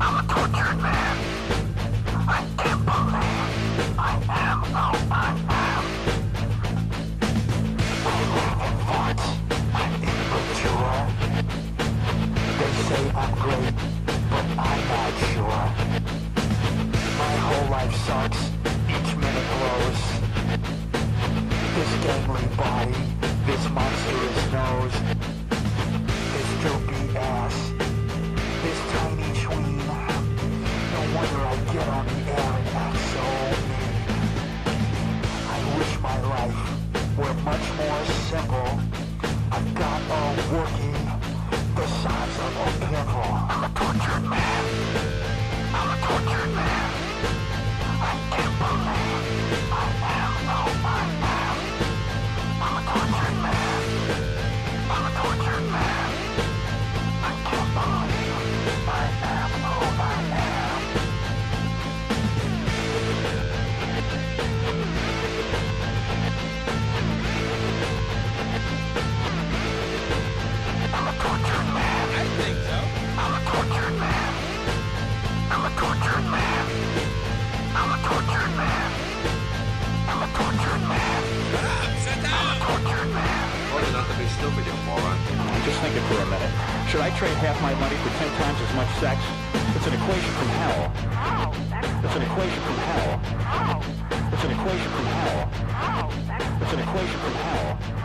I'm a tortured man. I can't believe I am who I am. I live in thoughts. I'm immature. They say I'm great, but I'm not sure. My whole life sucks. Each minute blows. This gangly body, this monstrous nose, this droopy ass, this tiny tween. No wonder I get on the air and act so mean. I wish my life were much more simple. I've got all working the size of a pimple. I'm a tortured man. I'm a tortured man. I can't believe I am who I am. I'm a tortured man. I'm a tortured man. I can't believe I am who I am. I'm a tortured man. I think so. I'm a tortured man. I'm a tortured man. I'm a tortured man. I'm a tortured man. Shut up, sit down. I'm a tortured man. Well, not to be stupid, you moron. Just think it for a minute. Should I trade half my money for 10 times as much sex? It's an equation from hell. It's an equation from hell. It's an equation from hell. It's an equation from hell.